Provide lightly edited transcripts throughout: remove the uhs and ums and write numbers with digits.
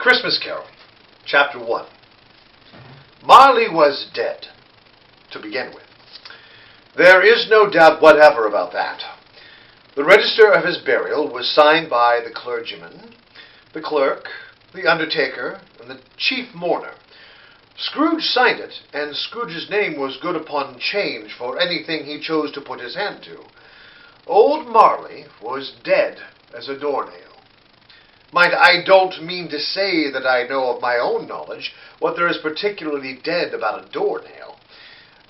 Christmas Carol, Chapter 1. Marley was dead, to begin with. There is no doubt whatever about that. The register of his burial was signed by the clergyman, the clerk, the undertaker, and the chief mourner. Scrooge signed it, and Scrooge's name was good upon change for anything he chose to put his hand to. Old Marley was dead as a doornail. Mind, I don't mean to say that I know of my own knowledge what there is particularly dead about a doornail.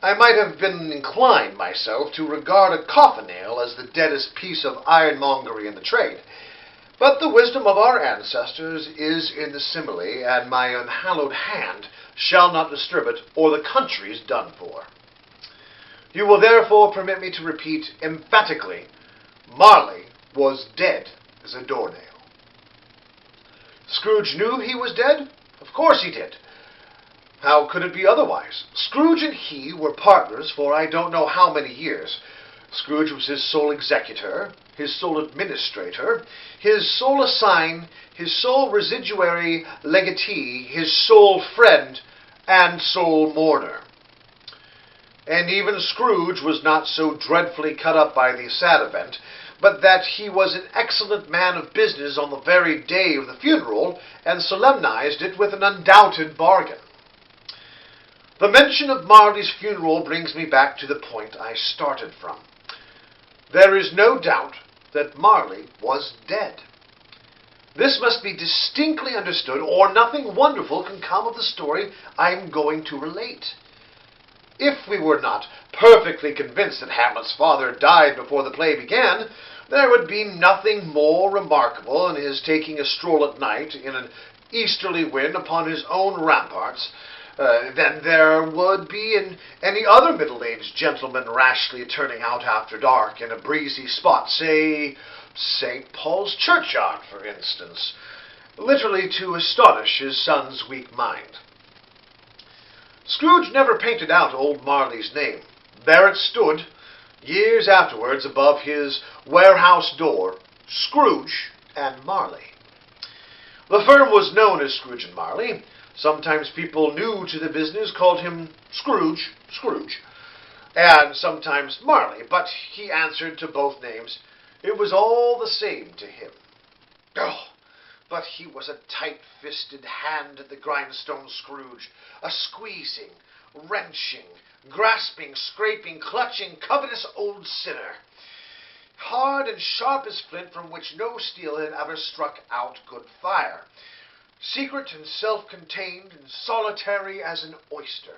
I might have been inclined myself to regard a coffin nail as the deadest piece of ironmongery in the trade. But the wisdom of our ancestors is in the simile, and my unhallowed hand shall not disturb it, or the country's done for. You will therefore permit me to repeat emphatically, Marley was dead as a doornail. Scrooge knew he was dead? Of course he did. How could it be otherwise? Scrooge and he were partners for I don't know how many years. Scrooge was his sole executor, his sole administrator, his sole assign, his sole residuary legatee, his sole friend, and sole mourner. And even Scrooge was not so dreadfully cut up by the sad event, but that he was an excellent man of business on the very day of the funeral, and solemnized it with an undoubted bargain. The mention of Marley's funeral brings me back to the point I started from. There is no doubt that Marley was dead. This must be distinctly understood, or nothing wonderful can come of the story I am going to relate. If we were not perfectly convinced that Hamlet's father died before the play began, there would be nothing more remarkable in his taking a stroll at night in an easterly wind upon his own ramparts than there would be in any other middle-aged gentleman rashly turning out after dark in a breezy spot, say St. Paul's churchyard, for instance, literally to astonish his son's weak mind. Scrooge never painted out old Marley's name. There it stood, years afterwards, above his warehouse door, Scrooge and Marley. The firm was known as Scrooge and Marley. Sometimes people new to the business called him Scrooge, and sometimes Marley, but he answered to both names. It was all the same to him. Oh, but he was a tight-fisted hand at the grindstone, Scrooge, a squeezing, wrenching, grasping, scraping, clutching, covetous old sinner, hard and sharp as flint, from which no steel had ever struck out good fire, secret and self-contained and solitary as an oyster.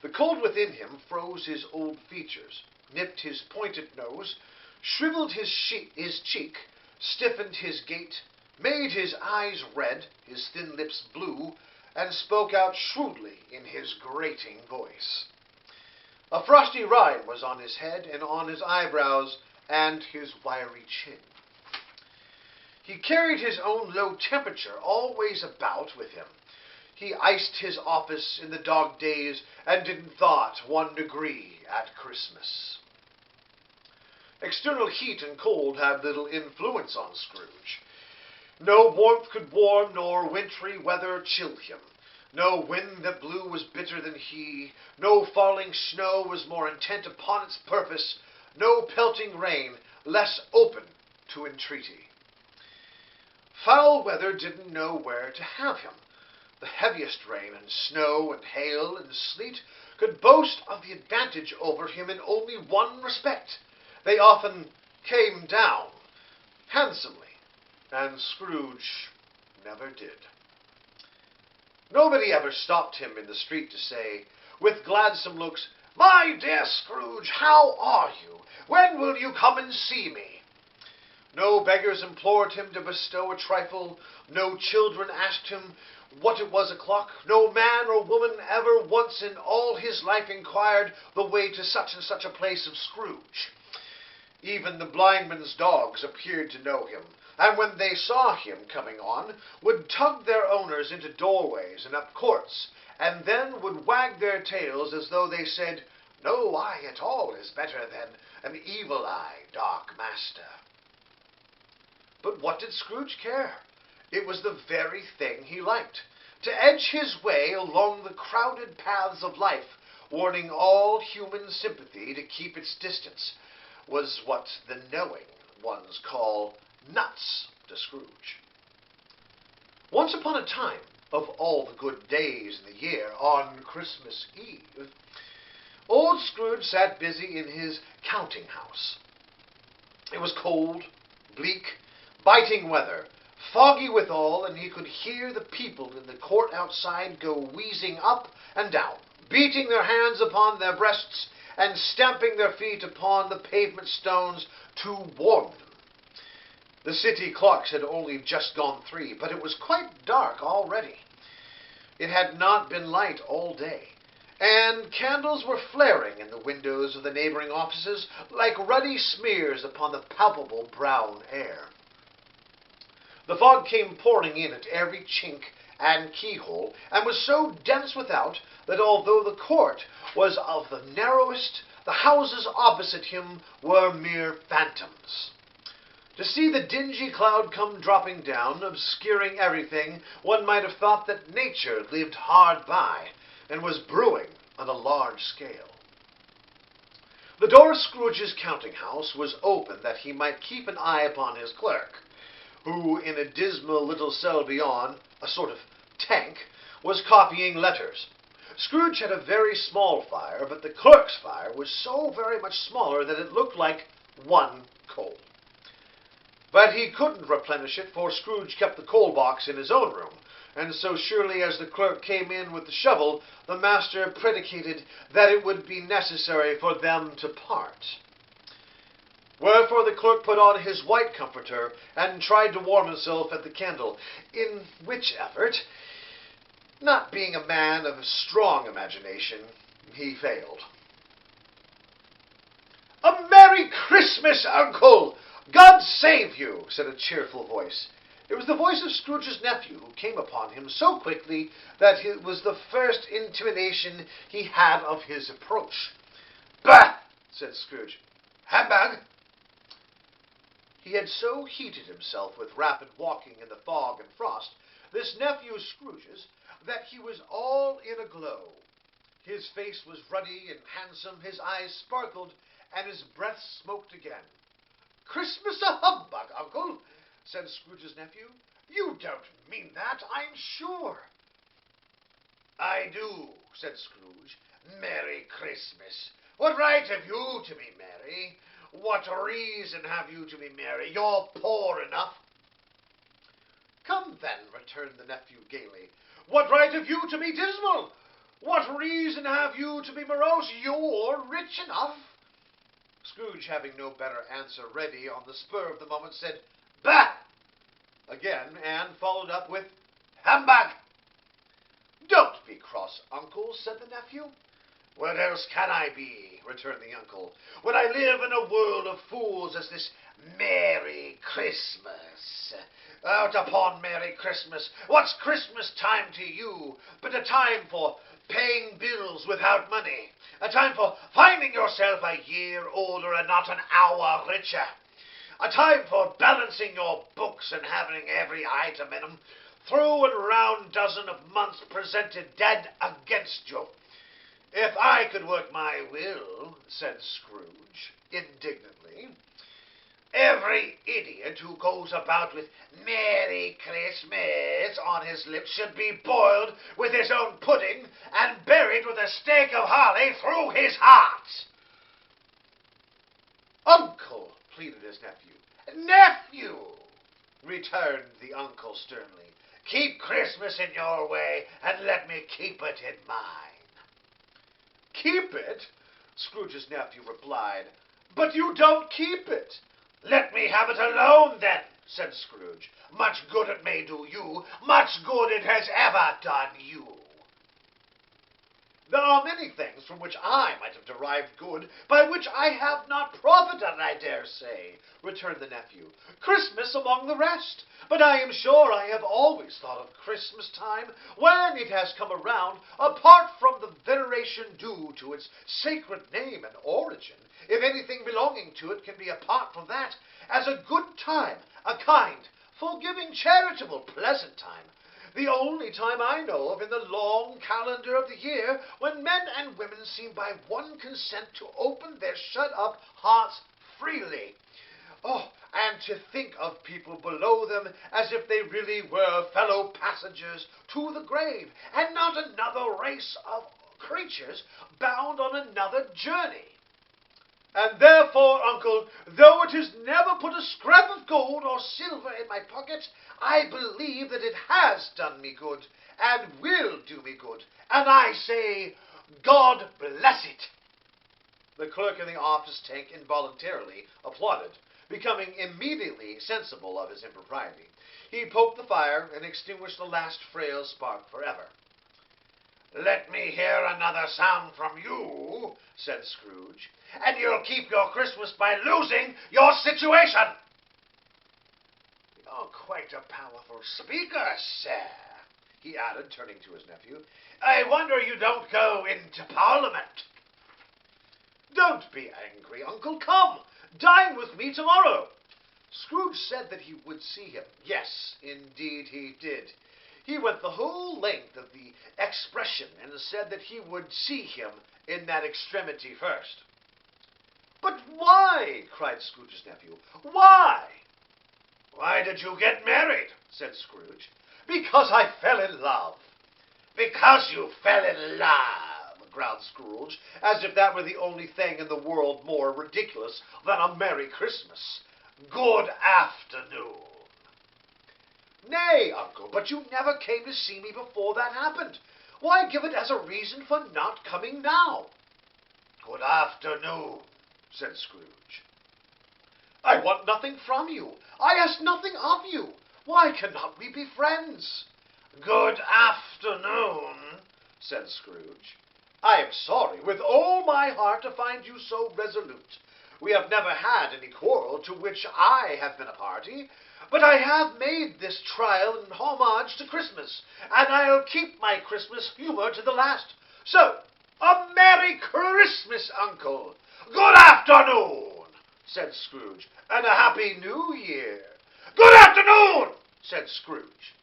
The cold within him froze his old features, nipped his pointed nose, shriveled his cheek, stiffened his gait, made his eyes red, his thin lips blue, and spoke out shrewdly in his grating voice. A frosty rime was on his head and on his eyebrows and his wiry chin. He carried his own low temperature always about with him. He iced his office in the dog days and didn't thaw it 1 degree at Christmas. External heat and cold had little influence on Scrooge. No warmth could warm, nor wintry weather chill him. No wind that blew was bitter than he. No falling snow was more intent upon its purpose. No pelting rain less open to entreaty. Foul weather didn't know where to have him. The heaviest rain and snow and hail and sleet could boast of the advantage over him in only one respect. They often came down handsomely, and Scrooge never did. Nobody ever stopped him in the street to say, with gladsome looks, "My dear Scrooge, how are you? When will you come and see me?" No beggars implored him to bestow a trifle. No children asked him what it was o'clock. No man or woman ever once in all his life inquired the way to such and such a place of Scrooge. Even the blindman's dogs appeared to know him, and when they saw him coming on, would tug their owners into doorways and up courts, and then would wag their tails as though they said, "No eye at all is better than an evil eye, dark master." But what did Scrooge care? It was the very thing he liked, to edge his way along the crowded paths of life, warning all human sympathy to keep its distance, was what the knowing ones call nuts to Scrooge. Once upon a time, of all the good days in the year, on Christmas Eve, old Scrooge sat busy in his counting house. It was cold, bleak, biting weather, foggy withal, and he could hear the people in the court outside go wheezing up and down, beating their hands upon their breasts and stamping their feet upon the pavement stones to warm them. The city clocks had only just gone 3, but it was quite dark already. It had not been light all day, and candles were flaring in the windows of the neighboring offices like ruddy smears upon the palpable brown air. The fog came pouring in at every chink and keyhole, and was so dense without that although the court was of the narrowest, the houses opposite him were mere phantoms. To see the dingy cloud come dropping down, obscuring everything, one might have thought that nature lived hard by, and was brewing on a large scale. The door of Scrooge's counting-house was open that he might keep an eye upon his clerk, who, in a dismal little cell beyond, a sort of tank, was copying letters. Scrooge had a very small fire, but the clerk's fire was so very much smaller that it looked like one coal. But he couldn't replenish it, for Scrooge kept the coal box in his own room, and so surely as the clerk came in with the shovel, the master predicated that it would be necessary for them to part. Wherefore the clerk put on his white comforter and tried to warm himself at the candle, in which effort, not being a man of strong imagination, he failed. "A Merry Christmas, Uncle! God save you!" said a cheerful voice. It was the voice of Scrooge's nephew, who came upon him so quickly that it was the first intimation he had of his approach. "Bah!" said Scrooge. "Humbug!" He had so heated himself with rapid walking in the fog and frost, this nephew of Scrooge's, that he was all in a glow. His face was ruddy and handsome, his eyes sparkled, and his breath smoked again. "Christmas a humbug, Uncle," said Scrooge's nephew. "You don't mean that, I'm sure." "I do," said Scrooge. "Merry Christmas. What right have you to be merry? What reason have you to be merry? You're poor enough." "Come, then," returned the nephew gaily. "What right have you to be dismal? What reason have you to be morose? You're rich enough." Scrooge, having no better answer ready on the spur of the moment, said, "Bah!" again, and followed up with, "Humbug!" "Don't be cross, Uncle," said the nephew. "What else can I be," returned the uncle, "when I live in a world of fools as this Merry Christmas? Out upon Merry Christmas! What's Christmas time to you but a time for paying bills without money, a time for finding yourself a year older and not an hour richer, a time for balancing your books and having every item in 'em through and round dozen of months presented dead against you. If I could work my will," said Scrooge indignantly, "every idiot who goes about with Merry Christmas on his lips should be boiled with his own pudding and buried with a stake of holly through his heart." "Uncle," pleaded his nephew. "Nephew," returned the uncle sternly, "keep Christmas in your way and let me keep it in mine." "Keep it?" Scrooge's nephew replied. "But you don't keep it." "Let me have it alone, then," said Scrooge. "Much good it may do you, much good it has ever done you." "There are many things from which I might have derived good, by which I have not profited, I dare say," returned the nephew. "Christmas among the rest. But I am sure I have always thought of Christmas time, when it has come around, apart from the veneration due to its sacred name and origin, if anything belonging to it can be apart from that, as a good time, a kind, forgiving, charitable, pleasant time. The only time I know of in the long calendar of the year when men and women seem by one consent to open their shut-up hearts freely. Oh, and to think of people below them as if they really were fellow passengers to the grave, and not another race of creatures bound on another journey. And therefore, uncle, though it has never put a scrap of gold or silver in my pocket, I believe that it has done me good, and will do me good, and I say, God bless it. The clerk in the office tank involuntarily applauded, becoming immediately sensible of his impropriety. He poked the fire and extinguished the last frail spark forever. "Let me hear another sound from you," said Scrooge, "and you'll keep your Christmas by losing your situation." "You're quite a powerful speaker, sir," he added, turning to his nephew. "I wonder you don't go into Parliament." "Don't be angry, uncle. Come, dine with me tomorrow." Scrooge said that he would see him. Yes, indeed he did. He went the whole length of the expression and said that he would see him in that extremity first. "But why?" cried Scrooge's nephew. "Why?" "Why did you get married?" said Scrooge. "Because I fell in love." "Because you fell in love," growled Scrooge, as if that were the only thing in the world more ridiculous than a Merry Christmas. "Good afternoon." "Nay, uncle, but you never came to see me before that happened. Why give it as a reason for not coming now?" "Good afternoon," said Scrooge. "I want nothing from you. I ask nothing of you. Why cannot we be friends?" "Good afternoon," said Scrooge. "I am sorry with all my heart to find you so resolute. We have never had any quarrel to which I have been a party, but I have made this trial in homage to Christmas, and I'll keep my Christmas humor to the last. So, a Merry Christmas, uncle." "Good afternoon," said Scrooge, "and a Happy New Year." "Good afternoon," said Scrooge.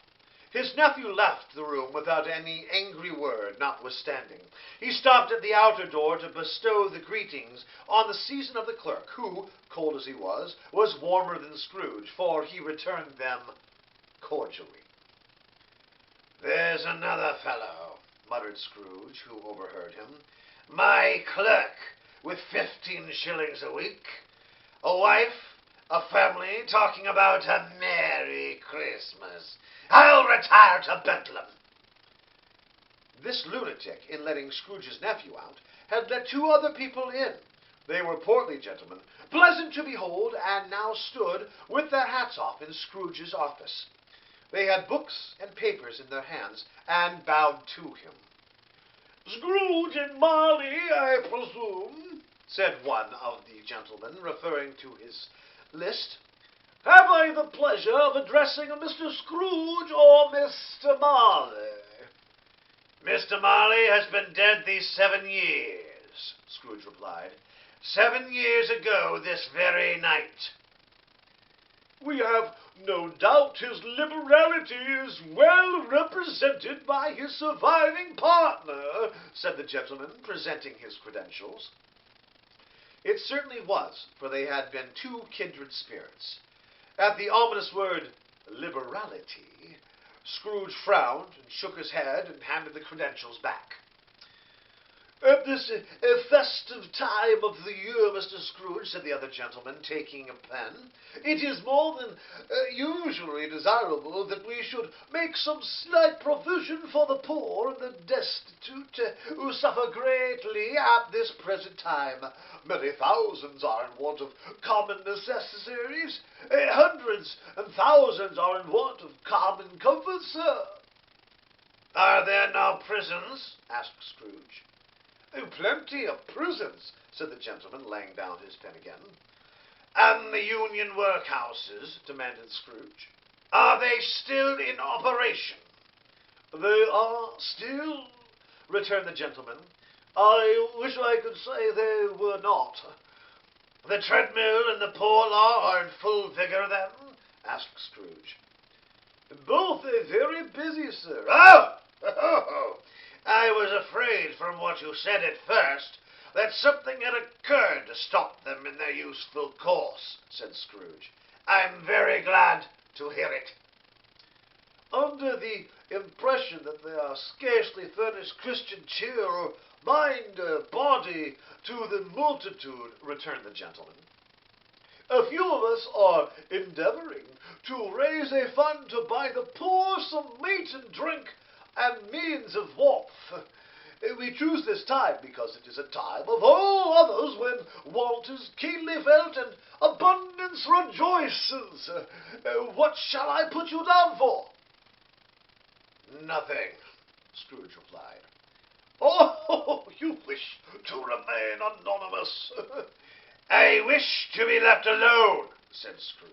His nephew left the room without any angry word, notwithstanding. He stopped at the outer door to bestow the greetings on the season of the clerk, who, cold as he was warmer than Scrooge, for he returned them cordially. "There's another fellow," muttered Scrooge, who overheard him. "My clerk, with 15 shillings a week, a wife, a family, talking about a Merry Christmas. I'll retire to Bedlam." This lunatic, in letting Scrooge's nephew out, had let 2 other people in. They were portly gentlemen, pleasant to behold, and now stood with their hats off in Scrooge's office. They had books and papers in their hands, and bowed to him. "Scrooge and Marley, I presume," said one of the gentlemen, referring to his list. "Have I the pleasure of addressing Mr. Scrooge or Mr. Marley?" "Mr. Marley has been dead these 7 years," Scrooge replied. 7 years ago this very night." "We have no doubt his liberality is well represented by his surviving partner," said the gentleman, presenting his credentials. It certainly was, for they had been 2 kindred spirits. At the ominous word, liberality, Scrooge frowned and shook his head and handed the credentials back. "At this festive time of the year, Mr. Scrooge," said the other gentleman, taking a pen, "it is more than usually desirable that we should make some slight provision for the poor and the destitute who suffer greatly at this present time. Many thousands are in want of common necessaries. Hundreds and thousands are in want of common comforts, sir." "Are there no prisons?" asked Scrooge. "Plenty of prisons," said the gentleman, laying down his pen again. "And the Union workhouses?" demanded Scrooge. "Are they still in operation?" "They are still," returned the gentleman. "I wish I could say they were not." "The treadmill and the poor law are in full vigor, then?" asked Scrooge. Both very busy, sir. Oh! I was afraid from what you said at first that something had occurred to stop them in their useful course, said Scrooge. I'm very glad to hear it. Under the impression that they are scarcely furnished Christian cheer or mind or body to the multitude, returned the gentleman. A few of us are endeavoring to raise a fund to buy the poor some meat and drink and means of warmth. We choose this time because it is a time of all others when want is keenly felt and abundance rejoices. What shall I put you down for? Nothing, Scrooge replied. Oh, you wish to remain anonymous. I wish to be left alone, said Scrooge.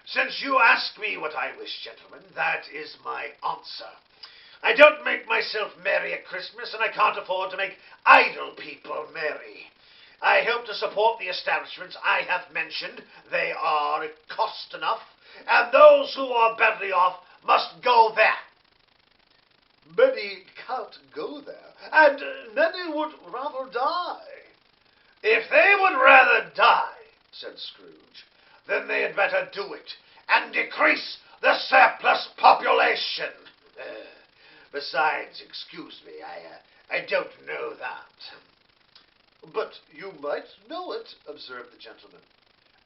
Since you ask me what I wish, gentlemen, that is my answer. I don't make myself merry at Christmas, and I can't afford to make idle people merry. I hope to support the establishments I have mentioned. They are cost enough, and those who are badly off must go there. Many can't go there, and many would rather die. If they would rather die, said Scrooge, then they had better do it, and decrease the surplus population. Besides, excuse me, I don't know that. But you might know it, observed the gentleman.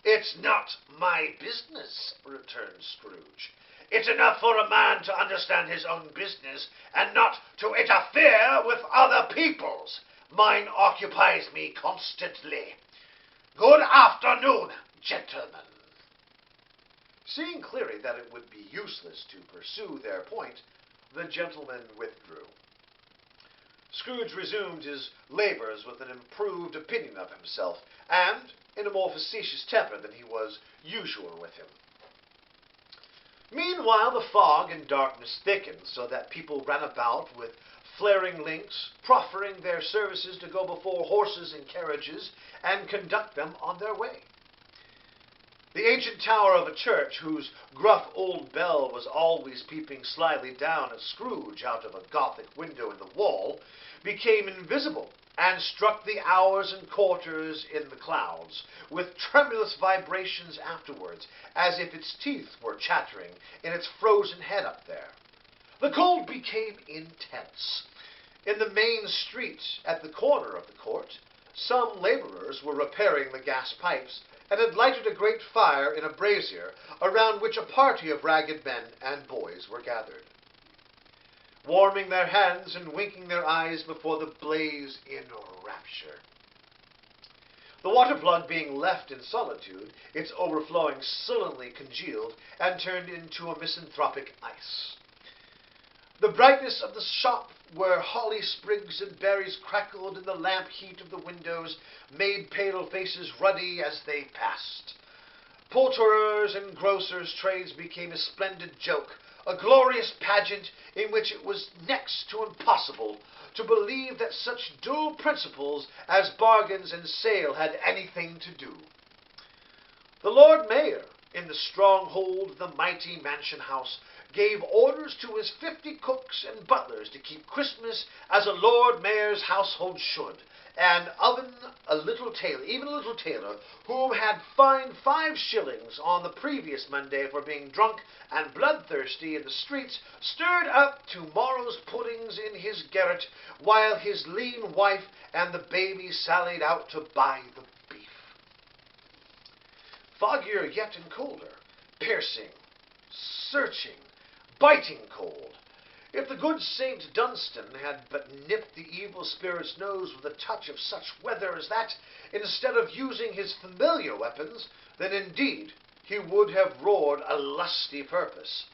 It's not my business, returned Scrooge. It's enough for a man to understand his own business and not to interfere with other people's. Mine occupies me constantly. Good afternoon, gentlemen. Seeing clearly that it would be useless to pursue their point, the gentleman withdrew. Scrooge resumed his labors with an improved opinion of himself, and in a more facetious temper than he was usual with him. Meanwhile the fog and darkness thickened, so that people ran about with flaring links, proffering their services to go before horses and carriages and conduct them on their way. The ancient tower of a church, whose gruff old bell was always peeping slyly down at Scrooge out of a Gothic window in the wall, became invisible and struck the hours and quarters in the clouds, with tremulous vibrations afterwards, as if its teeth were chattering in its frozen head up there. The cold became intense. In the main street, at the corner of the court, some laborers were repairing the gas pipes, and had lighted a great fire in a brazier, around which a party of ragged men and boys were gathered, warming their hands and winking their eyes before the blaze in rapture. The water plug being left in solitude, its overflowing sullenly congealed and turned into a misanthropic ice. The brightness of the shop, where holly sprigs and berries crackled in the lamp heat of the windows, made pale faces ruddy as they passed. Poulterers' and grocers' trades became a splendid joke, a glorious pageant in which it was next to impossible to believe that such dull principles as bargains and sale had anything to do. The Lord Mayor, in the stronghold of the mighty mansion house, gave orders to his 50 cooks and butlers to keep Christmas as a Lord Mayor's household should, and even a little tailor, whom had fined 5 shillings on the previous Monday for being drunk and bloodthirsty in the streets, stirred up tomorrow's puddings in his garret, while his lean wife and the baby sallied out to buy the beef. Foggier yet and colder, piercing, searching, biting cold. If the good St. Dunstan had but nipped the evil spirit's nose with a touch of such weather as that, instead of using his familiar weapons, then indeed he would have roared a lusty purpose.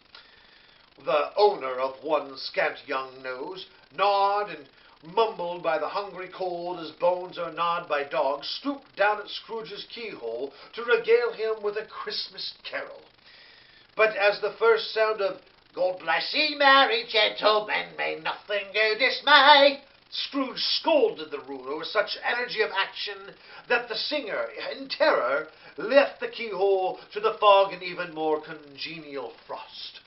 The owner of one scant young nose, gnawed and mumbled by the hungry cold as bones are gnawed by dogs, stooped down at Scrooge's keyhole to regale him with a Christmas carol. But as the first sound of "God bless ye, merry gentlemen, may nothing you dismay," Scrooge scolded the ruler with such energy of action that the singer, in terror, left the keyhole to the fog and even more congenial frost.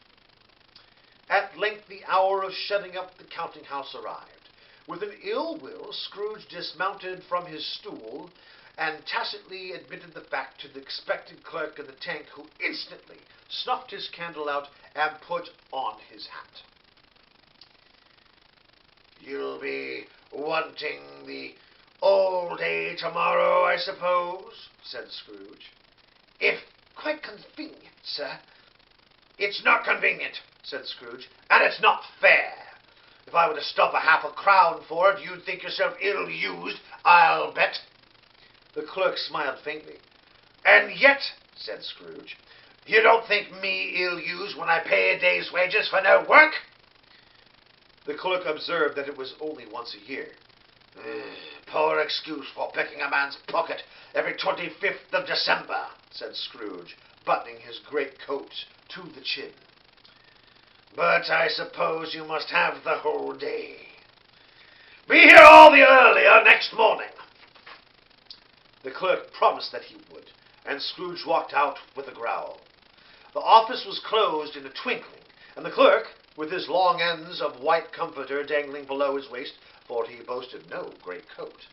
At length the hour of shutting up the counting-house arrived. With an ill will, Scrooge dismounted from his stool and tacitly admitted the fact to the expected clerk in the tank, who instantly snuffed his candle out and put on his hat. "You'll be wanting the all day tomorrow, I suppose?" said Scrooge. "If quite convenient, sir." "It's not convenient," said Scrooge, "and it's not fair. If I were to stop £0.50 for it, you'd think yourself ill-used, I'll bet." The clerk smiled faintly. "And yet," said Scrooge, "you don't think me ill-used when I pay a day's wages for no work?" The clerk observed that it was only once a year. "Poor excuse for picking a man's pocket every 25th of December," said Scrooge, buttoning his greatcoat to the chin. "But I suppose you must have the whole day. Be here all the earlier next morning." The clerk promised that he would, and Scrooge walked out with a growl. The office was closed in a twinkling, and the clerk, with his long ends of white comforter dangling below his waist, for he boasted no greatcoat,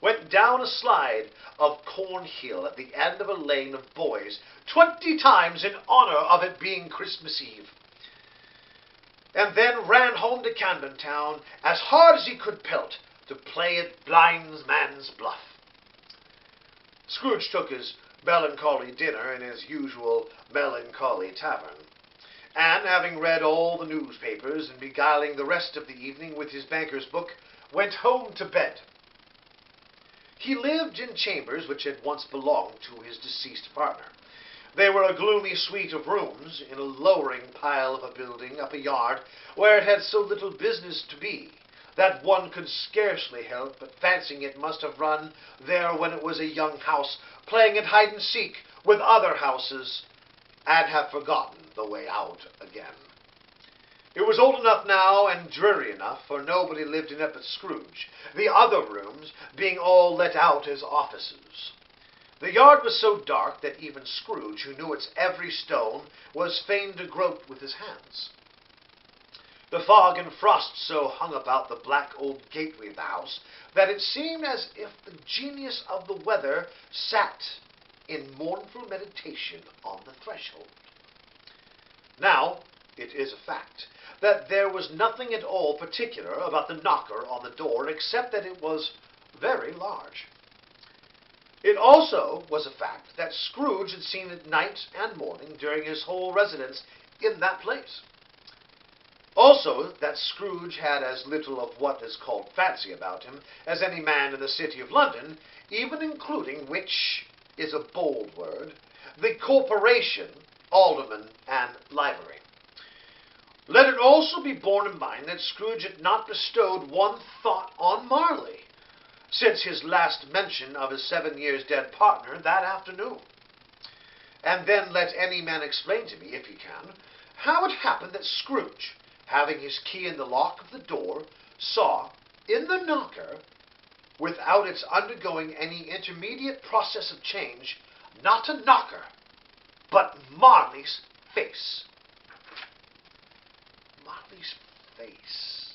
went down a slide of Cornhill at the end of a lane of boys 20 times in honor of it being Christmas Eve, and then ran home to Camden Town as hard as he could pelt to play at blindman's buff. Scrooge took his melancholy dinner in his usual melancholy tavern, and, having read all the newspapers and beguiling the rest of the evening with his banker's book, went home to bed. He lived in chambers which had once belonged to his deceased partner. They were a gloomy suite of rooms in a lowering pile of a building up a yard where it had so little business to be that one could scarcely help but fancying it must have run there when it was a young house, playing at hide-and-seek with other houses, and have forgotten the way out again. It was old enough now and dreary enough, for nobody lived in it but Scrooge, the other rooms being all let out as offices. The yard was so dark that even Scrooge, who knew its every stone, was fain to grope with his hands. The fog and frost so hung about the black old gateway of the house that it seemed as if the genius of the weather sat in mournful meditation on the threshold. Now, it is a fact that there was nothing at all particular about the knocker on the door except that it was very large. It also was a fact that Scrooge had seen it night and morning during his whole residence in that place. Also, that Scrooge had as little of what is called fancy about him as any man in the city of London, even including, which is a bold word, the corporation, aldermen, and livery. Let it also be borne in mind that Scrooge had not bestowed one thought on Marley since his last mention of his 7 years dead partner that afternoon. And then let any man explain to me, if he can, how it happened that Scrooge, having his key in the lock of the door, saw in the knocker, without its undergoing any intermediate process of change, not a knocker, but Marley's face. Marley's face.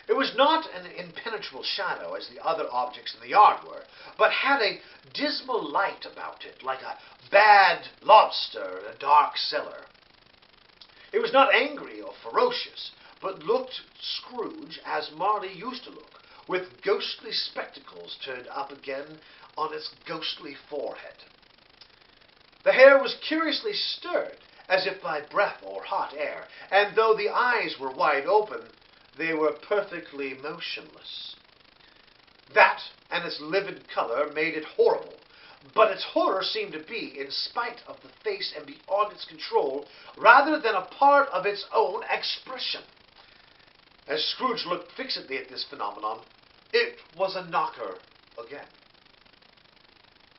It was not an impenetrable shadow as the other objects in the yard were, but had a dismal light about it, like a bad lobster in a dark cellar. It was not angry or ferocious, but looked Scrooge as Marley used to look, with ghostly spectacles turned up again on its ghostly forehead. The hair was curiously stirred, as if by breath or hot air, and though the eyes were wide open, they were perfectly motionless. That and its livid color made it horrible, but its horror seemed to be, in spite of the face and beyond its control, rather than a part of its own expression. As Scrooge looked fixedly at this phenomenon, it was a knocker again.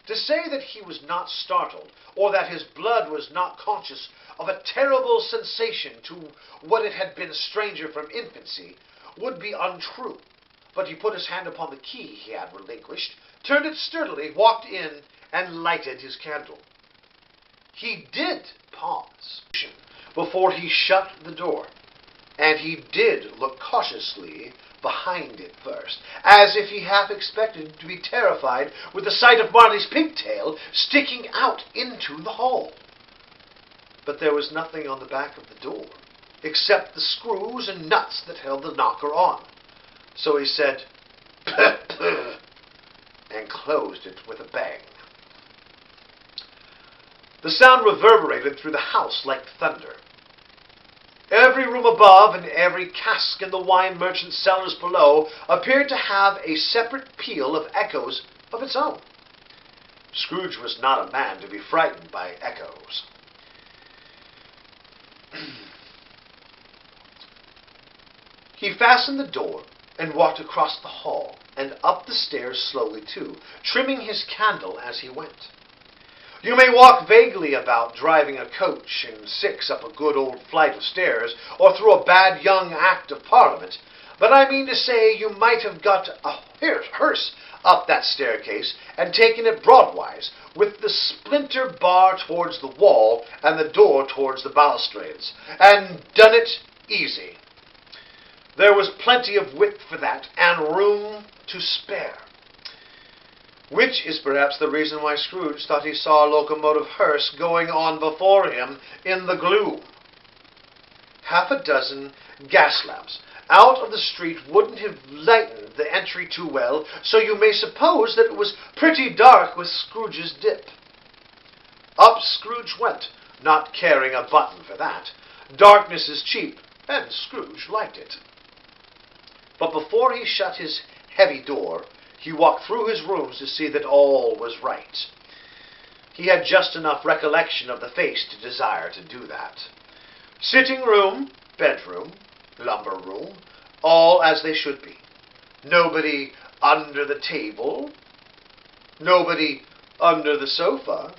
To say that he was not startled, or that his blood was not conscious of a terrible sensation to what it had been a stranger from infancy, would be untrue. But he put his hand upon the key he had relinquished, turned it sturdily, walked in, and lighted his candle. He did pause, before he shut the door, and he did look cautiously behind it first, as if he half expected to be terrified with the sight of Marley's pigtail sticking out into the hall. But there was nothing on the back of the door, except the screws and nuts that held the knocker on. So he said, "Puh, puh," and closed it with a bang. The sound reverberated through the house like thunder. Every room above and every cask in the wine merchant's cellars below appeared to have a separate peal of echoes of its own. Scrooge was not a man to be frightened by echoes. He fastened the door and walked across the hall and up the stairs slowly too, trimming his candle as he went. You may walk vaguely about driving a coach and six up a good old flight of stairs, or through a bad young Act of Parliament, but I mean to say you might have got a hearse up that staircase and taken it broadwise, with the splinter bar towards the wall and the door towards the balustrades, and done it easy. There was plenty of width for that, and room to spare. Which is perhaps the reason why Scrooge thought he saw a locomotive hearse going on before him in the gloom. Half a dozen gas lamps out of the street wouldn't have lightened the entry too well, so you may suppose that it was pretty dark with Scrooge's dip. Up Scrooge went, not caring a button for that. Darkness is cheap, and Scrooge liked it. But before he shut his heavy door, he walked through his rooms to see that all was right. He had just enough recollection of the face to desire to do that. Sitting room, bedroom, lumber room, all as they should be. Nobody under the table, nobody under the sofa,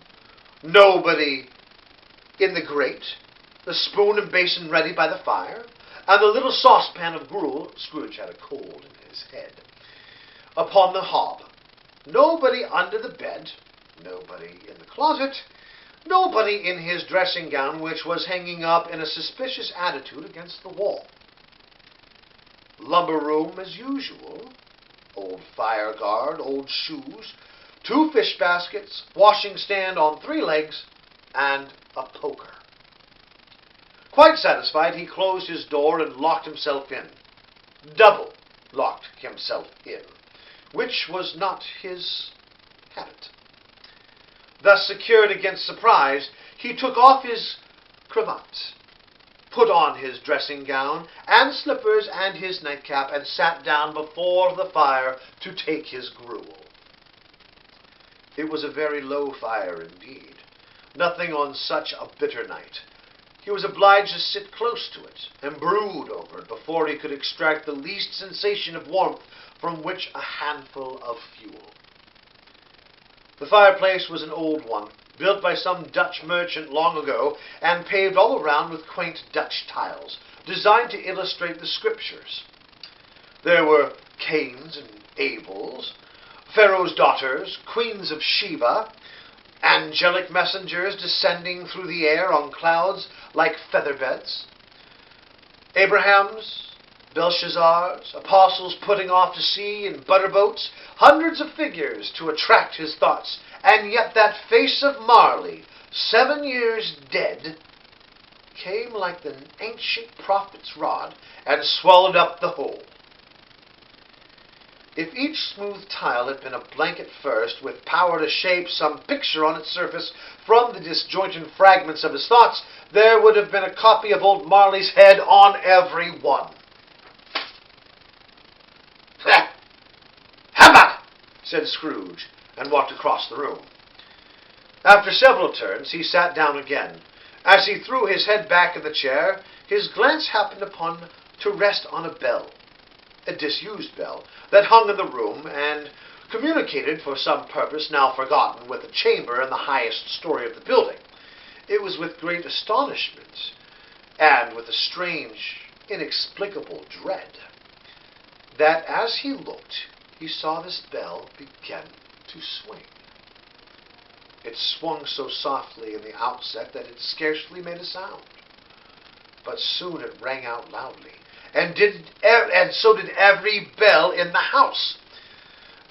nobody in the grate, the spoon and basin ready by the fire, and the little saucepan of gruel, Scrooge had a cold in his head, upon the hob. Nobody under the bed, nobody in the closet, nobody in his dressing gown, which was hanging up in a suspicious attitude against the wall. Lumber room as usual, old fire guard, old shoes, 2 fish baskets, washing stand on 3 legs, and a poker. Quite satisfied, he closed his door and locked himself in. Double locked himself in, which was not his habit. Thus secured against surprise, he took off his cravat, put on his dressing gown and slippers and his nightcap, and sat down before the fire to take his gruel. It was a very low fire indeed, nothing on such a bitter night. He was obliged to sit close to it and brood over it before he could extract the least sensation of warmth from which a handful of fuel. The fireplace was an old one, built by some Dutch merchant long ago, and paved all around with quaint Dutch tiles, designed to illustrate the Scriptures. There were Cains and Abels, Pharaoh's daughters, queens of Sheba, angelic messengers descending through the air on clouds like featherbeds, Abrahams, Belshazzars, apostles putting off to sea in butterboats, hundreds of figures to attract his thoughts, and yet that face of Marley, 7 years dead, came like the ancient prophet's rod and swallowed up the whole. If each smooth tile had been a blanket first, with power to shape some picture on its surface from the disjointed fragments of his thoughts, there would have been a copy of old Marley's head on every one. "Hammer!" said Scrooge, and walked across the room. After several turns, he sat down again. As he threw his head back in the chair, his glance happened to rest on a bell, a disused bell, that hung in the room, and communicated for some purpose now forgotten with a chamber in the highest story of the building. It was with great astonishment, and with a strange, inexplicable dread, that as he looked, he saw this bell begin to swing. It swung so softly in the outset that it scarcely made a sound. but soon it rang out loudly, and so did every bell in the house.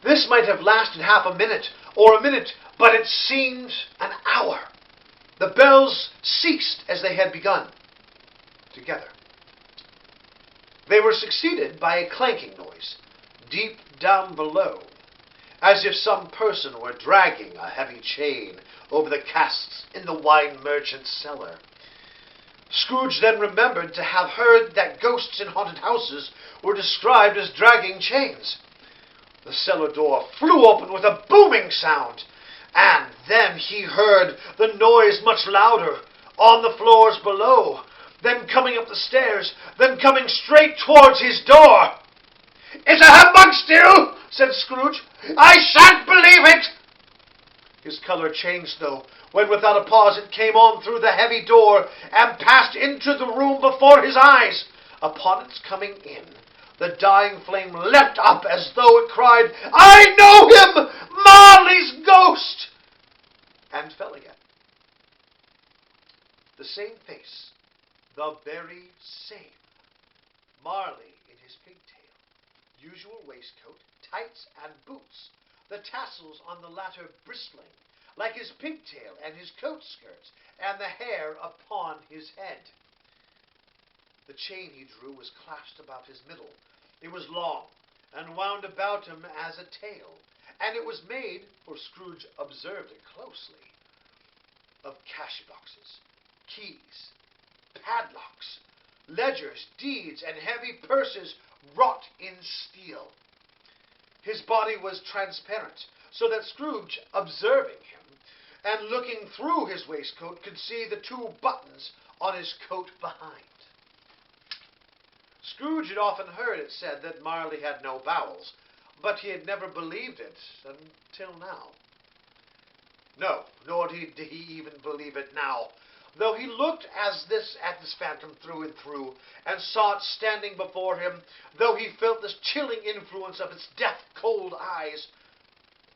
This might have lasted half a minute, or a minute, but it seemed an hour. The bells ceased as they had begun, together. They were succeeded by a clanking noise, deep down below, as if some person were dragging a heavy chain over the casks in the wine merchant's cellar. Scrooge then remembered to have heard that ghosts in haunted houses were described as dragging chains. The cellar door flew open with a booming sound, and then he heard the noise much louder, on the floors below, then coming up the stairs, then coming straight towards his door. "It's a humbug still," said Scrooge. "I shan't believe it." His colour changed, though, when without a pause it came on through the heavy door and passed into the room before his eyes. Upon its coming in, the dying flame leapt up as though it cried, "I know him! Marley's ghost!" and fell again. The same face, the very same. Marley in his pigtail, usual waistcoat, tights, and boots, the tassels on the latter bristling, like his pigtail and his coat skirts, and the hair upon his head. The chain he drew was clasped about his middle. It was long, and wound about him as a tail, and it was made, for Scrooge observed it closely, of cash boxes, keys, padlocks, ledgers, deeds, and heavy purses wrought in steel. His body was transparent, so that Scrooge, observing him, and looking through his waistcoat, could see the two buttons on his coat behind. Scrooge had often heard it said that Marley had no bowels, but he had never believed it until now. No, nor did he even believe it now, though he looked at this phantom through and through, and saw it standing before him, though he felt the chilling influence of its death-cold eyes,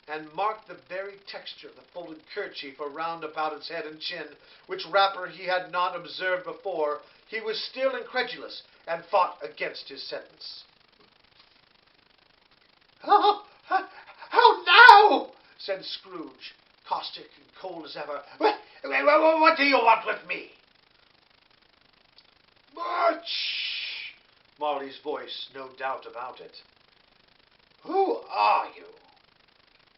and marked the very texture of the folded kerchief around about its head and chin, which wrapper he had not observed before, he was still incredulous, and fought against his sentence. "How now?" said Scrooge, caustic and cold as ever. What do you want with me?" "Much," Marley's voice, no doubt about it. "Who are you?"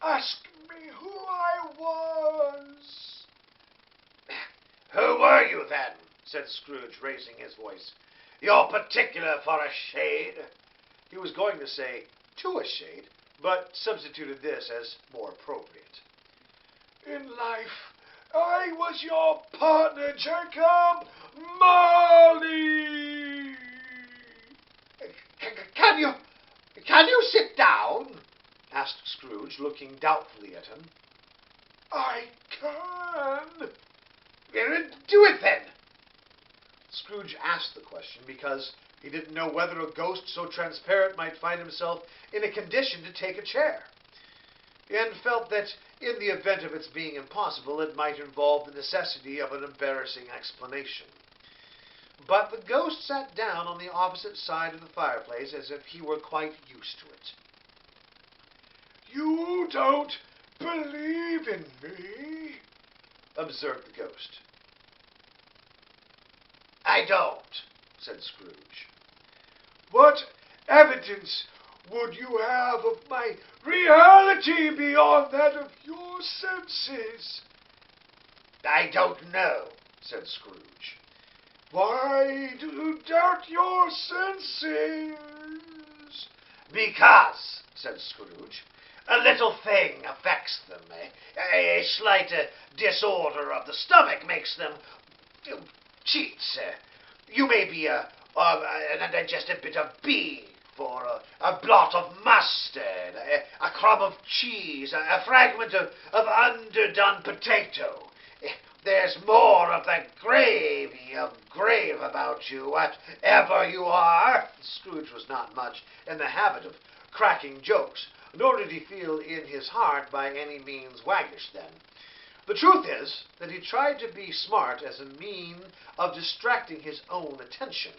"Ask me who I was." "Who were you, then?" said Scrooge, raising his voice. "You're particular for a shade." He was going to say, "to a shade," but substituted this as more appropriate. "In life, I was your partner, Jacob Marley." Can you sit down?" asked Scrooge, looking doubtfully at him. "I can." "Do it, then." Scrooge asked the question because he didn't know whether a ghost so transparent might find himself in a condition to take a chair, and felt that in the event of its being impossible, it might involve the necessity of an embarrassing explanation. But the ghost sat down on the opposite side of the fireplace as if he were quite used to it. "You don't believe in me?" observed the ghost. "I don't," said Scrooge. "What evidence would you have of my reality beyond that of your senses?" "I don't know," said Scrooge. "Why do you doubt your senses?" "Because," said Scrooge, "a little thing affects them. A slight disorder of the stomach makes them cheats. You may be an undigested bit of beef, or a blot of mustard, a crumb of cheese, a fragment of underdone potato. There's more of the gravy of grave about you, whatever you are." Scrooge was not much in the habit of cracking jokes, nor did he feel in his heart by any means waggish then. The truth is that he tried to be smart as a mean of distracting his own attention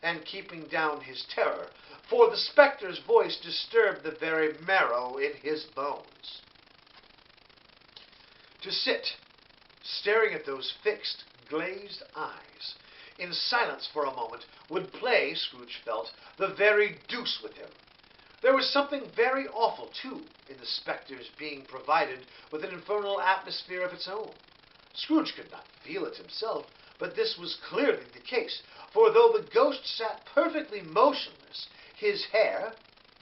and keeping down his terror, for the spectre's voice disturbed the very marrow in his bones. To sit, staring at those fixed, glazed eyes, in silence for a moment, would play, Scrooge felt, the very deuce with him. There was something very awful, too, in the spectre's being provided with an infernal atmosphere of its own. Scrooge could not feel it himself, but this was clearly the case, for though the ghost sat perfectly motionless, his hair,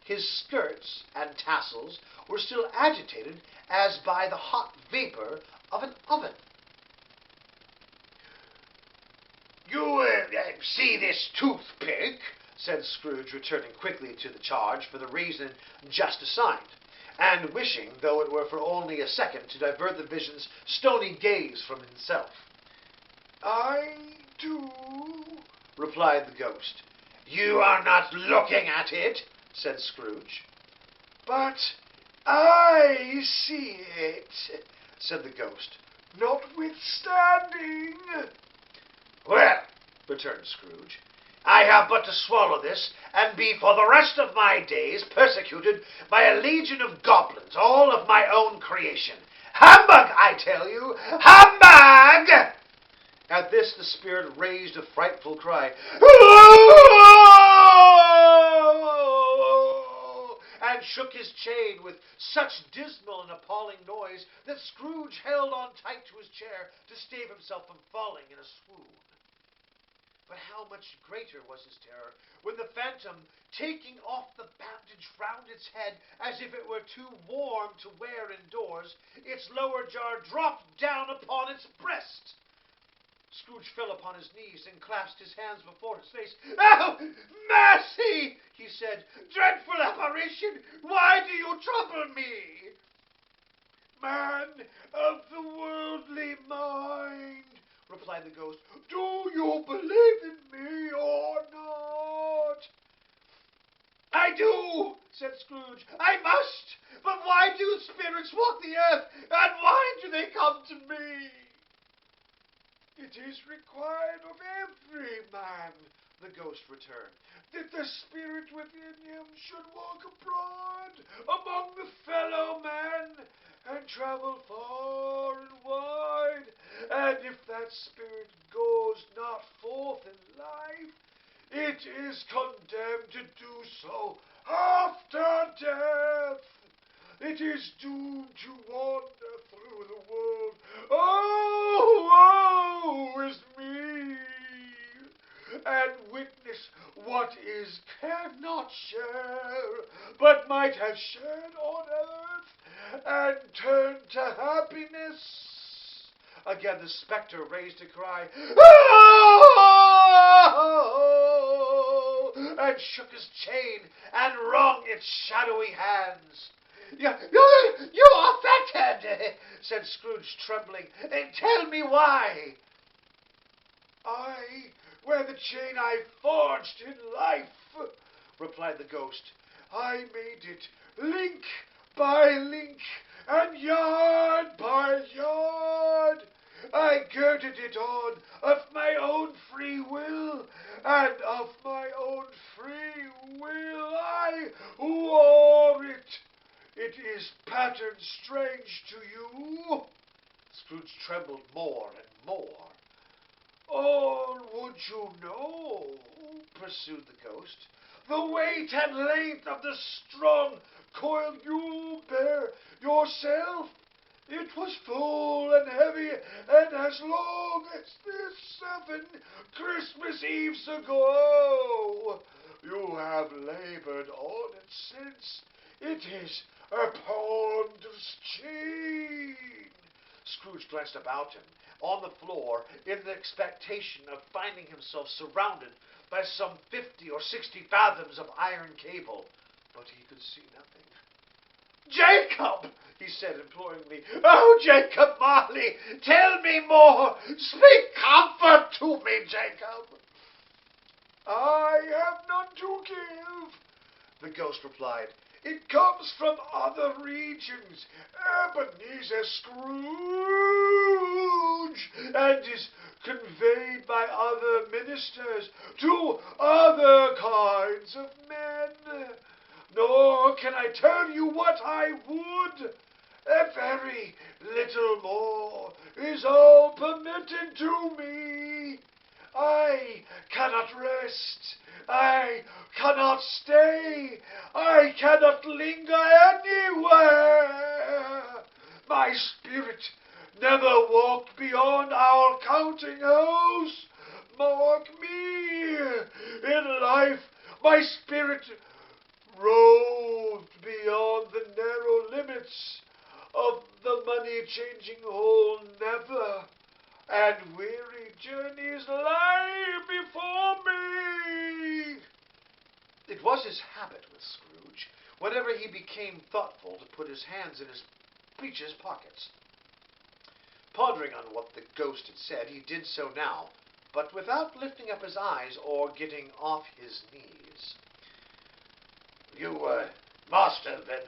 his skirts, and tassels were still agitated as by the hot vapor of an oven. "You see this toothpick?" said Scrooge, returning quickly to the charge for the reason just assigned, and wishing, though it were for only a second, to divert the vision's stony gaze from himself. "I do," replied the ghost. "You are not looking at it," said Scrooge. "But I see it," said the ghost, "notwithstanding." "Well," returned Scrooge, "I have but to swallow this, and be for the rest of my days persecuted by a legion of goblins, all of my own creation. Humbug, I tell you! Humbug!" At this the spirit raised a frightful cry, and shook his chain with such dismal and appalling noise that Scrooge held on tight to his chair to stave himself from falling in a swoon. But how much greater was his terror when the phantom, taking off the bandage round its head as if it were too warm to wear indoors, its lower jaw dropped down upon its breast. Scrooge fell upon his knees and clasped his hands before his face. "Oh, mercy!" he said. "Dreadful apparition! Why do you trouble me?" "Man of the worldly mind," replied the ghost, "do you believe in me or not?" "I do," said Scrooge. "I must. But why do spirits walk the earth, and why do they come to me?" "It is required of every man," the ghost returned, "that the spirit within him should walk abroad among the fellow men, and travel far and wide. And if that spirit goes not forth in life, it is condemned to do so after death. It is doomed to wander through the world. Oh, woe is me! And witness what is cannot share, but might have shared on earth, and turned to happiness." Again the spectre raised a cry, "Oh!" and shook his chain and wrung its shadowy hands. You are fettered," said Scrooge, trembling. "Tell me why." "I wear the chain I forged in life," replied the ghost. "I made it link by link and yard by yard. I girded it on of my own free will, and of my own free will I wore it. It is patterned strange to you." Scrooge trembled more and more. "Or would you know," pursued the ghost, "the weight and length of the strong coil you bear yourself? It was full and heavy, and as long as this 7 Christmas Eves ago. You have labored on it since. It is a ponderous chain." Scrooge glanced about him on the floor in the expectation of finding himself surrounded by some 50 or 60 fathoms of iron cable, but he could see nothing. "Jacob," he said imploringly, "oh, Jacob Marley, tell me more. Speak comfort to me, Jacob." "I have none to give," the ghost replied. It comes from other regions, Ebenezer Scrooge, and is conveyed by other ministers to other kinds of men. Nor can I tell you what I would. A very little more is all permitted to me. I cannot rest. I cannot stay. I cannot linger anywhere. My spirit never walked beyond our counting house. Mark me. In life, my spirit roved beyond the narrow limits of the money-changing hole never, and weary journeys lie before me. It was his habit with Scrooge, whenever he became thoughtful, to put his hands in his breeches pockets. Pondering on what the ghost had said, he did so now, but without lifting up his eyes or getting off his knees. "You must have been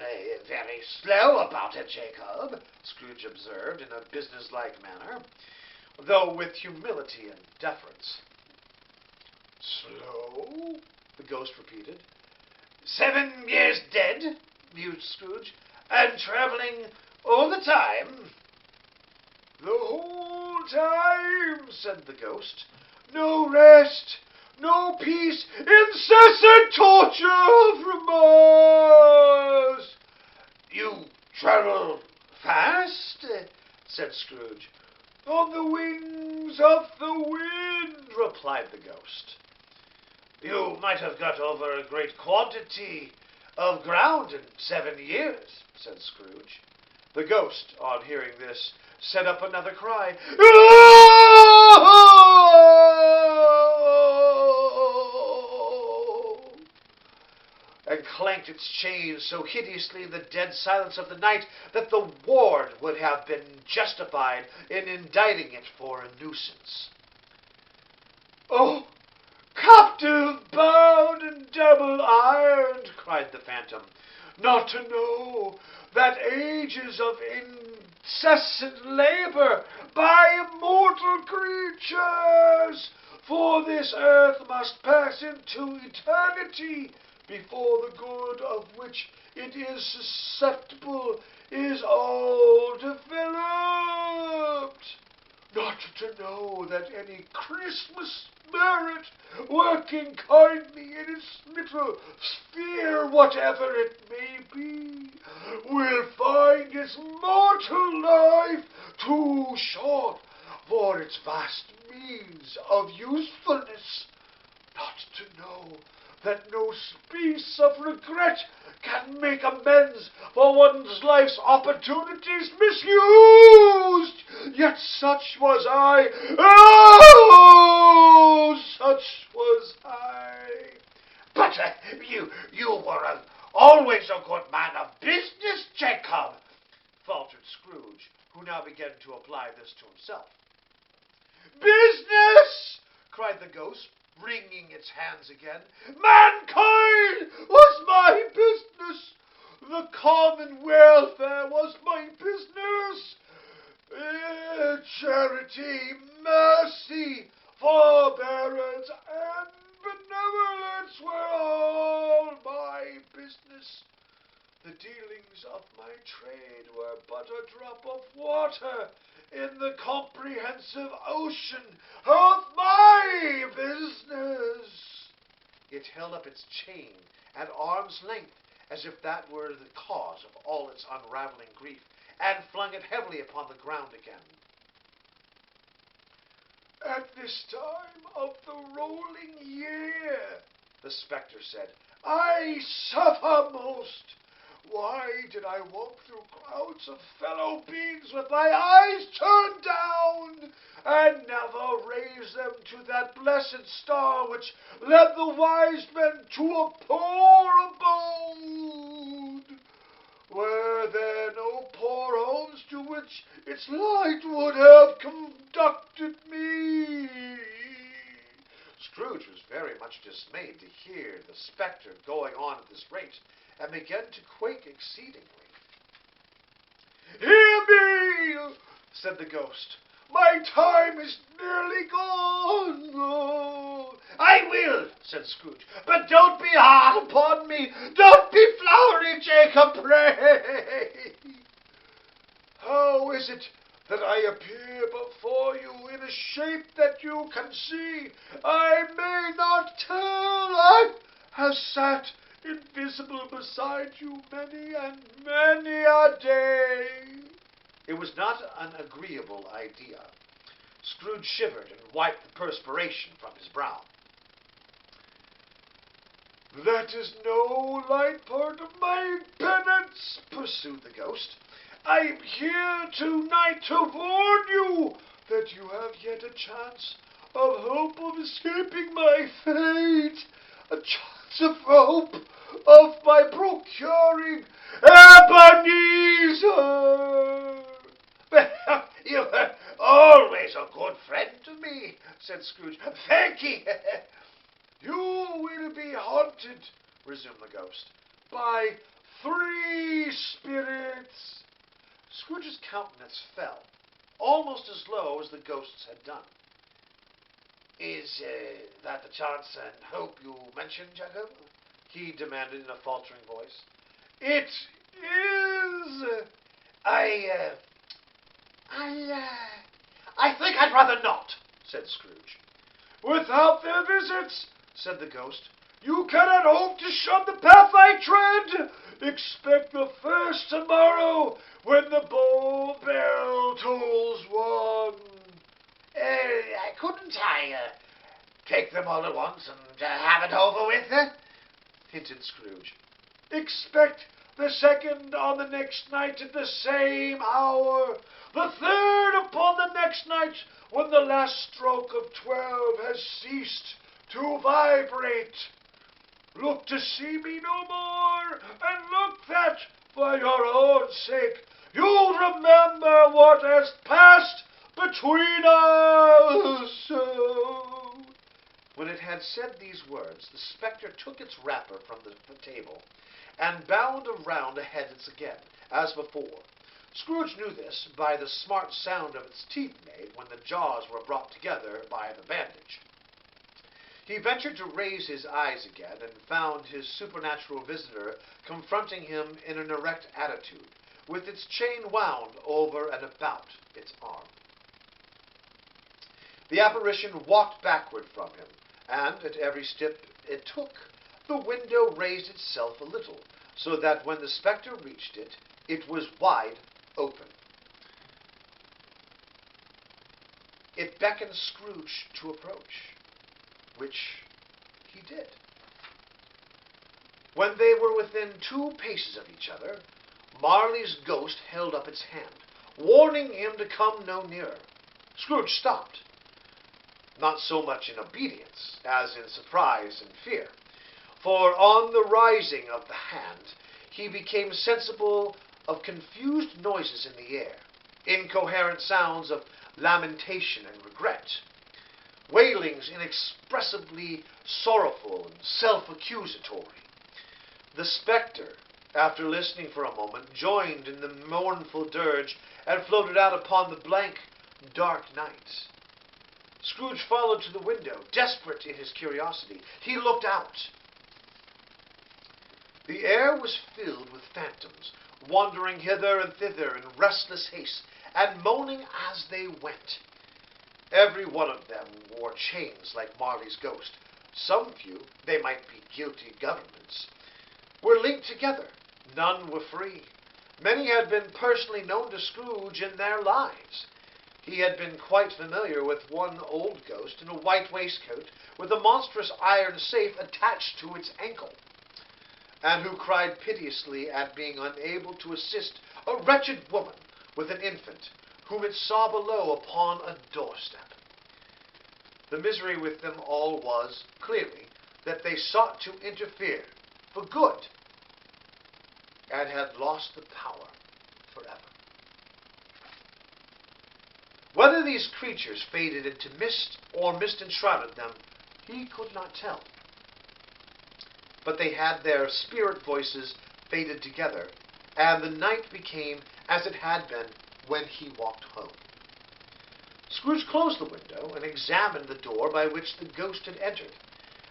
very slow about it, Jacob," Scrooge observed in a businesslike manner, though with humility and deference. "Slow?" the ghost repeated. 7 years dead," mused Scrooge, "and traveling all the time." "The whole time," said the ghost. "No rest, no peace, incessant torture of remorse." "You travel fast?" said Scrooge. "On the wings of the wind," replied the ghost. "You might have got over a great quantity of ground in 7 years," said Scrooge. The ghost, on hearing this, set up another cry, and clanked its chains so hideously in the dead silence of the night that the ward would have been justified in indicting it for a nuisance. "Oh, captive, bound, and double-ironed," cried the phantom, "not to know that ages of incessant labor by immortal creatures for this earth must pass into eternity before the good of which it is susceptible is all developed. Not to know that any Christmas spirit working kindly in its little sphere, whatever it may be, will find its mortal life too short for its vast means of usefulness. Not to know that no piece of regret can make amends for one's life's opportunities misused. Yet such was I. Oh, such was I." "But you were always a good man of business, Jacob," faltered Scrooge, who now began to apply this to himself. "Business!" cried the ghost, wringing its hands again. "Mankind was my business. The common welfare was my business. Charity, mercy, forbearance, and benevolence were all my business. The dealings of my trade were but a drop of water in the comprehensive ocean of my business." It held up its chain at arm's length, as if that were the cause of all its unraveling grief, and flung it heavily upon the ground again. "At this time of the rolling year," the spectre said, "I suffer most. Why did I walk through crowds of fellow beings with my eyes turned down, and never raise them to that blessed star which led the wise men to a poor abode? Were there no poor homes to which its light would have conducted me? Scrooge was very much dismayed to hear the spectre going on at this rate, and began to quake exceedingly. "Hear me," said the ghost. "My time is nearly gone." "Oh, I will," said Scrooge. "But don't be hard upon me. Don't be flowery, Jacob, pray." "How is it that I appear before you in a shape that you can see? I may not tell. I have sat invisible beside you many and many a day." It was not an agreeable idea. Scrooge shivered and wiped the perspiration from his brow. "That is no light part of my penance," pursued the ghost. "I am here tonight to warn you that you have yet a chance of hope of escaping my fate, a chance of hope of my procuring Ebenezer." "You were always a good friend to me," said Scrooge. "Thank ye." "You will be haunted," resumed the ghost, "by 3 spirits." Scrooge's countenance fell, almost as low as the ghost's had done. "Is that the chance and hope you mentioned, Jacob?" he demanded in a faltering voice. "It is. I think I'd rather not," said Scrooge. "Without their visits," said the ghost, "you cannot hope to shun the path I tread. Expect the first tomorrow when the bell tolls 1. Couldn't I take them all at once and have it over with?" hinted Scrooge. "Expect the second on the next night at the same hour, the third upon the next night when the last stroke of 12 has ceased to vibrate. Look to see me no more, and look that, for your own sake, you'll remember what has passed between us." When it had said these words, the spectre took its wrapper from the table and bound around a head again, as before. Scrooge knew this by the smart sound of its teeth made when the jaws were brought together by the bandage. He ventured to raise his eyes again and found his supernatural visitor confronting him in an erect attitude, with its chain wound over and about its arm. The apparition walked backward from him, and at every step it took, the window raised itself a little, so that when the spectre reached it, it was wide open. It beckoned Scrooge to approach, which he did. When they were within 2 paces of each other, Marley's ghost held up its hand, warning him to come no nearer. Scrooge stopped, not so much in obedience as in surprise and fear, for on the rising of the hand he became sensible of confused noises in the air, incoherent sounds of lamentation and regret, wailings inexpressibly sorrowful and self-accusatory. The spectre, after listening for a moment, joined in the mournful dirge and floated out upon the blank, dark night. Scrooge followed to the window, desperate in his curiosity. He looked out. The air was filled with phantoms, wandering hither and thither in restless haste, and moaning as they went. Every one of them wore chains like Marley's ghost. Some few, they might be guilty governments, were linked together. None were free. Many had been personally known to Scrooge in their lives. He had been quite familiar with one old ghost in a white waistcoat with a monstrous iron safe attached to its ankle, and who cried piteously at being unable to assist a wretched woman with an infant, whom it saw below upon a doorstep. The misery with them all was, clearly, that they sought to interfere for good, and had lost the power forever. Whether these creatures faded into mist or mist enshrouded them, He could not tell. But they had their spirit voices faded together, and the night became as it had been when he walked home. Scrooge closed the window and examined the door by which the ghost had entered.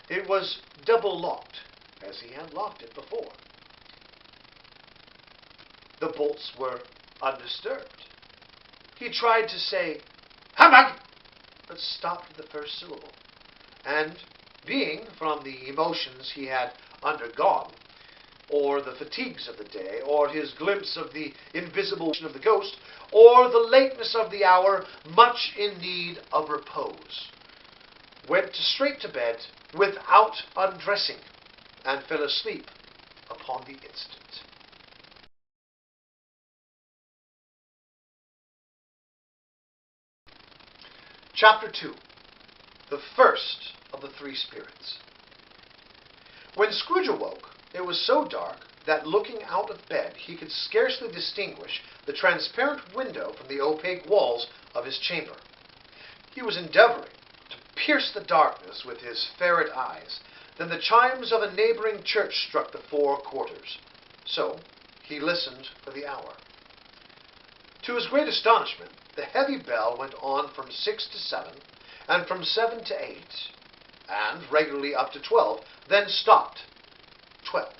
It was double-locked, as he had locked it before. The bolts were undisturbed. He tried to say, "Humbug!" but stopped at the first syllable, and, being, from the emotions he had undergone, or the fatigues of the day, or his glimpse of the invisible of the ghost, or the lateness of the hour, much in need of repose, went straight to bed without undressing, and fell asleep upon the instant. Chapter 2. The first of the three spirits. When Scrooge awoke, it was so dark that looking out of bed he could scarcely distinguish the transparent window from the opaque walls of his chamber. He was endeavoring to pierce the darkness with his ferret eyes. Then the chimes of a neighboring church struck the 4 quarters. So he listened for the hour. To his great astonishment, the heavy bell went on from 6 to 7, and from 7 to 8, and regularly up to 12, then stopped. 12.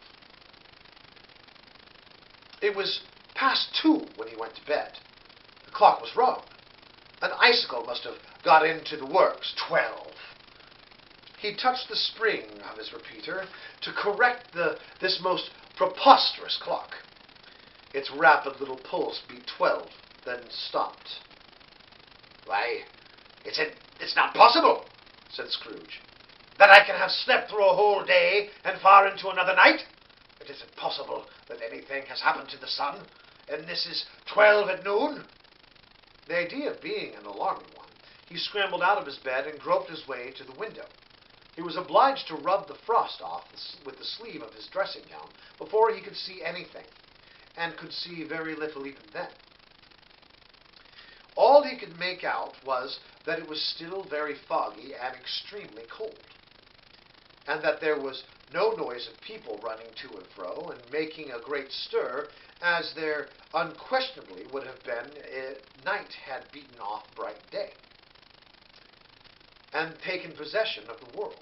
It was past 2 when he went to bed. The clock was wrong. An icicle must have got into the works. 12. He touched the spring of his repeater to correct this most preposterous clock. Its rapid little pulse beat 12, then stopped. "Why, it's not possible," said Scrooge, "that I can have slept through a whole day and far into another night. It isn't possible that anything has happened to the sun, and this is 12 at noon." The idea being an alarming one, he scrambled out of his bed and groped his way to the window. He was obliged to rub the frost off with the sleeve of his dressing gown before he could see anything, and could see very little even then. All he could make out was that it was still very foggy and extremely cold, and that there was no noise of people running to and fro and making a great stir, as there unquestionably would have been if night had beaten off bright day, and taken possession of the world.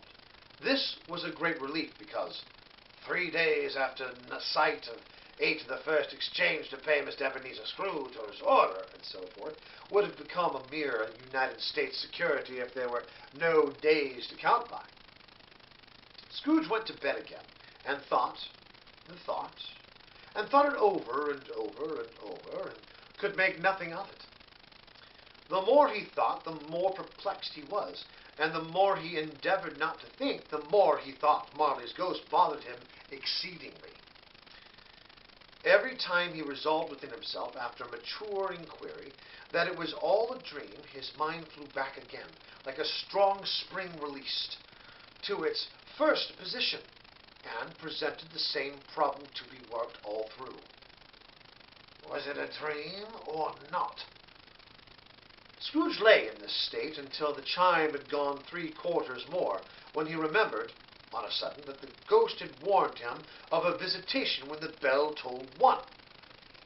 This was a great relief, because 3 days after the sight of 8 of the first exchange to pay Mr. Ebenezer Scrooge or his order, and so forth, would have become a mere United States security if there were no days to count by. Scrooge went to bed again, and thought, and thought, and thought it over and over and over, and could make nothing of it. The more he thought, the more perplexed he was, and the more he endeavored not to think, the more he thought Marley's ghost bothered him exceedingly. Every time he resolved within himself, after mature inquiry, that it was all a dream, his mind flew back again, like a strong spring released, to its first position, and presented the same problem to be worked all through. Was it a dream or not? Scrooge lay in this state until the chime had gone 3 quarters more, when he remembered, on a sudden, that the ghost had warned him of a visitation when the bell tolled 1.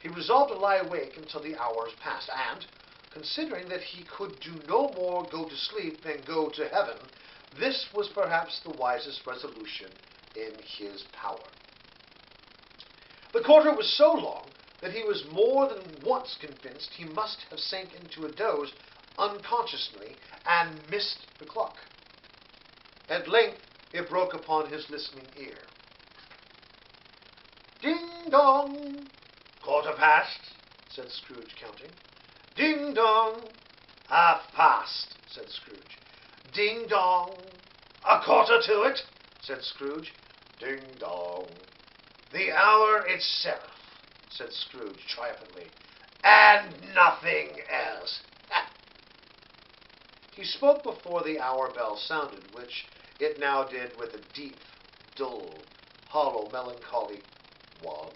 He resolved to lie awake until the hours passed, and, considering that he could do no more go to sleep than go to heaven, this was perhaps the wisest resolution in his power. The quarter was so long that he was more than once convinced he must have sank into a doze unconsciously and missed the clock. At length it broke upon his listening ear. "Ding-dong! 1/4 past," said Scrooge, counting. "Ding-dong! 1/2 past," said Scrooge. "Ding-dong! 1/4 to it," said Scrooge. "Ding-dong! The hour itself," said Scrooge triumphantly, "and nothing else." He spoke before the hour bell sounded, which it now did with a deep, dull, hollow, melancholy 1.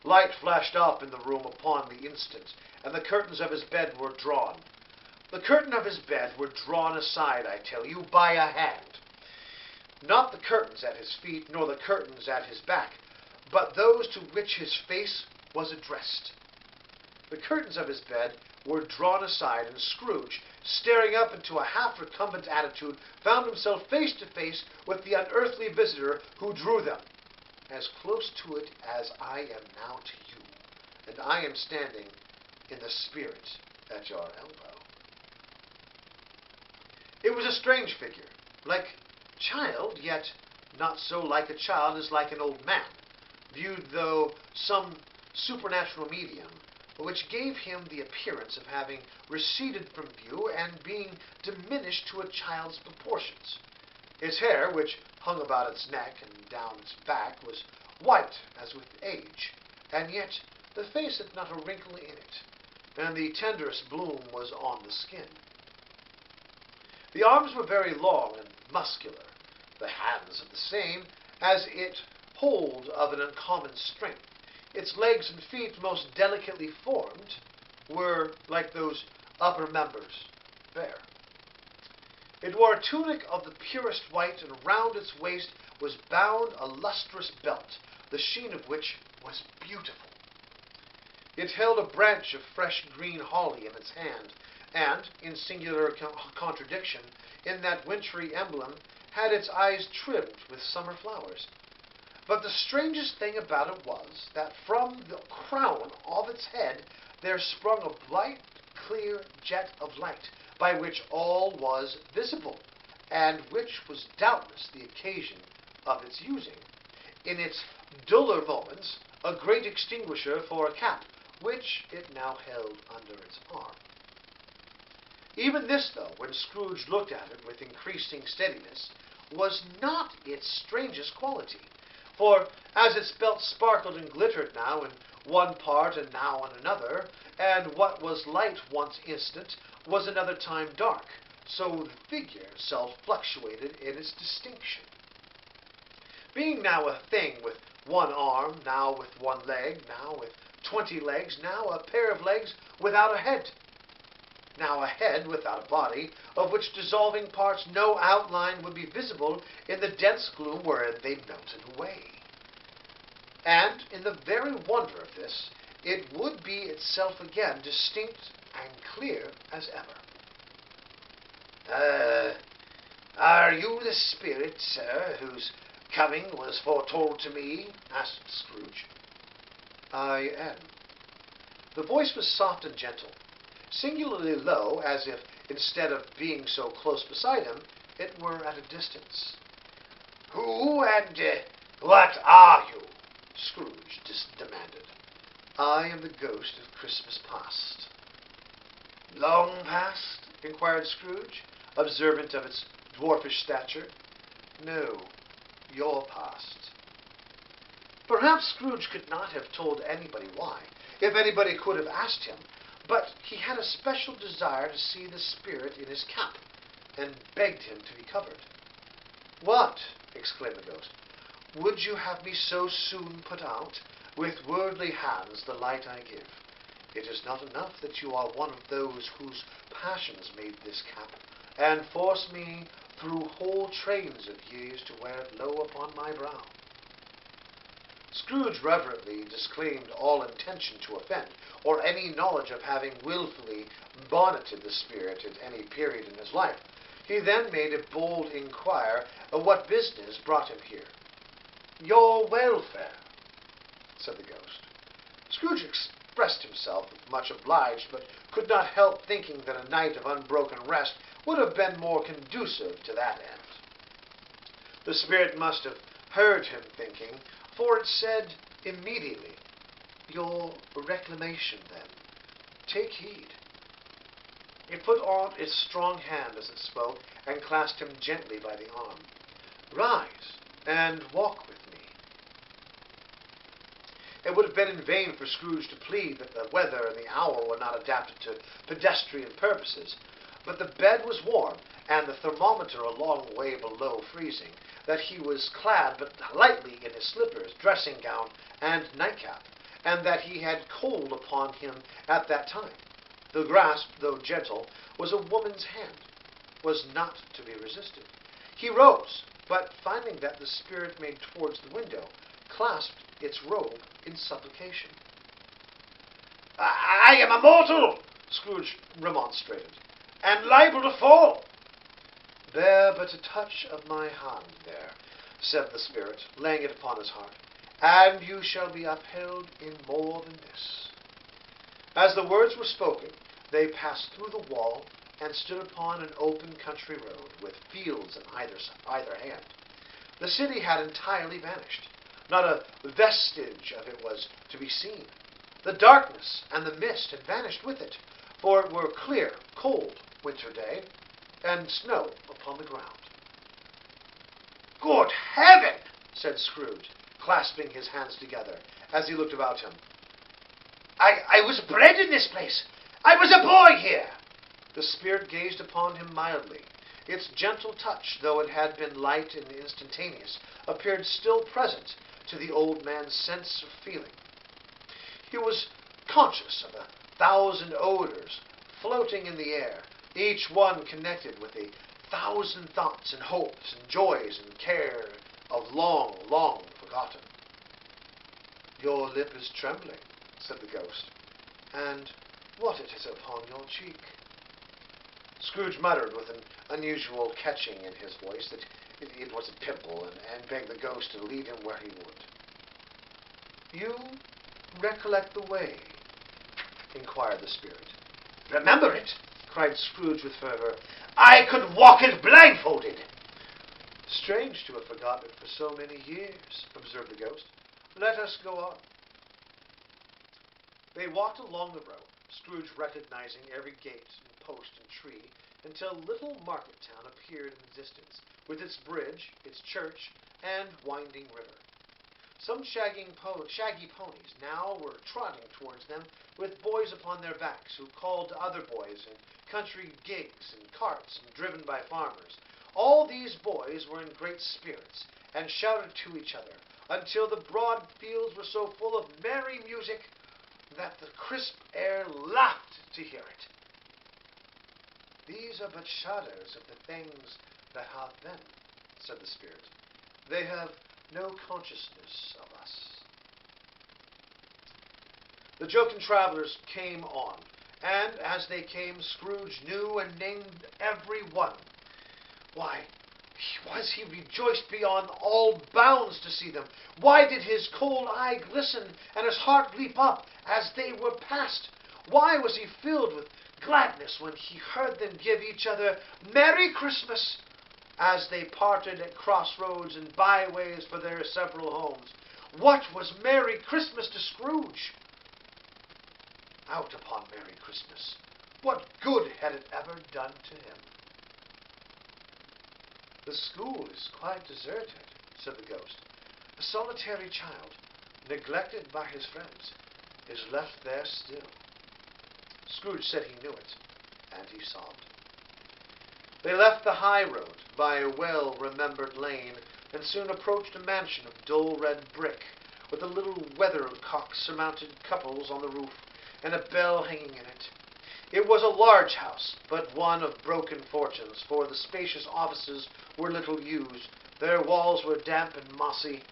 Light flashed up in the room upon the instant, and the curtains of his bed were drawn. The curtain of his bed were drawn aside, I tell you, by a hand. Not the curtains at his feet, nor the curtains at his back, but those to which his face was addressed. The curtains of his bed were drawn aside, and Scrooge, staring up into a half-recumbent attitude, found himself face to face with the unearthly visitor who drew them, as close to it as I am now to you, and I am standing in the spirit at your elbow. It was a strange figure, like a child, yet not so like a child as like an old man, viewed through some supernatural medium, which gave him the appearance of having receded from view and being diminished to a child's proportions. His hair, which hung about its neck and down its back, was white as with age, and yet the face had not a wrinkle in it, and the tenderest bloom was on the skin. The arms were very long and muscular, the hands of the same, as it hold of an uncommon strength. Its legs and feet, most delicately formed, were, like those upper members, bare. It wore a tunic of the purest white, and round its waist was bound a lustrous belt, the sheen of which was beautiful. It held a branch of fresh green holly in its hand, and, in singular contradiction, in that wintry emblem, had its eyes trimmed with summer flowers. But the strangest thing about it was that from the crown of its head there sprung a bright, clear jet of light, by which all was visible, and which was doubtless the occasion of its using, in its duller moments, a great extinguisher for a cap, which it now held under its arm. Even this, though, when Scrooge looked at it with increasing steadiness, was not its strangest quality. For, as its belt sparkled and glittered now in one part and now in another, and what was light once instant was another time dark, so the figure itself fluctuated in its distinction. Being now a thing with one arm, now with one leg, now with 20 legs, now a pair of legs without a head, now a head without a body, of which dissolving parts no outline would be visible in the dense gloom wherein they melted away. And, in the very wonder of this, it would be itself again distinct and clear as ever. Are you the spirit, sir, whose coming was foretold to me? Asked Scrooge. I am. The voice was soft and gentle, singularly low, as if, instead of being so close beside him, it were at a distance. Who and what are you? Scrooge demanded. I am the ghost of Christmas past. Long past? Inquired Scrooge, observant of its dwarfish stature. No, your past. Perhaps Scrooge could not have told anybody why, if anybody could have asked him, but he had a special desire to see the spirit in his cap, and begged him to be covered. What? Exclaimed the ghost. Would you have me so soon put out? With worldly hands the light I give. It is not enough that you are one of those whose passions made this cap, and force me through whole trains of years to wear it low upon my brow. Scrooge reverently disclaimed all intention to offend, or any knowledge of having wilfully bonneted the spirit at any period in his life. He then made a bold inquiry of what business brought him here. Your welfare, said the ghost. Scrooge expressed himself much obliged, but could not help thinking that a night of unbroken rest would have been more conducive to that end. The spirit must have heard him thinking, for it said immediately, Your reclamation, then. Take heed. It put on its strong hand as it spoke, and clasped him gently by the arm. Rise, and walk with me. It would have been in vain for Scrooge to plead that the weather and the hour were not adapted to pedestrian purposes, but the bed was warm, and the thermometer a long way below freezing, that he was clad but lightly in his slippers, dressing gown, and nightcap, and that he had cold upon him at that time. The grasp, though gentle, was a woman's hand, was not to be resisted. He rose, but finding that the spirit made towards the window, clasped its robe in supplication. "I am a mortal," Scrooge remonstrated, "and liable to fall." "Bear but a touch of my hand there," said the spirit, laying it upon his heart, "and you shall be upheld in more than this." As the words were spoken, they passed through the wall and stood upon an open country road, with fields on either hand. The city had entirely vanished. Not a vestige of it was to be seen. The darkness and the mist had vanished with it, for it were a clear, cold winter day, and snow upon the ground. "Good heaven!" said Scrooge, clasping his hands together, as he looked about him. I was bred in this place. I was a boy here." The spirit gazed upon him mildly. Its gentle touch, though it had been light and instantaneous, appeared still present to the old man's sense of feeling. He was conscious of 1,000 odors floating in the air, each one connected with 1,000 thoughts and hopes and joys and care of long, long forgotten. "Your lip is trembling," said the ghost, "and what it is upon your cheek?" Scrooge muttered with an unusual catching in his voice that it was a pimple, and begged the ghost to lead him where he would. "You recollect the way?" inquired the spirit. "Remember it?" cried Scrooge with fervor. "I could walk it blindfolded." "Strange to have forgotten it for so many years," observed the ghost. "Let us go on." They walked along the road, Scrooge recognizing every gate and post and tree, until little Market Town appeared in the distance, with its bridge, its church, and winding river. Some shaggy ponies now were trotting towards them, with boys upon their backs, who called to other boys in country gigs and carts and driven by farmers. All these boys were in great spirits, and shouted to each other, until the broad fields were so full of merry music that the crisp air laughed to hear it. "These are but shadows of the things that have been," said the spirit. "They have no consciousness of us." The joking travelers came on, and as they came, Scrooge knew and named every one. Why, was he rejoiced beyond all bounds to see them? Why did his cold eye glisten and his heart leap up as they were passed? Why was he filled with gladness when he heard them give each other "Merry Christmas" as they parted at crossroads and byways for their several homes? What was Merry Christmas to Scrooge? Out upon Merry Christmas! What good had it ever done to him? "The school is quite deserted," said the ghost. "A solitary child, neglected by his friends, is left there still." Scrooge said he knew it, and he sobbed. They left the high road by a well-remembered lane, and soon approached a mansion of dull red brick, with a little weathercock-surmounted cupolas on the roof, and a bell hanging in it. It was a large house, but one of broken fortunes, for the spacious offices were little used, their walls were damp and mossy,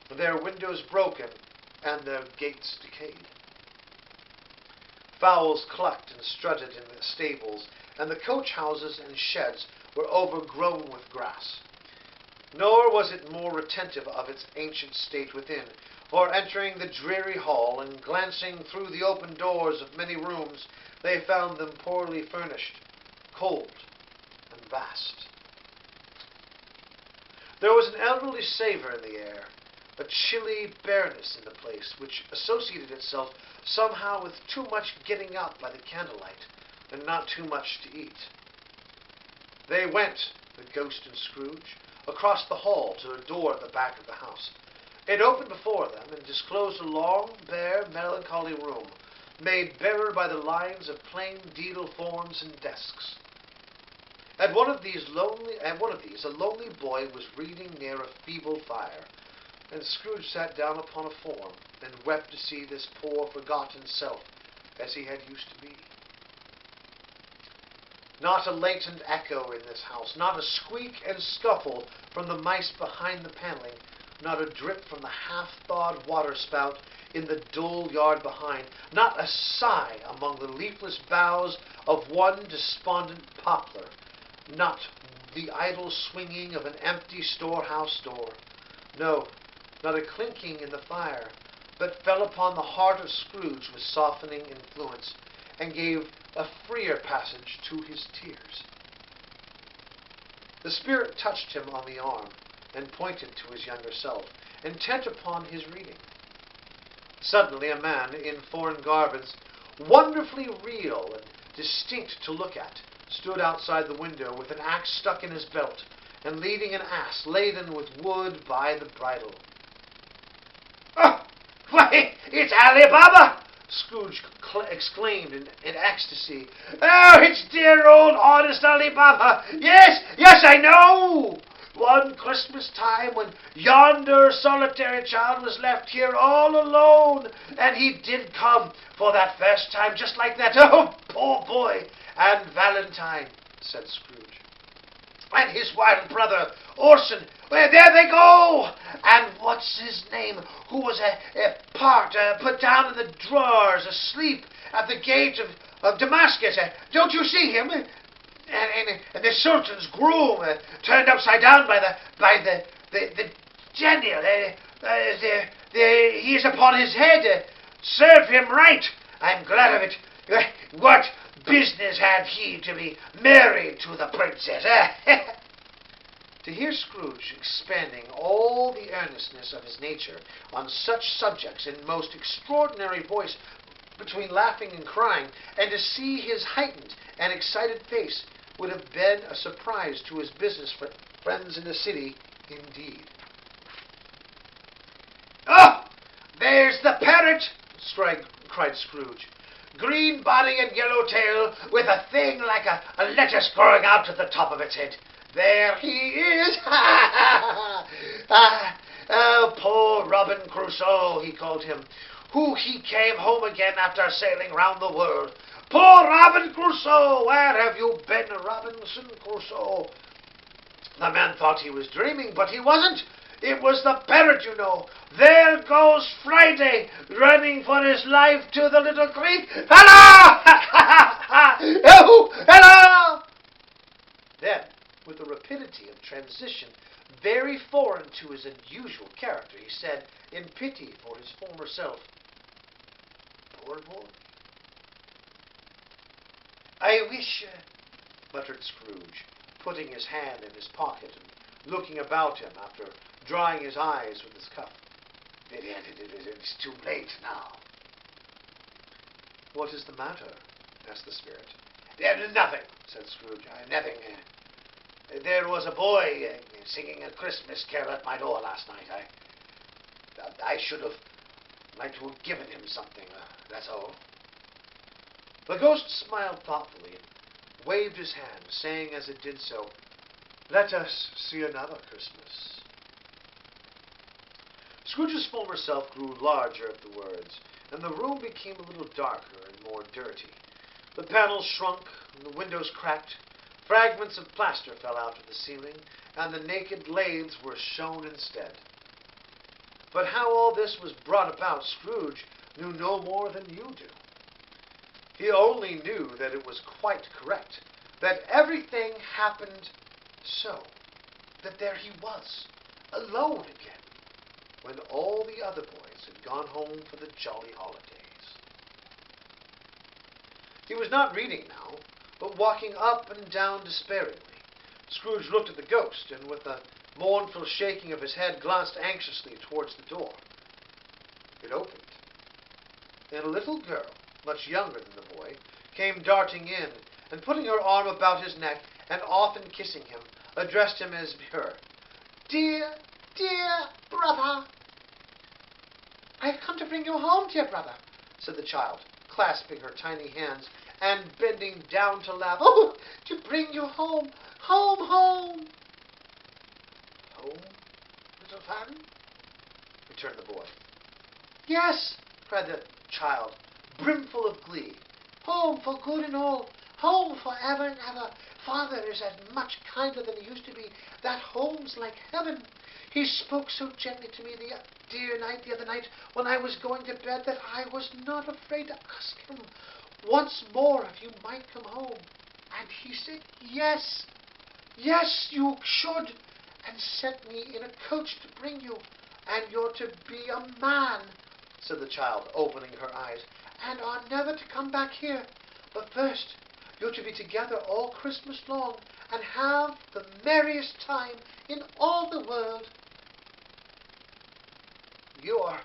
their windows broken, and their gates decayed. Fowls clucked and strutted in the stables, and the coach-houses and sheds were overgrown with grass. Nor was it more retentive of its ancient state within, for entering the dreary hall and glancing through the open doors of many rooms, they found them poorly furnished, cold, and vast. There was an elderly savour in the air, a chilly bareness in the place, which associated itself somehow with too much getting up by the candlelight, and not too much to eat. They went, the ghost and Scrooge, across the hall to a door at the back of the house. It opened before them and disclosed a long, bare, melancholy room, made barer by the lines of plain deal forms and desks. At one of these, a lonely boy was reading near a feeble fire, and Scrooge sat down upon a form and wept to see this poor, forgotten self as he had used to be. Not a latent echo in this house, not a squeak and scuffle from the mice behind the paneling, not a drip from the half-thawed waterspout in the dull yard behind, not a sigh among the leafless boughs of one despondent poplar, not the idle swinging of an empty storehouse door. No, not a clinking in the fire, but fell upon the heart of Scrooge with softening influence, and gave a freer passage to his tears. The Spirit touched him on the arm, and pointed to his younger self, intent upon his reading. Suddenly a man in foreign garments, wonderfully real and distinct to look at, stood outside the window with an axe stuck in his belt, and leading an ass laden with wood by the bridle. "Oh, why, it's Ali Baba!" Scrooge exclaimed in ecstasy. "Oh, it's dear old honest Ali Baba! Yes, I know! One Christmas time when yonder solitary child was left here all alone, and he did come for that first time just like that. Oh, poor boy! And Valentine," said Scrooge. "And his wild brother, Orson. Well, there they go! And what's his name, who was put down in the drawers, asleep at the gate of Damascus. Don't you see him? And the Sultan's groom, turned upside down by the general. He is upon his head. Serve him right. I'm glad of it. What business had he to be married to the princess? To hear Scrooge expanding all the earnestness of his nature on such subjects in most extraordinary voice, between laughing and crying, and to see his heightened and excited face, would have been a surprise to his business friends in the city indeed. "Oh, there's the parrot!" cried Scrooge. "Green body and yellow tail, with a thing like a lettuce growing out at the top of its head. There he is! Ha, ha! Oh, poor Robin Crusoe," he called him, "who he came home again after sailing round the world. Poor Robin Crusoe! Where have you been, Robinson Crusoe?" The man thought he was dreaming, but he wasn't. It was the parrot, you know. There goes Friday, running for his life to the little creek. "Hello! Oh, hello!" Then, with a rapidity of transition very foreign to his unusual character, he said, in pity for his former self, "Poor boy." "I wish," muttered Scrooge, putting his hand in his pocket and looking about him after drying his eyes with his cuff. "It's too late now." "What is the matter?" asked the Spirit. "Nothing," said Scrooge. "Nothing. There was a boy singing a Christmas carol at my door last night. I should have liked to have given him something. That's all." The ghost smiled thoughtfully and waved his hand, saying as it did so, "Let us see another Christmas." Scrooge's former self grew larger at the words, and the room became a little darker and more dirty. The panels shrunk, and the windows cracked. Fragments of plaster fell out of the ceiling, and the naked laths were shown instead. But how all this was brought about, Scrooge knew no more than you do. He only knew that it was quite correct, that everything happened so, that there he was, alone again, when all the other boys had gone home for the jolly holidays. He was not reading now, but walking up and down despairingly. Scrooge looked at the ghost, and with a mournful shaking of his head, glanced anxiously towards the door. It opened, and a little girl, much younger than the boy, came darting in, and putting her arm about his neck, and often kissing him, addressed him as her. "Dear, dear brother." "I've come to bring you home, dear brother," said the child, clasping her tiny hands and bending down to laugh. "Oh, to bring you home, home, home." "Home, little Fan?" returned the boy. "Yes," cried the child, brimful of glee. "Home for good and all. home forever and ever. Father is as much kinder than he used to be. That home's like heaven. He spoke so gently to me the other night when I was going to bed that I was not afraid to ask him once more if you might come home. And he said, yes, yes, you should, and sent me in a coach to bring you. And you're to be a man, said the child, opening her eyes, and are never to come back here. But first, you're to be together all Christmas long and have the merriest time in all the world. You are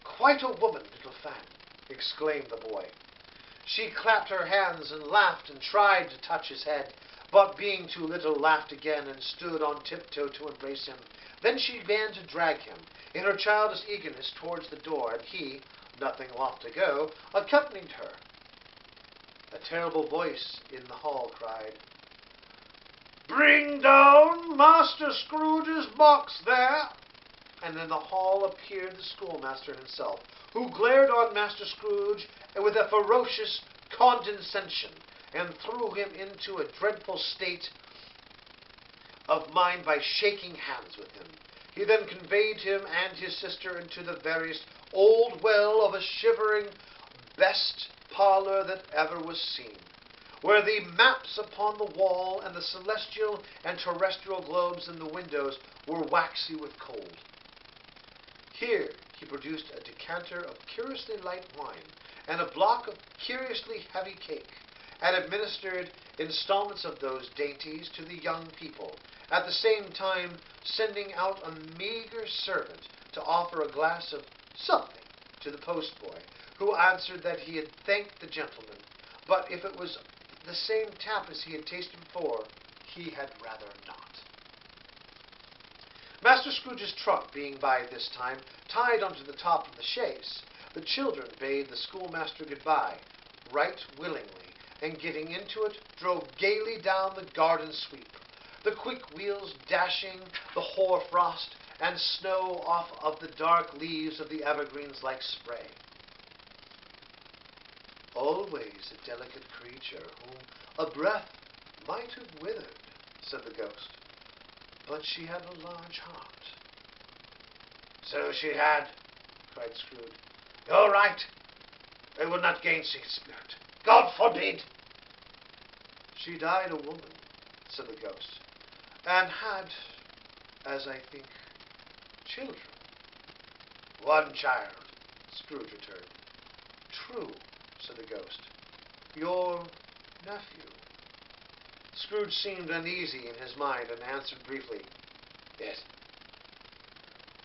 quite a woman, little Fan, exclaimed the boy. She clapped her hands and laughed and tried to touch his head, but being too little, laughed again and stood on tiptoe to embrace him. Then she began to drag him in her childish eagerness towards the door, and he, nothing loth to go, accompanied her. A terrible voice in the hall cried, "Bring down Master Scrooge's box there!" And in the hall appeared the schoolmaster himself, who glared on Master Scrooge with a ferocious condescension, and threw him into a dreadful state of mind by shaking hands with him. He then conveyed him and his sister into the veriest old well of a shivering best parlour that ever was seen, where the maps upon the wall and the celestial and terrestrial globes in the windows were waxy with cold. Here he produced a decanter of curiously light wine and a block of curiously heavy cake, and administered installments of those dainties to the young people, at the same time sending out a meagre servant to offer a glass of something to the postboy, who answered that he had thanked the gentleman, but if it was the same tap as he had tasted before, he had rather not. Master Scrooge's trunk being by this time tied onto the top of the chaise, the children bade the schoolmaster goodbye, right willingly, and getting into it, drove gaily down the garden sweep, the quick wheels dashing the hoar-frost and snow off of the dark leaves of the evergreens like spray. "Always a delicate creature, whom a breath might have withered," said the ghost. "But she had a large heart." "So she had," cried Scrooge. "You're right. I will not gainsay spirit. God forbid!" "She died a woman," said the ghost, "and had, as I think, children." "One child," Scrooge returned. "True," said the ghost. "Your nephew." Scrooge seemed uneasy in his mind and answered briefly, "Yes."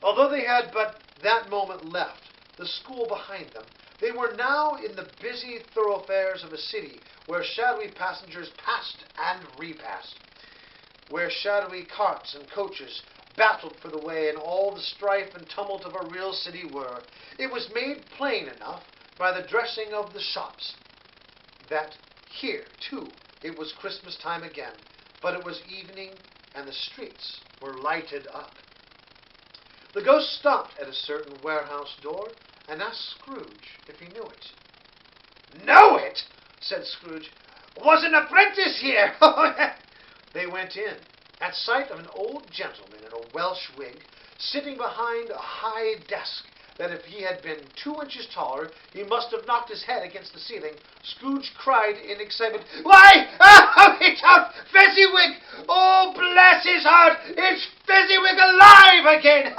Although they had but that moment left the school behind them, they were now in the busy thoroughfares of a city where shadowy passengers passed and repassed, where shadowy carts and coaches battled for the way, and all the strife and tumult of a real city were. It was made plain enough by the dressing of the shops that here, too, it was Christmas time again, but it was evening, and the streets were lighted up. The ghost stopped at a certain warehouse door and asked Scrooge if he knew it. "Know it?" said Scrooge. "Was an apprentice here." They went in, at sight of an old gentleman in a Welsh wig, sitting behind a high desk that if he had been 2 inches taller, he must have knocked his head against the ceiling. Scrooge cried in excitement, "Why, it's out Fezziwig! Oh, bless his heart, it's Fezziwig alive again!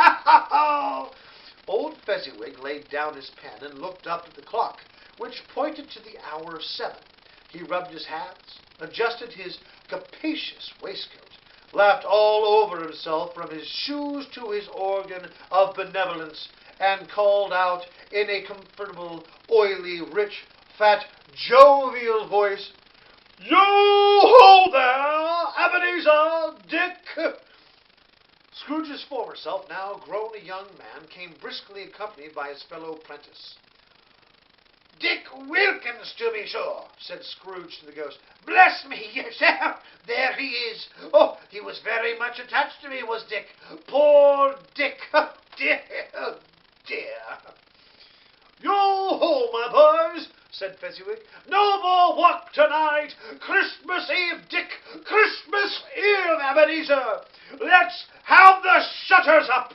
Old Fezziwig laid down his pen and looked up at the clock, which pointed to the hour of 7. He rubbed his hands, adjusted his capacious waistcoat, laughed all over himself from his shoes to his organ of benevolence, and called out in a comfortable, oily, rich, fat, jovial voice, "Yo-ho there, Ebenezer, Dick!" Scrooge's former self, now grown a young man, came briskly accompanied by his fellow apprentice. "Dick Wilkins, to be sure," said Scrooge to the ghost. "Bless me, yes, there he is. Oh, he was very much attached to me, was Dick. Poor Dick, dear, dear." "Yo-ho, my boys," said Fezziwig. "No more work tonight. Ebenezer! Let's have the shutters up!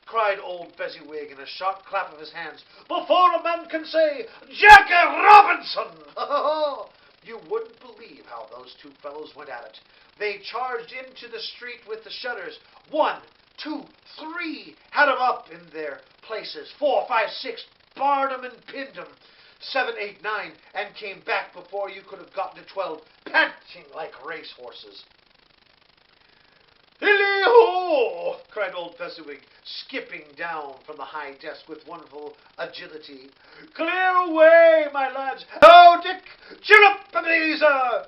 Cried old Fezziwig in a sharp clap of his hands, before a man can say, Jackie Robinson! You wouldn't believe how those two fellows went at it. They charged into the street with the shutters. 1, 2, 3, had 'em up in their places. 4, 5, 6, barred 'em and pinned 'em. 7, 8, 9, and came back before you could have gotten to 12, panting like racehorses. Hilly-ho! Cried old Fezziwig, skipping down from the high desk with wonderful agility. Clear away, my lads! Ho, Dick! Cheer up, Ebenezer!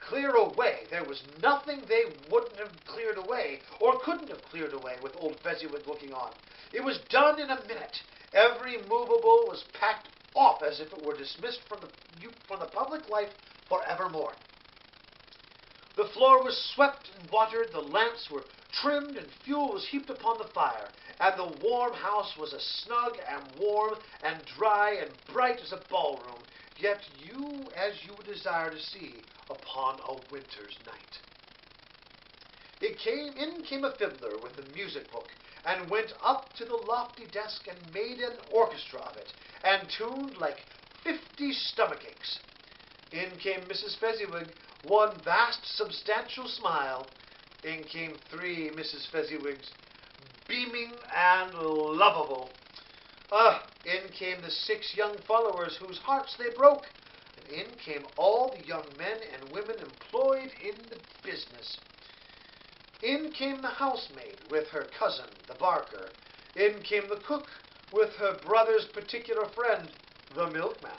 Clear away! There was nothing they wouldn't have cleared away, or couldn't have cleared away, with old Fezziwig looking on. It was done in a minute. Every movable was packed off as if it were dismissed from the public life forevermore. The floor was swept and watered, the lamps were trimmed, and fuel was heaped upon the fire, and the warm house was as snug and warm and dry and bright as a ballroom, yet as you would desire to see upon a winter's night. In came a fiddler with a music book, and went up to the lofty desk and made an orchestra of it, and tuned like 50 stomachaches. In came Mrs. Fezziwig, one vast substantial smile. In came 3 Mrs. Fezziwigs, beaming and lovable. In came the 6 young followers whose hearts they broke, and in came all the young men and women employed in the business. In came the housemaid with her cousin, the Barker. In came the cook with her brother's particular friend, the milkman.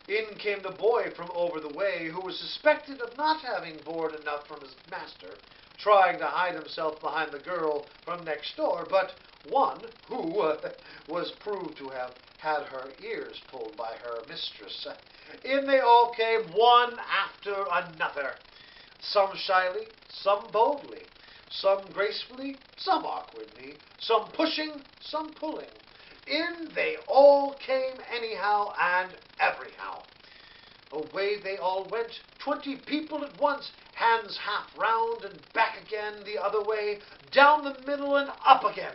In came the boy from over the way, who was suspected of not having board enough from his master, trying to hide himself behind the girl from next door, but one who was proved to have had her ears pulled by her mistress. In they all came, one after another, some shyly, some boldly, some gracefully, some awkwardly, some pushing, some pulling. In they all came anyhow and everyhow. Away they all went, 20 people at once, hands half round and back again the other way, down the middle and up again.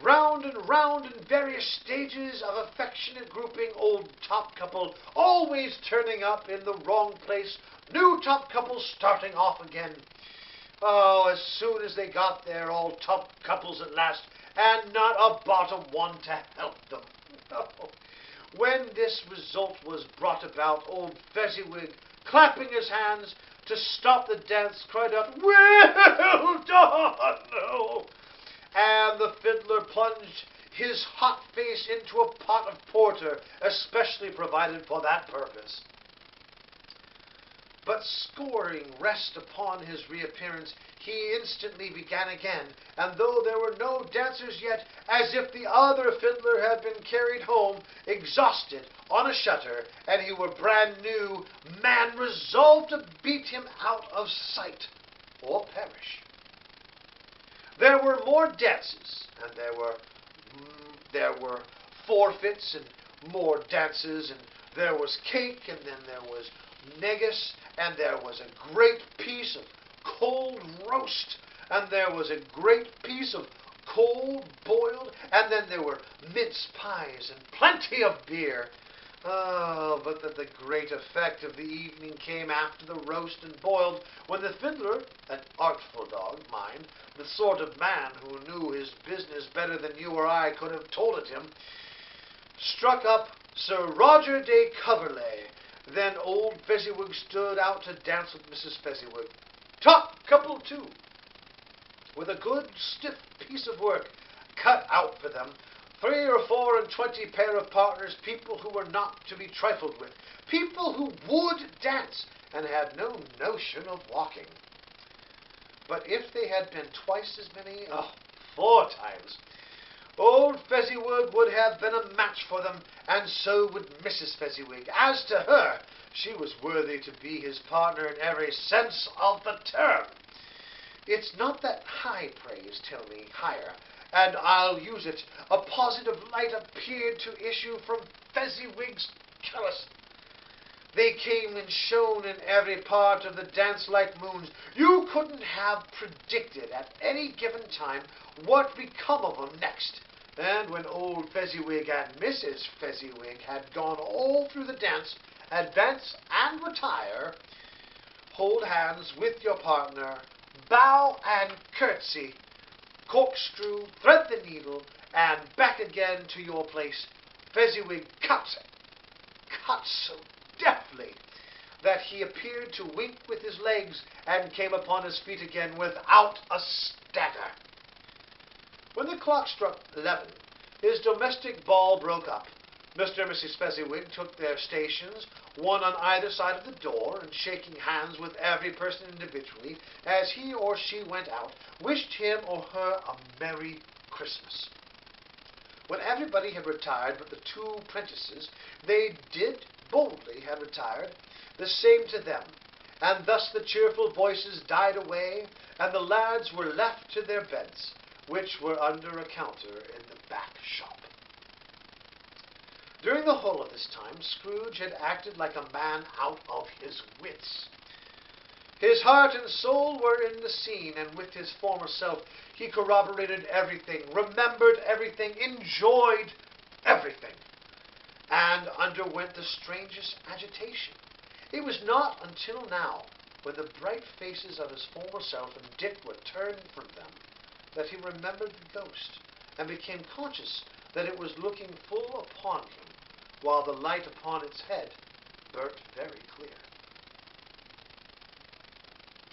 Round and round in various stages of affectionate grouping, old top couple always turning up in the wrong place, new top couple starting off again. Oh, as soon as they got there, all top couples at last, and not a bottom one to help them. Oh. When this result was brought about, old Fezziwig, clapping his hands to stop the dance, cried out, "Well done!" Oh. And the fiddler plunged his hot face into a pot of porter, especially provided for that purpose. But scoring rest upon his reappearance, he instantly began again, and though there were no dancers yet, as if the other fiddler had been carried home, exhausted, on a shutter, and he were brand new, man resolved to beat him out of sight, or perish. There were more dances, and there were forfeits, and more dances, and there was cake, and then there was negus, and there was a great piece of cold roast, and there was a great piece of cold boiled, and then there were mince pies and plenty of beer. Oh, but the great effect of the evening came after the roast and boiled, when the fiddler, an artful dog, mind, the sort of man who knew his business better than you or I could have told it him, struck up Sir Roger de Coverley. Then old Fezziwig stood out to dance with Mrs. Fezziwig. Top couple, too, with a good stiff piece of work cut out for them. 3 or 4 and 20 pair of partners, people who were not to be trifled with, people who would dance and had no notion of walking. But if they had been twice as many, 4 times, old Fezziwig would have been a match for them, and so would Mrs. Fezziwig. As to her, she was worthy to be his partner in every sense of the term. It's not that high praise, tell me, higher, and I'll use it. A positive light appeared to issue from Fezziwig's callous. They came and shone in every part of the dance like moons. You couldn't have predicted at any given time what become of 'em next. And when old Fezziwig and Mrs. Fezziwig had gone all through the dance, advance and retire, hold hands with your partner, bow and curtsy, corkscrew, thread the needle, and back again to your place, Fezziwig cut so deftly that he appeared to wink with his legs and came upon his feet again without a stagger. When the clock struck 11, his domestic ball broke up. Mr. and Mrs. Fezziwig took their stations, one on either side of the door, and shaking hands with every person individually, as he or she went out, wished him or her a Merry Christmas. When everybody had retired but the two prentices, they did boldly have retired, the same to them, and thus the cheerful voices died away, and the lads were left to their beds, which were under a counter in the back shop. During the whole of this time, Scrooge had acted like a man out of his wits. His heart and soul were in the scene, and with his former self he corroborated everything, remembered everything, enjoyed everything, and underwent the strangest agitation. It was not until now, when the bright faces of his former self and Dick were turned from them, that he remembered the ghost, and became conscious that it was looking full upon him, while the light upon its head burnt very clear.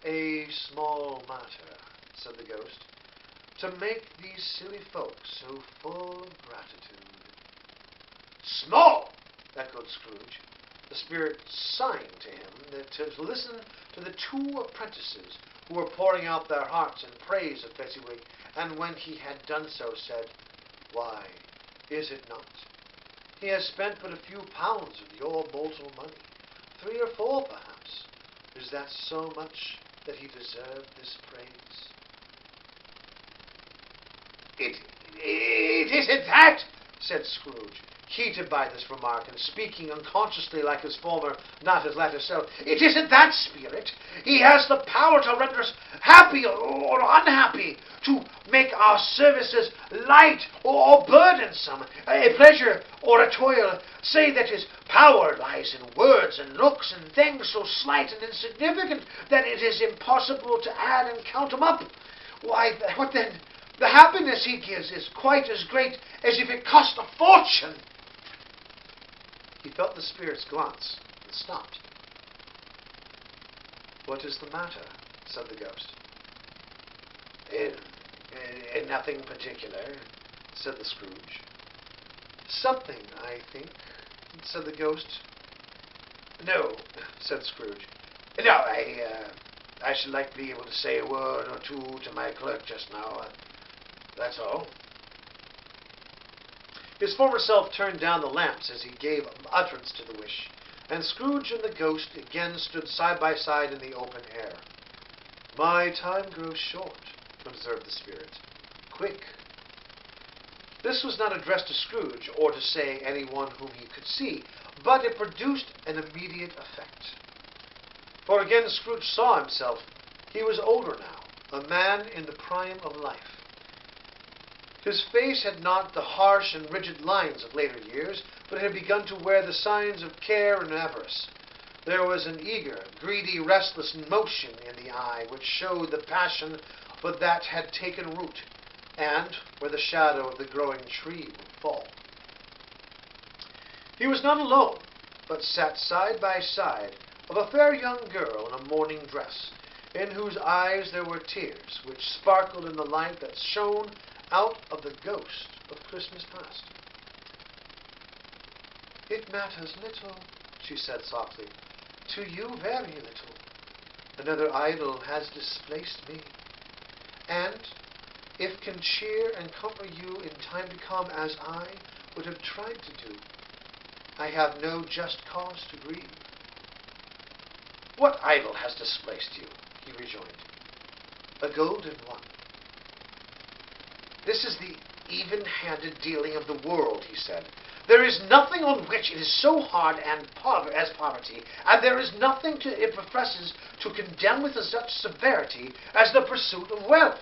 "A small matter," said the ghost, "to make these silly folks so full of gratitude." "Small!" echoed Scrooge. The spirit signed to him to listen to the two apprentices who were pouring out their hearts in praise of Fezziwig, and when he had done so, said, "Why, is it not? He has spent but a few pounds of your mortal money, 3 or 4 perhaps. Is that so much that he deserved this praise?" It isn't that," said Scrooge, heated by this remark, and speaking unconsciously like his former, not his latter self. "It isn't that, spirit. He has the power to render us happy or unhappy, to make our services light or burdensome, a pleasure or a toil. Say that his power lies in words and looks and things so slight and insignificant that it is impossible to add and count 'em up. Why, what then? The happiness he gives is quite as great as if it cost a fortune." He felt the spirit's glance and stopped. "What is the matter?" said the ghost. Nothing particular," said the Scrooge. "Something, I think," said the ghost. "No," said Scrooge. "No, I should like to be able to say a word or two to my clerk just now. That's all." His former self turned down the lamps as he gave utterance to the wish, and Scrooge and the ghost again stood side by side in the open air. "My time grows short," observed the spirit. "Quick." This was not addressed to Scrooge, or to say any one whom he could see, but it produced an immediate effect. For again Scrooge saw himself. He was older now, a man in the prime of life. His face had not the harsh and rigid lines of later years, but it had begun to wear the signs of care and avarice. There was an eager, greedy, restless motion in the eye, which showed the passion but that had taken root, and where the shadow of the growing tree would fall. He was not alone, but sat side by side of a fair young girl in a mourning dress, in whose eyes there were tears, which sparkled in the light that shone out of the ghost of Christmas past. "It matters little," she said softly. "To you very little. Another idol has displaced me, and if can cheer and comfort you in time to come as I would have tried to do, I have no just cause to grieve." "What idol has displaced you?" he rejoined. "A golden one. This is the even-handed dealing of the world, he said. There is nothing on which it is so hard as poverty, and there is nothing it professes to condemn with such severity as the pursuit of wealth.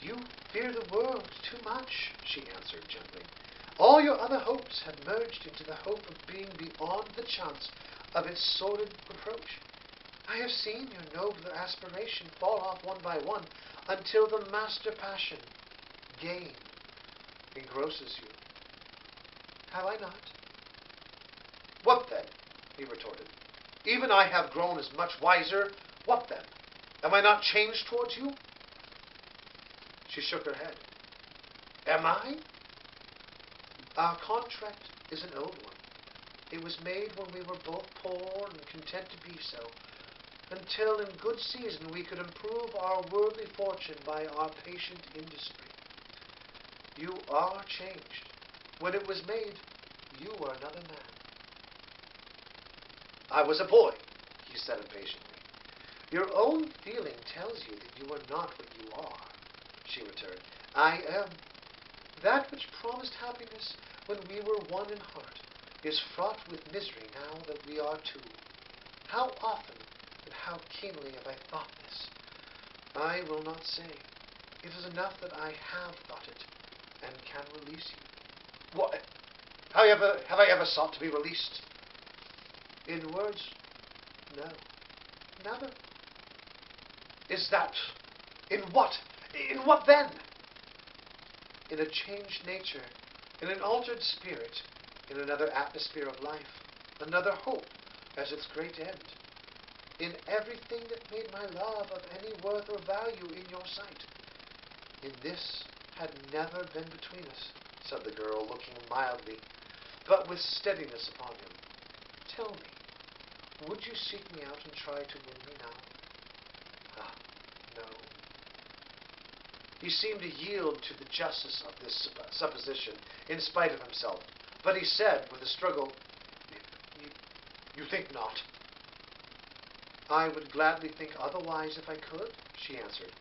You fear the world too much, she answered gently. All your other hopes have merged into the hope of being beyond the chance of its sordid reproach. I have seen your nobler aspiration fall off one by one until the master passion, gain, engrosses you. Have I not? What then? He retorted. Even I have grown as much wiser. What then? Am I not changed towards you? She shook her head. Am I? Our contract is an old one. It was made when we were both poor and content to be so, until in good season we could improve our worldly fortune by our patient industry. You are changed. When it was made, you were another man. I was a boy, he said impatiently. Your own feeling tells you that you are not what you are, she returned. I am. That which promised happiness when we were one in heart is fraught with misery now that we are two. How often and how keenly have I thought this? I will not say. It is enough that I have thought it and can release you. What? Have I ever sought to be released? In words, no. Never. Is that... in what? In what then? In a changed nature, in an altered spirit, in another atmosphere of life, another hope as its great end. In everything that made my love of any worth or value in your sight. In this had never been between us, said the girl, looking mildly, but with steadiness upon him. Tell me, would you seek me out and try to win me now? Ah, no. He seemed to yield to the justice of this supposition, in spite of himself, but he said, with a struggle, You think not? I would gladly think otherwise if I could, she answered.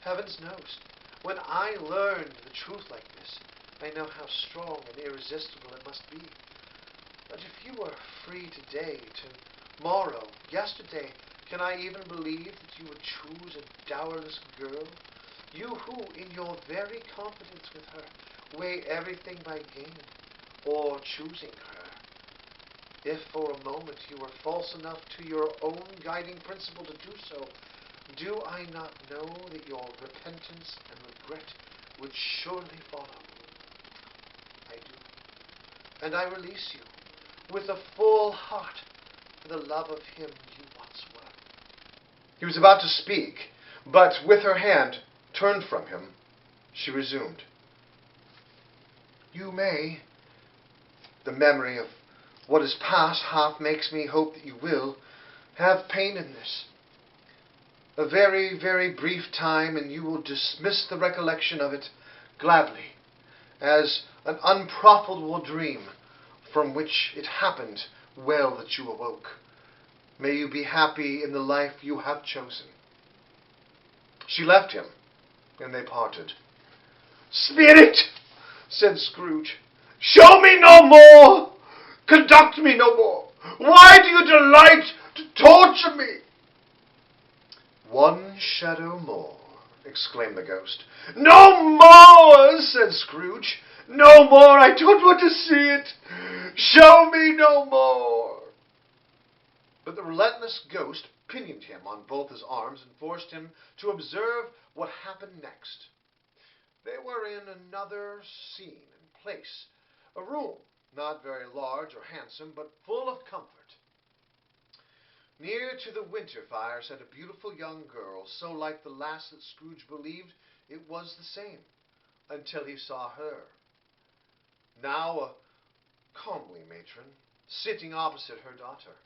Heavens knows, when I learned the truth like this, I know how strong and irresistible it must be. But if you were free today, tomorrow, yesterday, can I even believe that you would choose a dowerless girl? You who, in your very confidence with her, weigh everything by gain, or choosing her. If for a moment you were false enough to your own guiding principle to do so, do I not know that your repentance and regret would surely follow? I do. And I release you with a full heart for the love of him you once were. He was about to speak, but with her hand turned from him, she resumed. You may. The memory of what is past half makes me hope that you will have pain in this. A very, very brief time, and you will dismiss the recollection of it gladly, as an unprofitable dream from which it happened well that you awoke. May you be happy in the life you have chosen. She left him, and they parted. Spirit, said Scrooge, show me no more! Conduct me no more! Why do you delight to torture me? One shadow more, exclaimed the ghost. No more, said Scrooge. No more, I don't want to see it. Show me no more. But the relentless ghost pinioned him on both his arms and forced him to observe what happened next. They were in another scene and place, a room, not very large or handsome, but full of comfort. Near to the winter fire sat a beautiful young girl, so like the lass that Scrooge believed it was the same, until he saw her. Now a comely matron, sitting opposite her daughter.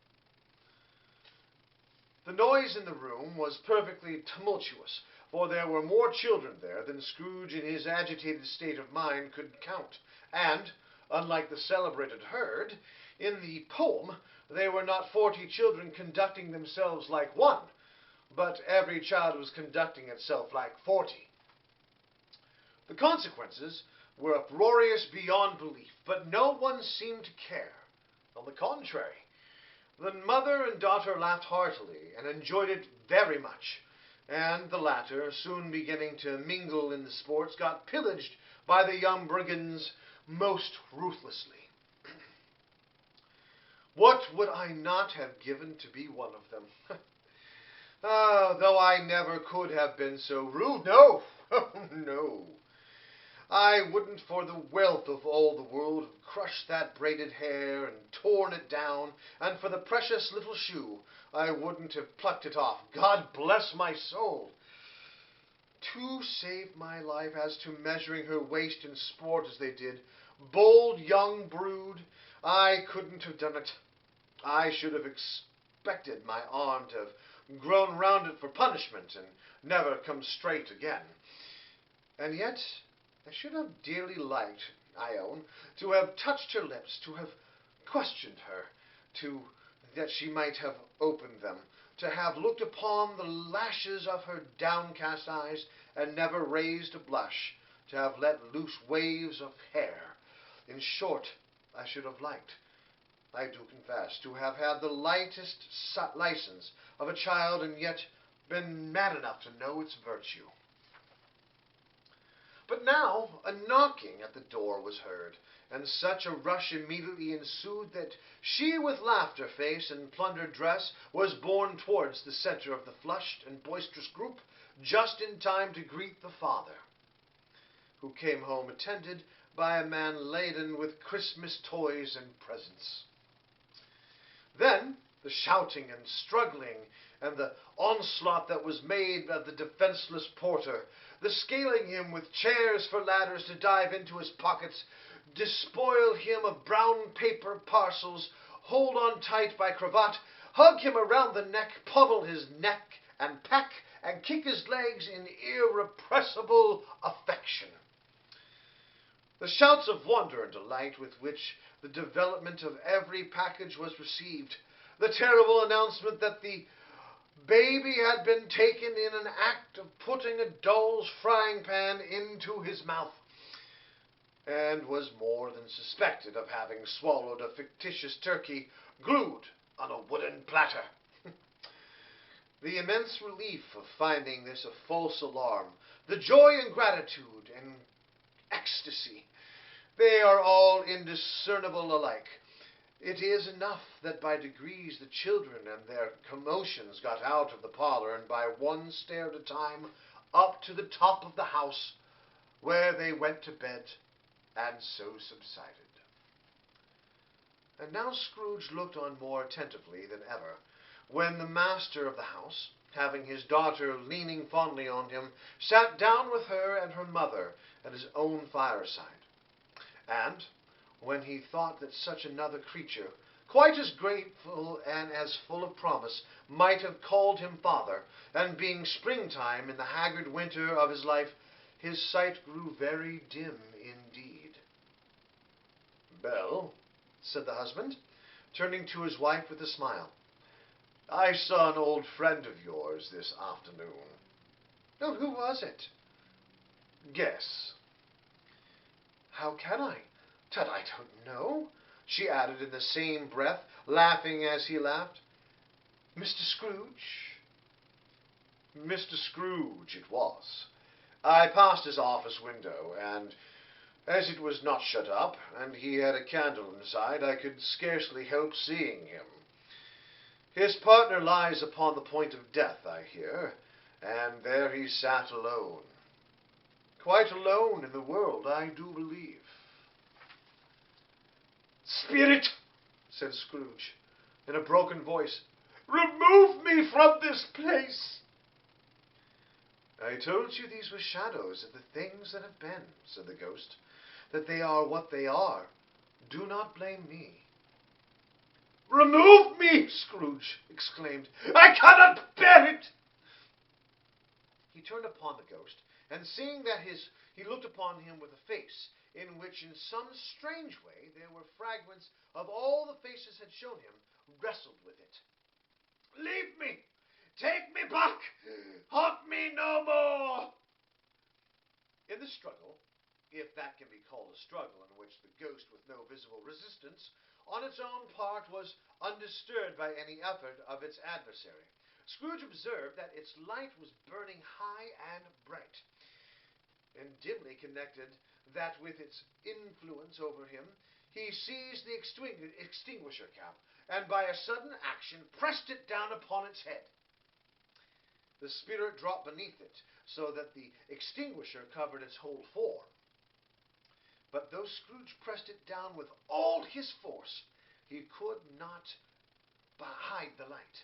The noise in the room was perfectly tumultuous, for there were more children there than Scrooge in his agitated state of mind could count, and, unlike the celebrated herd, in the poem they were not 40 children conducting themselves like one, but every child was conducting itself like 40. The consequences were uproarious beyond belief, but no one seemed to care. On the contrary, the mother and daughter laughed heartily and enjoyed it very much, and the latter, soon beginning to mingle in the sports, got pillaged by the young brigands most ruthlessly. What would I not have given to be one of them? Though I never could have been so rude. No, no. I wouldn't for the wealth of all the world have crushed that braided hair and torn it down, and for the precious little shoe I wouldn't have plucked it off. God bless my soul! To save my life, as to measuring her waist in sport as they did, bold young brood, I couldn't have done it. I should have expected my arm to have grown round it for punishment and never come straight again. And yet I should have dearly liked, I own, to have touched her lips, to have questioned her, that she might have opened them, to have looked upon the lashes of her downcast eyes and never raised a blush, to have let loose waves of hair. In short, I should have liked, I do confess, to have had the lightest license of a child and yet been mad enough to know its virtue. But now a knocking at the door was heard, and such a rush immediately ensued that she, with laughter face and plundered dress, was borne towards the centre of the flushed and boisterous group, just in time to greet the father, who came home attended by a man laden with Christmas toys and presents. Then the shouting and struggling, and the onslaught that was made of the defenceless porter, the scaling him with chairs for ladders to dive into his pockets, despoil him of brown paper parcels, hold on tight by cravat, hug him around the neck, pummel his neck and peck, and kick his legs in irrepressible affection. The shouts of wonder and delight with which the development of every package was received, the terrible announcement that the baby had been taken in an act of putting a doll's frying pan into his mouth, and was more than suspected of having swallowed a fictitious turkey glued on a wooden platter. The immense relief of finding this a false alarm, the joy and gratitude and ecstasy, they are all indiscernible alike. It is enough that by degrees the children and their commotions got out of the parlour, and by one stair at a time up to the top of the house, where they went to bed, and so subsided. And now Scrooge looked on more attentively than ever, when the master of the house, having his daughter leaning fondly on him, sat down with her and her mother at his own fireside. And when he thought that such another creature, quite as grateful and as full of promise, might have called him father, and being springtime in the haggard winter of his life, his sight grew very dim indeed. "Belle," said the husband, turning to his wife with a smile, "I saw an old friend of yours this afternoon." "Oh, who was it?" "Guess." "How can I? Tut, I don't know," she added in the same breath, laughing as he laughed. "Mr. Scrooge?" "Mr. Scrooge it was. I passed his office window, and as it was not shut up, and he had a candle inside, I could scarcely help seeing him. His partner lies upon the point of death, I hear, and there he sat alone. Quite alone in the world, I do believe." "Spirit," said Scrooge, in a broken voice, "remove me from this place." "I told you these were shadows of the things that have been," said the ghost, "that they are what they are. Do not blame me." "Remove me!" Scrooge exclaimed. "I cannot bear it." He turned upon the ghost, and seeing that he looked upon him with a face in which in some strange way there were fragments of all the faces had shown him, wrestled with it. "Leave me! Take me back! Haunt me no more!" In the struggle, if that can be called a struggle in which the ghost with no visible resistance on its own part was undisturbed by any effort of its adversary, Scrooge observed that its light was burning high and bright, and dimly connected that with its influence over him, he seized the extinguisher cap, and by a sudden action pressed it down upon its head. The spirit dropped beneath it, so that the extinguisher covered its whole form. But though Scrooge pressed it down with all his force, he could not hide the light,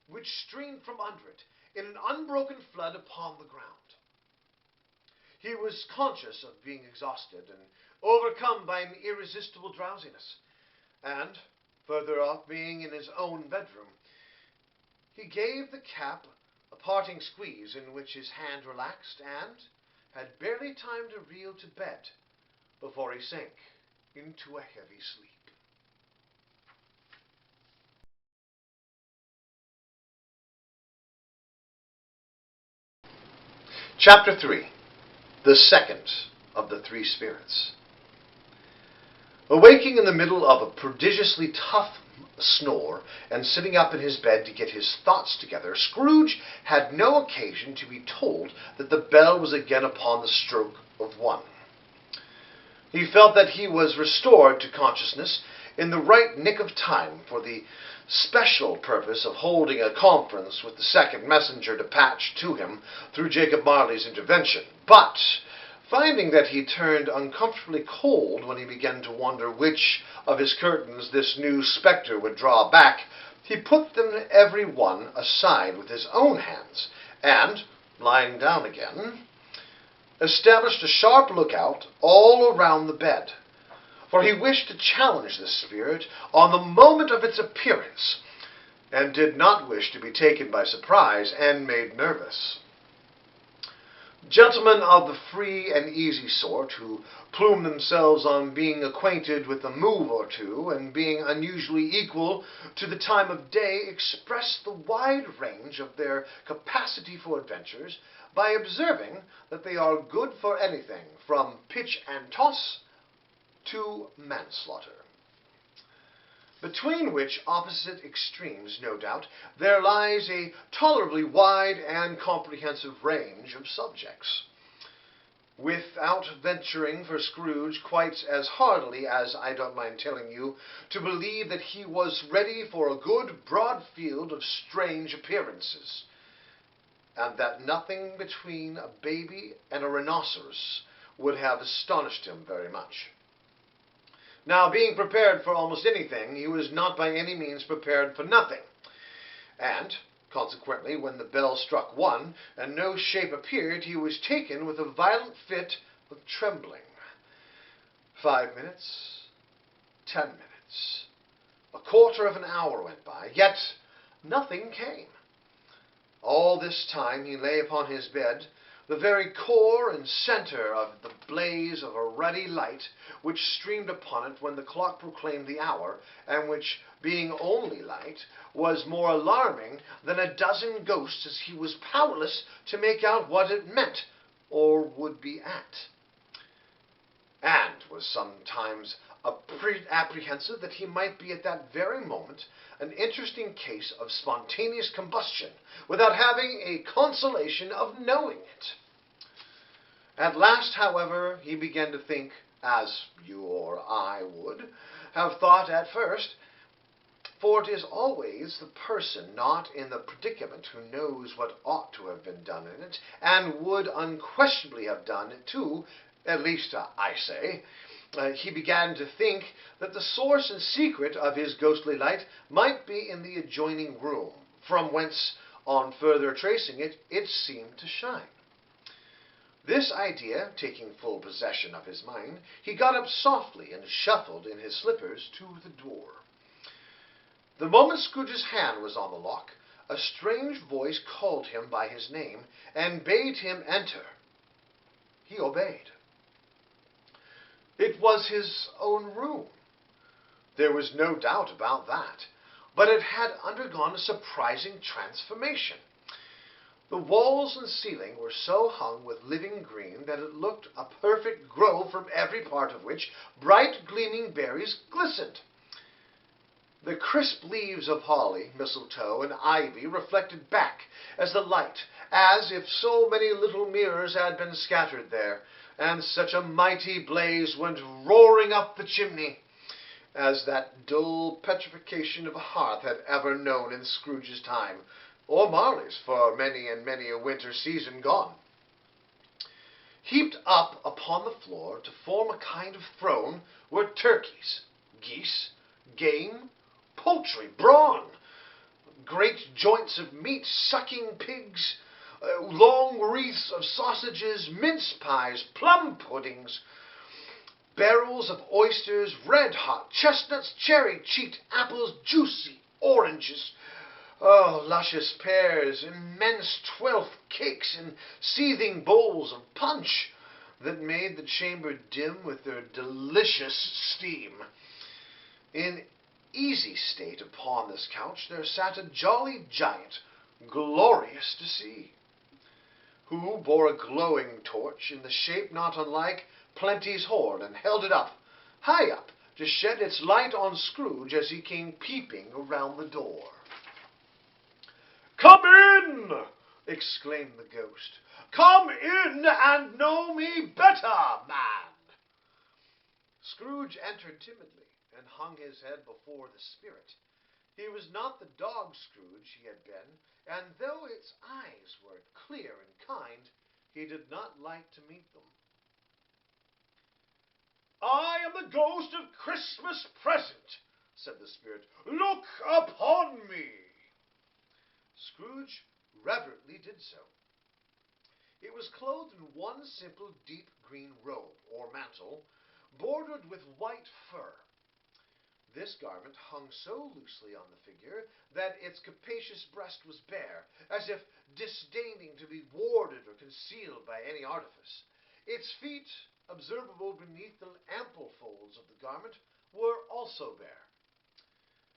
which streamed from under it in an unbroken flood upon the ground. He was conscious of being exhausted and overcome by an irresistible drowsiness, and, further off, being in his own bedroom, he gave the cap a parting squeeze, in which his hand relaxed, and had barely time to reel to bed before he sank into a heavy sleep. Chapter 3. The second of the three spirits. Awaking in the middle of a prodigiously tough snore, and sitting up in his bed to get his thoughts together, Scrooge had no occasion to be told that the bell was again upon the stroke of 1. He felt that he was restored to consciousness in the right nick of time for the special purpose of holding a conference with the second messenger dispatched to him through Jacob Marley's intervention. But, finding that he turned uncomfortably cold when he began to wonder which of his curtains this new spectre would draw back, he put them every one aside with his own hands, and, lying down again, established a sharp lookout all around the bed, for he wished to challenge this spirit on the moment of its appearance, and did not wish to be taken by surprise and made nervous. Gentlemen of the free and easy sort, who plume themselves on being acquainted with a move or two, and being unusually equal to the time of day, express the wide range of their capacity for adventures by observing that they are good for anything from pitch and toss to manslaughter. Between which opposite extremes, no doubt, there lies a tolerably wide and comprehensive range of subjects. Without venturing for Scrooge quite as heartily as I don't mind telling you to believe that he was ready for a good broad field of strange appearances, and that nothing between a baby and a rhinoceros would have astonished him very much. Now, being prepared for almost anything, he was not by any means prepared for nothing, and, consequently, when the bell struck 1, and no shape appeared, he was taken with a violent fit of trembling. 5 minutes, 10 minutes, a quarter of an hour went by, yet nothing came. All this time he lay upon his bed, the very core and center of the blaze of a ruddy light which streamed upon it when the clock proclaimed the hour, and which, being only light, was more alarming than a dozen ghosts, as he was powerless to make out what it meant or would be at, and was sometimes apprehensive that he might be at that very moment an interesting case of spontaneous combustion, without having a consolation of knowing it. At last, however, he began to think, as you or I would have thought at first, for it is always the person not in the predicament who knows what ought to have been done in it, and would unquestionably have done it too, at least I say. He began to think that the source and secret of his ghostly light might be in the adjoining room, from whence, on further tracing it, it seemed to shine. This idea taking full possession of his mind, he got up softly and shuffled in his slippers to the door. The moment Scrooge's hand was on the lock, a strange voice called him by his name, and bade him enter. He obeyed. It was his own room. There was no doubt about that, but it had undergone a surprising transformation. The walls and ceiling were so hung with living green that it looked a perfect grove, from every part of which bright gleaming berries glistened. The crisp leaves of holly, mistletoe, and ivy reflected back as the light, as if so many little mirrors had been scattered there, and such a mighty blaze went roaring up the chimney, as that dull petrification of a hearth had ever known in Scrooge's time, or Marley's for many and many a winter season gone. Heaped up upon the floor to form a kind of throne were turkeys, geese, game, poultry, brawn, great joints of meat, sucking pigs, long wreaths of sausages, mince pies, plum puddings, barrels of oysters, red-hot chestnuts, cherry cheeked apples, juicy oranges, luscious pears, immense 12th cakes, and seething bowls of punch that made the chamber dim with their delicious steam. In easy state upon this couch there sat a jolly giant, glorious to see, who bore a glowing torch in the shape not unlike Plenty's horn, and held it up, high up, to shed its light on Scrooge as he came peeping around the door. "Come in!" exclaimed the ghost. "Come in and know me better, man!" Scrooge entered timidly, and hung his head before the spirit. He was not the dog Scrooge he had been, and though its eyes were clear and kind, he did not like to meet them. "I am the ghost of Christmas Present," said the spirit. "Look upon me." Scrooge reverently did so. It was clothed in one simple deep green robe, or mantle, bordered with white fur. This garment hung so loosely on the figure that its capacious breast was bare, as if disdaining to be warded or concealed by any artifice. Its feet, observable beneath the ample folds of the garment, were also bare,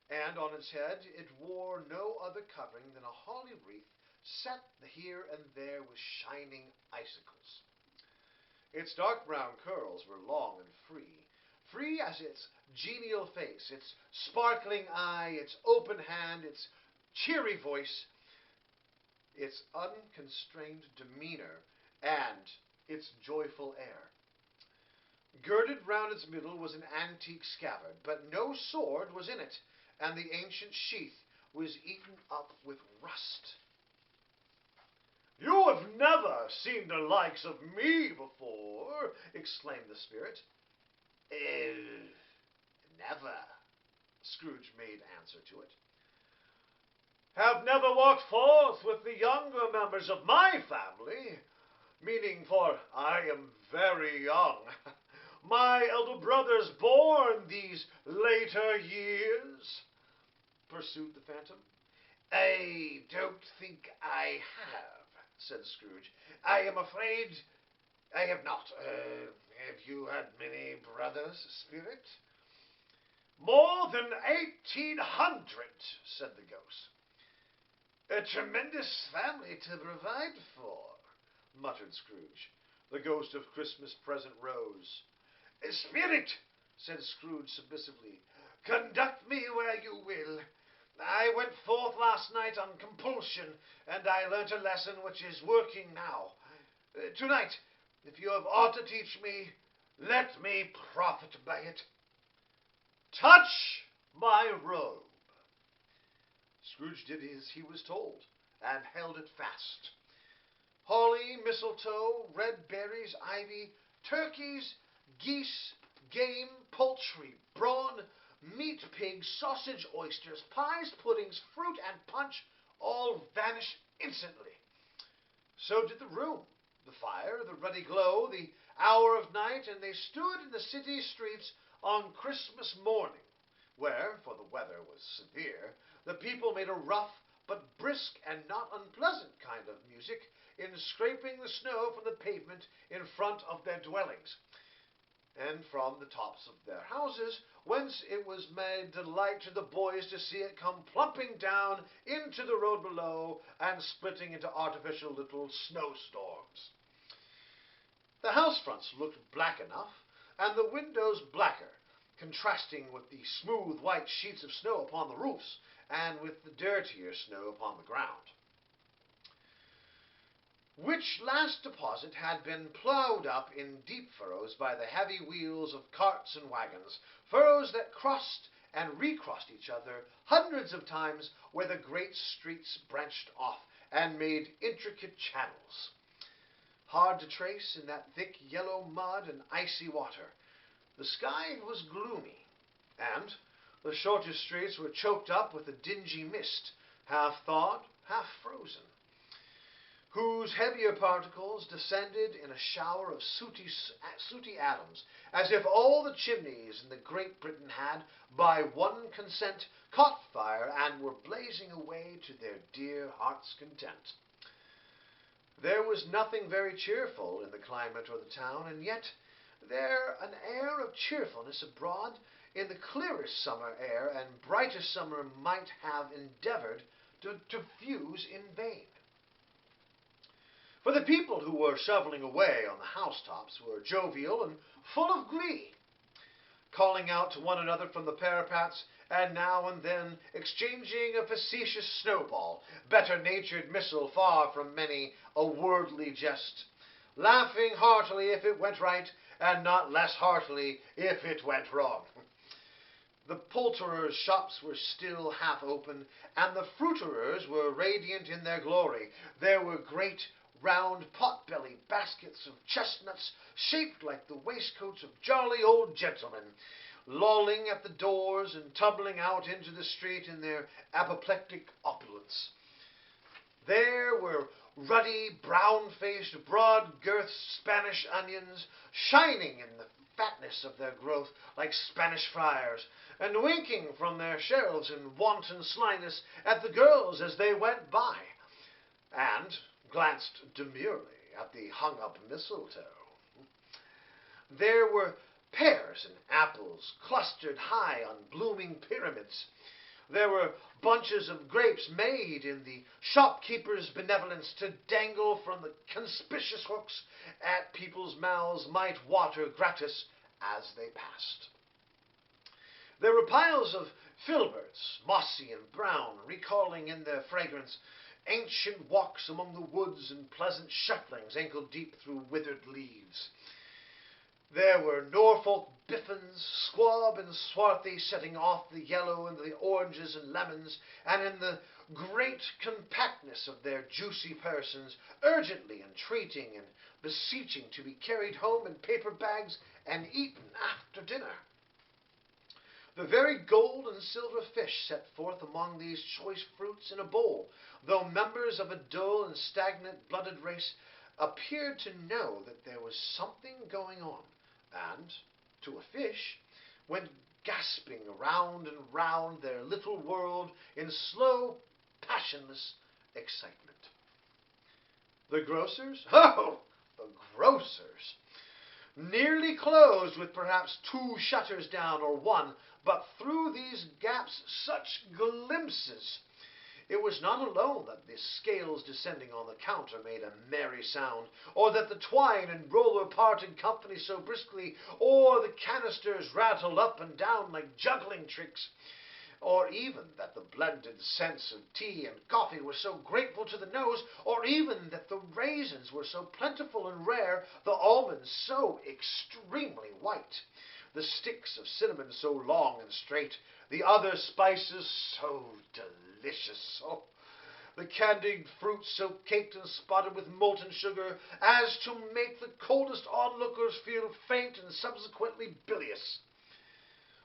and on its head it wore no other covering than a holly wreath set here and there with shining icicles. Its dark brown curls were long and free as its genial face, its sparkling eye, its open hand, its cheery voice, its unconstrained demeanor, and its joyful air. Girded round its middle was an antique scabbard, but no sword was in it, and the ancient sheath was eaten up with rust. "You have never seen the likes of me before," exclaimed the spirit. "Never," Scrooge made answer to it. "Have never walked forth with the younger members of my family, meaning, for I am very young, my elder brothers born these later years?" pursued the phantom. "I don't think I have," said Scrooge. "I am afraid I have not. Have you had many brothers, spirit?" "More than 1,800, said the ghost. "A tremendous family to provide for," muttered Scrooge. The ghost of Christmas Present rose. "Spirit," said Scrooge submissively, "conduct me where you will. I went forth last night on compulsion, and I learnt a lesson which is working now. Tonight, if you have aught to teach me, let me profit by it." "Touch my robe." Scrooge did as he was told, and held it fast. Holly, mistletoe, red berries, ivy, turkeys, geese, game, poultry, brawn, meat, pigs, sausage, oysters, pies, puddings, fruit, and punch all vanished instantly. So did the room, the fire, the ruddy glow, the hour of night, and they stood in the city streets on Christmas morning, where, for the weather was severe, the people made a rough but brisk and not unpleasant kind of music in scraping the snow from the pavement in front of their dwellings. and from the tops of their houses, whence it was made delight to the boys to see it come plumping down into the road below and splitting into artificial little snowstorms. The house fronts looked black enough, and the windows blacker, contrasting with the smooth white sheets of snow upon the roofs, and with the dirtier snow upon the ground. Which last deposit had been ploughed up in deep furrows by the heavy wheels of carts and wagons, furrows that crossed and recrossed each other hundreds of times where the great streets branched off and made intricate channels. Hard to trace in that thick yellow mud and icy water. The sky was gloomy, and the shorter streets were choked up with a dingy mist, half thawed, half frozen, whose heavier particles descended in a shower of sooty atoms, as if all the chimneys in the Great Britain had, by one consent, caught fire and were blazing away to their dear heart's content. There was nothing very cheerful in the climate or the town, and yet there an air of cheerfulness abroad in the clearest summer air and brightest summer might have endeavoured to diffuse in vain. For the people who were shoveling away on the housetops were jovial and full of glee, calling out to one another from the parapets, and now and then exchanging a facetious snowball, better-natured missile far from many a worldly jest, laughing heartily if it went right, and not less heartily if it went wrong. The poulterers' shops were still half open, and the fruiterers were radiant in their glory. There were great round pot-bellied baskets of chestnuts, shaped like the waistcoats of jolly old gentlemen, lolling at the doors and tumbling out into the street in their apoplectic opulence. There were ruddy, brown-faced, broad-girthed Spanish onions, shining in the fatness of their growth like Spanish friars, and winking from their shelves in wanton slyness at the girls as they went by, and glanced demurely at the hung-up mistletoe. There were pears and apples clustered high on blooming pyramids. There were bunches of grapes made in the shopkeeper's benevolence to dangle from the conspicuous hooks at people's mouths might water gratis as they passed. There were piles of filberts, mossy and brown, recalling in their fragrance ancient walks among the woods and pleasant shufflings ankle-deep through withered leaves. There were Norfolk biffins, squab and swarthy, setting off the yellow and the oranges and lemons, and in the great compactness of their juicy persons, urgently entreating and beseeching to be carried home in paper bags and eaten after dinner. The very gold and silver fish set forth among these choice fruits in a bowl, though members of a dull and stagnant-blooded race, appeared to know that there was something going on, and, to a fish, went gasping round and round their little world in slow, passionless excitement. The grocers? Oh, the grocers! Nearly closed, with perhaps 2 shutters down or 1, but through these gaps such glimpses! It was not alone that the scales descending on the counter made a merry sound, or that the twine and roller parted company so briskly, or the canisters rattled up and down like juggling tricks, or even that the blended scents of tea and coffee were so grateful to the nose, or even that the raisins were so plentiful and rare, the almonds so extremely white, the sticks of cinnamon so long and straight, the other spices so delicious, the candied fruits so caked and spotted with molten sugar as to make the coldest onlookers feel faint and subsequently bilious.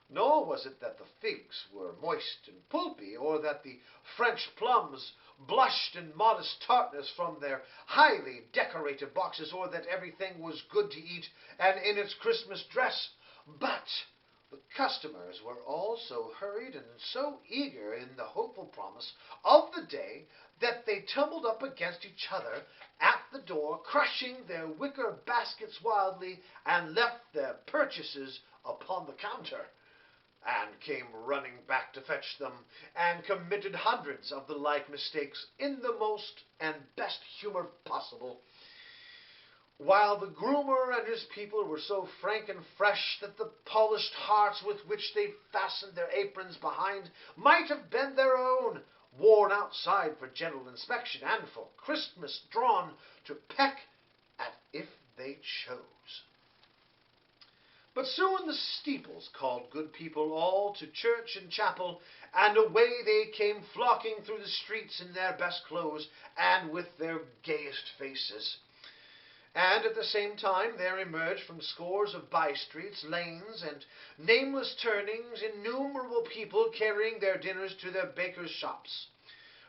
Nor was it that the figs were moist and pulpy, or that the French plums blushed in modest tartness from their highly decorated boxes, or that everything was good to eat and in its Christmas dress, but the customers were all so hurried and so eager in the hopeful promise of the day that they tumbled up against each other at the door, crushing their wicker baskets wildly, and left their purchases upon the counter, and came running back to fetch them, and committed hundreds of the like mistakes in the most and best humour possible, while the groomer and his people were so frank and fresh that the polished hearts with which they fastened their aprons behind might have been their own, worn outside for general inspection, and for Christmas drawn to peck at if they chose. But soon the steeples called good people all to church and chapel, and away they came flocking through the streets in their best clothes, and with their gayest faces. And at the same time there emerged from scores of by-streets, lanes, and nameless turnings innumerable people carrying their dinners to their bakers' shops.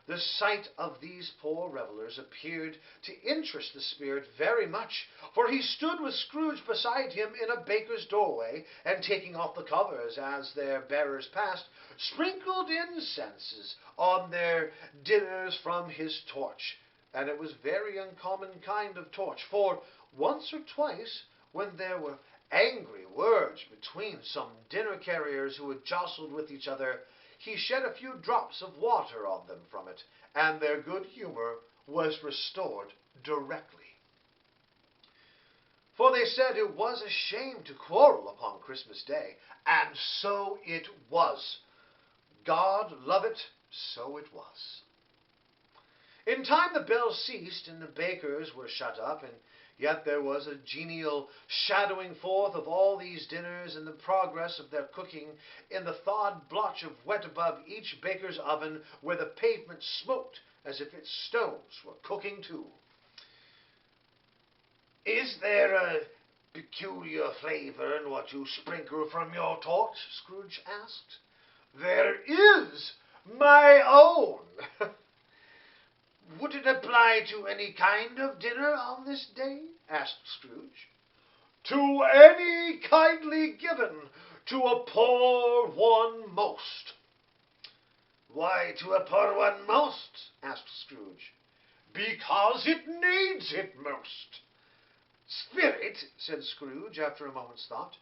The sight of these poor revellers appeared to interest the spirit very much, for he stood with Scrooge beside him in a baker's doorway, and taking off the covers as their bearers passed, sprinkled incenses on their dinners from his torch. And it was very uncommon kind of torch, for once or twice, when there were angry words between some dinner carriers who had jostled with each other, he shed a few drops of water on them from it, and their good humour was restored directly. For they said it was a shame to quarrel upon Christmas Day, and so it was. God love it, so it was. In time the bells ceased, and the bakers were shut up, and yet there was a genial shadowing forth of all these dinners and the progress of their cooking in the thawed blotch of wet above each baker's oven, where the pavement smoked as if its stones were cooking too. "Is there a peculiar flavour in what you sprinkle from your torch?" Scrooge asked. "There is, my own." "Would it apply to any kind of dinner on this day?" asked Scrooge. "To any kindly given to a poor one most." "Why to a poor one most?" asked Scrooge. "Because it needs it most." "Spirit," said Scrooge, after a moment's thought,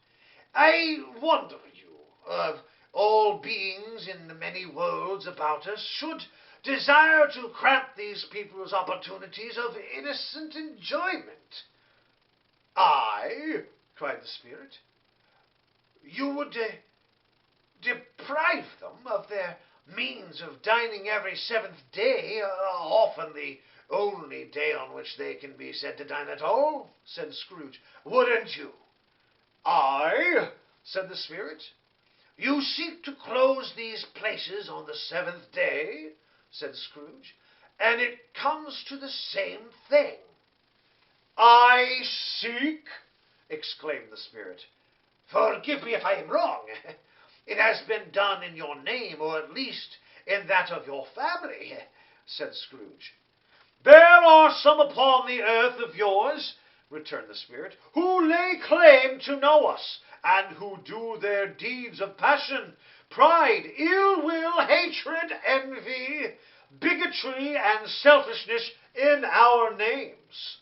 "I wonder you, of all beings in the many worlds about us, should desire to cramp these people's opportunities of innocent enjoyment." "I?" cried the spirit. "You would deprive them of their means of dining every seventh day, often the only day on which they can be said to dine at all," said Scrooge. "Wouldn't you?" "I?" said the spirit. "You seek to close these places on the seventh day," said Scrooge, "and it comes to the same thing." "I seek!" exclaimed the spirit. "Forgive me if I am wrong. It has been done in your name, or at least in that of your family," said Scrooge. "There are some upon the earth of yours," returned the spirit, "who lay claim to know us, and who do their deeds of passion, pride, ill will, hatred, envy, bigotry, and selfishness in our names,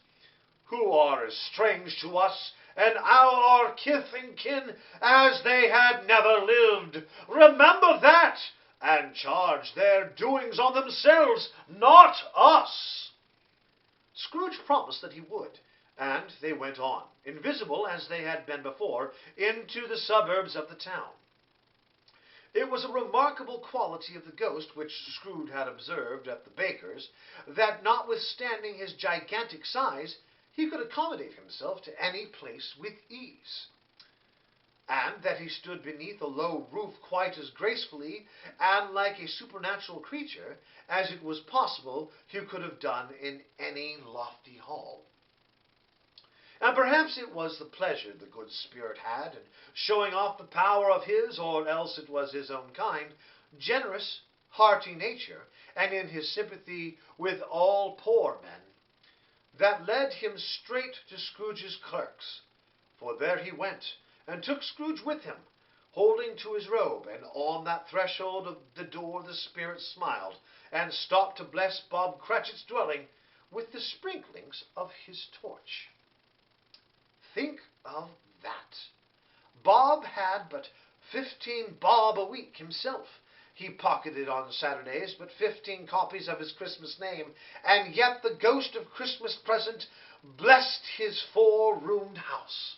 who are as strange to us and our kith and kin as they had never lived. Remember that, and charge their doings on themselves, not us." Scrooge promised that he would, and they went on, invisible as they had been before, into the suburbs of the town. It was a remarkable quality of the ghost which Scrooge had observed at the baker's, that notwithstanding his gigantic size, he could accommodate himself to any place with ease, and that he stood beneath a low roof quite as gracefully and like a supernatural creature as it was possible he could have done in any lofty hall. And perhaps it was the pleasure the good spirit had in showing off the power of his, or else it was his own kind, generous, hearty nature, and in his sympathy with all poor men, that led him straight to Scrooge's clerks. For there he went, and took Scrooge with him, holding to his robe, and on that threshold of the door the spirit smiled, and stopped to bless Bob Cratchit's dwelling with the sprinklings of his torch. Think of that! Bob had but 15 bob a week himself. He pocketed on Saturdays but 15 copies of his Christmas name, and yet the ghost of Christmas present blessed his 4-roomed house.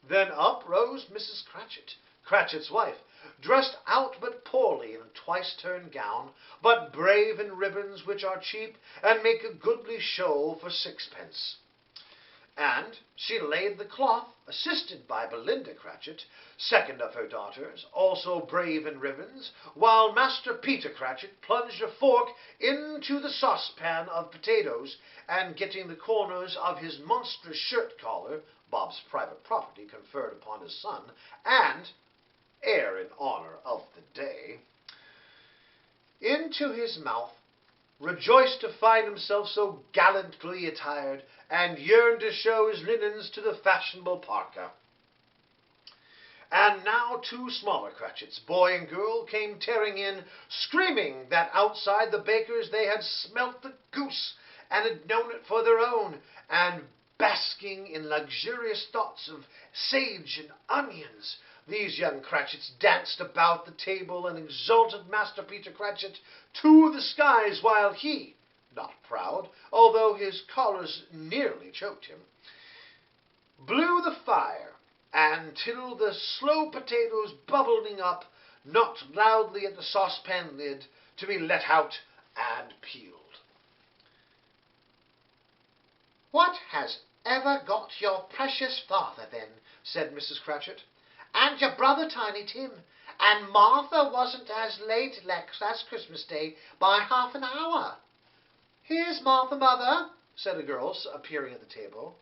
Then up rose Mrs. Cratchit, Cratchit's wife, dressed out but poorly in a twice-turned gown, but brave in ribbons which are cheap and make a goodly show for 6pence. And she laid the cloth, assisted by Belinda Cratchit, second of her daughters, also brave in ribbons, while Master Peter Cratchit plunged a fork into the saucepan of potatoes, and getting the corners of his monstrous shirt-collar, Bob's private property conferred upon his son, and heir in honour of the day, into his mouth, rejoiced to find himself so gallantly attired, and yearned to show his linens to the fashionable parka. And now 2 smaller Cratchits, boy and girl, came tearing in, screaming that outside the baker's they had smelt the goose, and had known it for their own, and basking in luxurious thoughts of sage and onions, these young Cratchits danced about the table and exalted Master Peter Cratchit to the skies, while he, not proud, although his collars nearly choked him, blew the fire until the slow potatoes bubbling up knocked loudly at the saucepan lid to be let out and peeled. "What has ever got your precious father, then?" said Mrs. Cratchit. "And your brother Tiny Tim, and Martha wasn't as late last Christmas Day by half an hour." "Here's Martha, mother," said a girl, appearing at the table.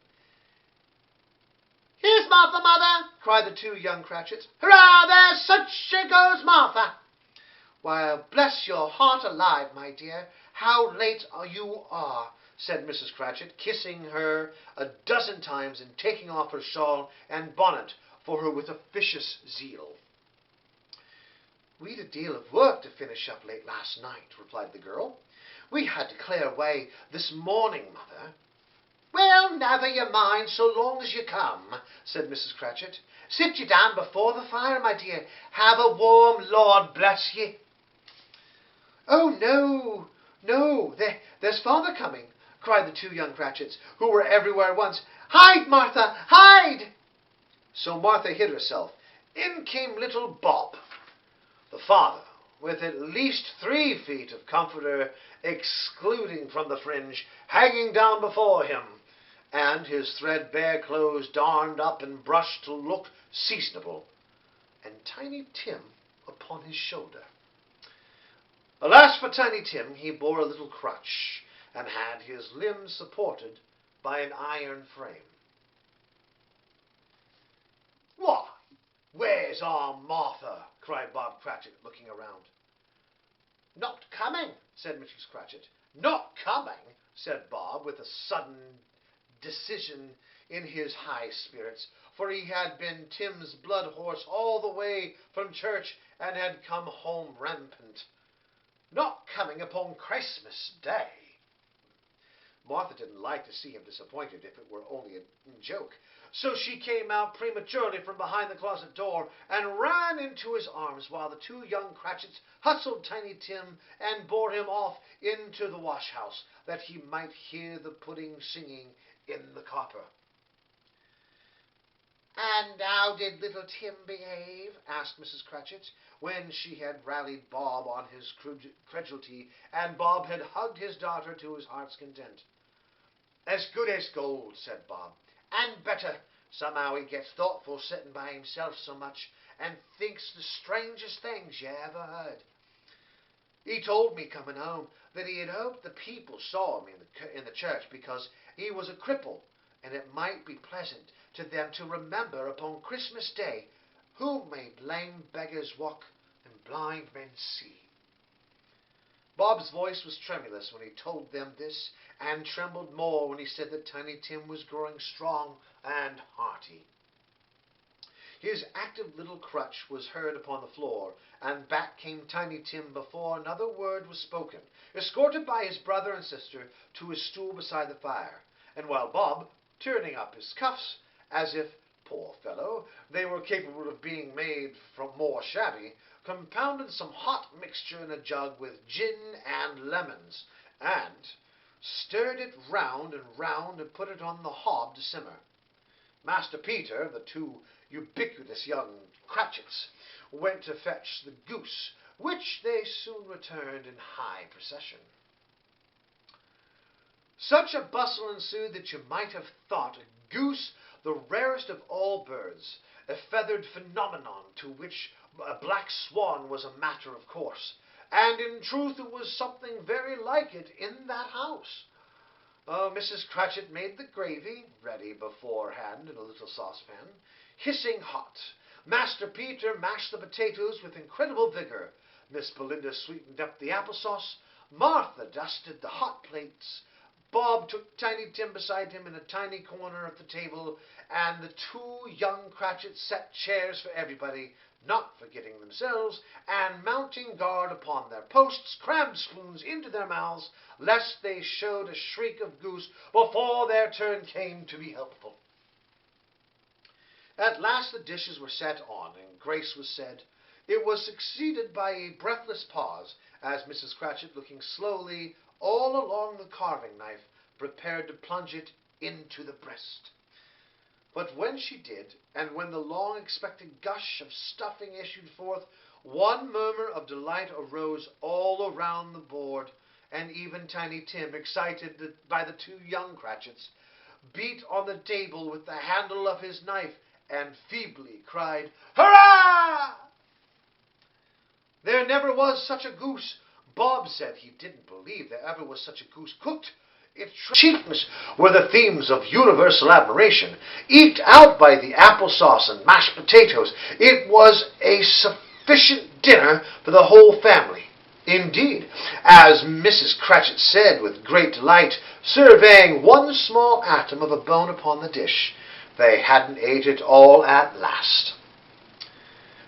"Here's Martha, mother," cried the 2 young Cratchits. "Hurrah, there such goes Martha!" "Why, bless your heart alive, my dear, how late you are," said Mrs. Cratchit, kissing her a dozen times and taking off her shawl and bonnet for her with officious zeal. "We'd a deal of work to finish up late last night," replied the girl. "We had to clear away this morning, mother." "Well, never you mind, so long as you come," said Mrs. Cratchit. "Sit you down before the fire, my dear. Have a warm, Lord bless ye." "Oh, no, no, there's father coming," cried the 2 young Cratchits, who were everywhere at once. "Hide, Martha, hide!" So Martha hid herself. In came little Bob, the father, with at least 3 feet of comforter excluding from the fringe, hanging down before him, and his threadbare clothes darned up and brushed to look seasonable, and Tiny Tim upon his shoulder. Alas for Tiny Tim, he bore a little crutch, and had his limbs supported by an iron frame. "Why, where's our Martha?" cried Bob Cratchit, looking around. "Not coming," said Mrs. Cratchit. "Not coming," said Bob, with a sudden decision in his high spirits, for he had been Tim's blood horse all the way from church, and had come home rampant. "Not coming upon Christmas Day." Martha didn't like to see him disappointed, if it were only in joke, so she came out prematurely from behind the closet door and ran into his arms, while the 2 young Cratchits hustled Tiny Tim and bore him off into the wash-house, that he might hear the pudding singing in the copper. "And how did little Tim behave?" asked Mrs. Cratchit, when she had rallied Bob on his credulity, and Bob had hugged his daughter to his heart's content. "As good as gold," said Bob, "and better. Somehow he gets thoughtful sitting by himself so much, and thinks the strangest things you ever heard. He told me coming home that he had hoped the people saw him in the church because he was a cripple, and it might be pleasant to them to remember upon Christmas Day, 'Who made lame beggars walk and blind men see.'" Bob's voice was tremulous when he told them this, and trembled more when he said that Tiny Tim was growing strong and hearty. His active little crutch was heard upon the floor, and back came Tiny Tim before another word was spoken, escorted by his brother and sister to his stool beside the fire, and while Bob, turning up his cuffs, as if, poor fellow, they were capable of being made from more shabby, compounded some hot mixture in a jug with gin and lemons, and stirred it round and put it on the hob to simmer. Master Peter, the two ubiquitous young Cratchits, went to fetch the goose, which they soon returned in high procession. Such a bustle ensued that you might have thought a goose the rarest of all birds, a feathered phenomenon to which a black swan was a matter of course, and in truth it was something very like it in that house. Mrs. Cratchit made the gravy, ready beforehand in a little saucepan, hissing hot. Master Peter mashed the potatoes with incredible vigor. Miss Belinda sweetened up the applesauce. Martha dusted the hot plates. Bob took Tiny Tim beside him in a tiny corner of the table, and the two young Cratchits set chairs for everybody, not forgetting themselves, and mounting guard upon their posts, crammed spoons into their mouths, lest they showed a shriek of goose before their turn came to be helpful. At last the dishes were set on, and grace was said. It was succeeded by a breathless pause, as Mrs. Cratchit, looking slowly all along the carving knife, prepared to plunge it into the breast. But when she did, and when the long-expected gush of stuffing issued forth, one murmur of delight arose all around the board, and even Tiny Tim, excited by the two young Cratchits, beat on the table with the handle of his knife, and feebly cried, "Hurrah!" There never was such a goose. Bob said he didn't believe there ever was such a goose cooked. Its cheapness were the themes of universal admiration, eked out by the applesauce and mashed potatoes. It was a sufficient dinner for the whole family. Indeed, as Mrs. Cratchit said with great delight, surveying one small atom of a bone upon the dish, they hadn't ate it all at last.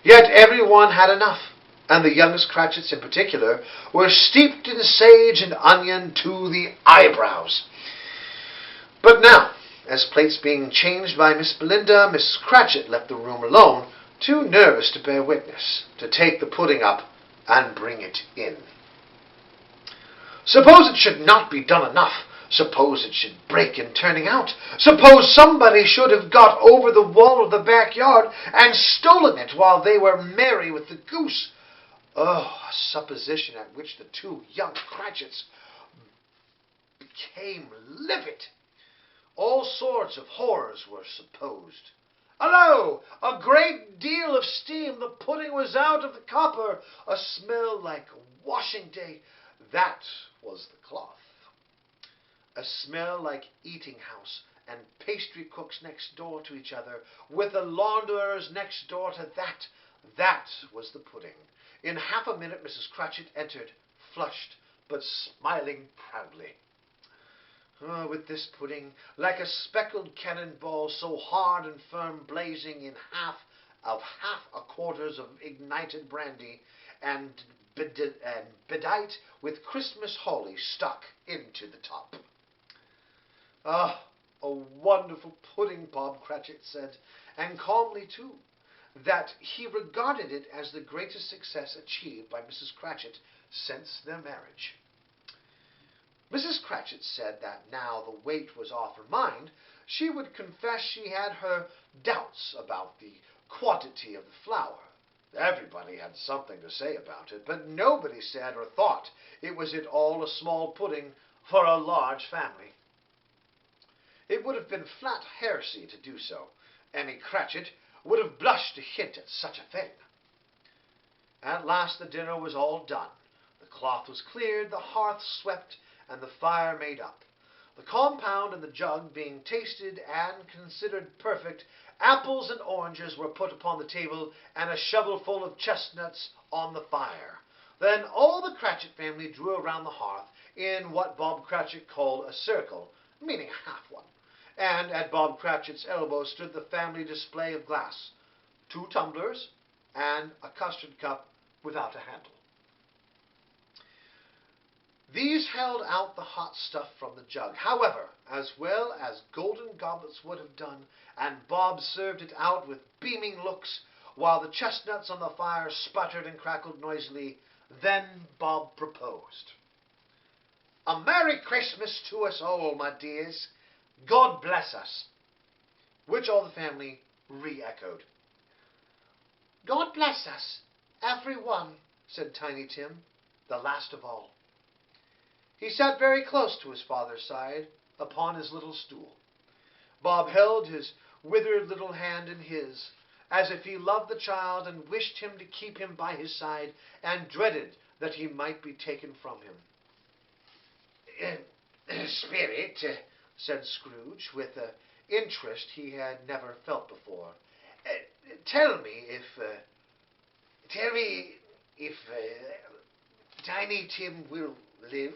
Yet every one had enough, and the youngest Cratchits in particular were steeped in sage and onion to the eyebrows. But now, as plates being changed by Miss Belinda, Miss Cratchit left the room alone, too nervous to bear witness, to take the pudding up and bring it in. Suppose it should not be done enough. Suppose it should break in turning out. Suppose somebody should have got over the wall of the backyard and stolen it while they were merry with the goose. Oh, a supposition at which the two young Cratchits became livid. All sorts of horrors were supposed. Hullo! A great deal of steam. The pudding was out of the copper. A smell like washing day. That was the cloth. A smell like eating house, and pastry cooks next door to each other, with the launderers next door to that. That was the pudding. In half a minute Mrs. Cratchit entered, flushed, but smiling proudly. With this pudding, like a speckled cannonball, so hard and firm, blazing in half a quarters of ignited brandy, and bedight with Christmas holly stuck into the top. Ah, a wonderful pudding, Bob Cratchit said, and calmly too, that he regarded it as the greatest success achieved by Mrs. Cratchit since their marriage. Mrs. Cratchit said that now the weight was off her mind, she would confess she had her doubts about the quantity of the flour. Everybody had something to say about it, but nobody said or thought it was at all a small pudding for a large family. It would have been flat heresy to do so. Any Cratchit would have blushed to hint at such a thing. At last the dinner was all done. The cloth was cleared, the hearth swept, and the fire made up. The compound and the jug being tasted and considered perfect, apples and oranges were put upon the table, and a shovelful of chestnuts on the fire. Then all the Cratchit family drew around the hearth in what Bob Cratchit called a circle, meaning a half one, and at Bob Cratchit's elbow stood the family display of glass. 2 tumblers, and a custard cup without a handle. These held out the hot stuff from the jug, however, as well as golden goblets would have done, and Bob served it out with beaming looks, while the chestnuts on the fire sputtered and crackled noisily. Then Bob proposed. "A Merry Christmas to us all, my dears. God bless us," which all the family re-echoed. "God bless us, every one," said Tiny Tim, the last of all. He sat very close to his father's side, upon his little stool. Bob held his withered little hand in his, as if he loved the child and wished him to keep him by his side, and dreaded that he might be taken from him. "Spirit," said Scrooge, with an interest he had never felt before, tell me if Tiny Tim will live."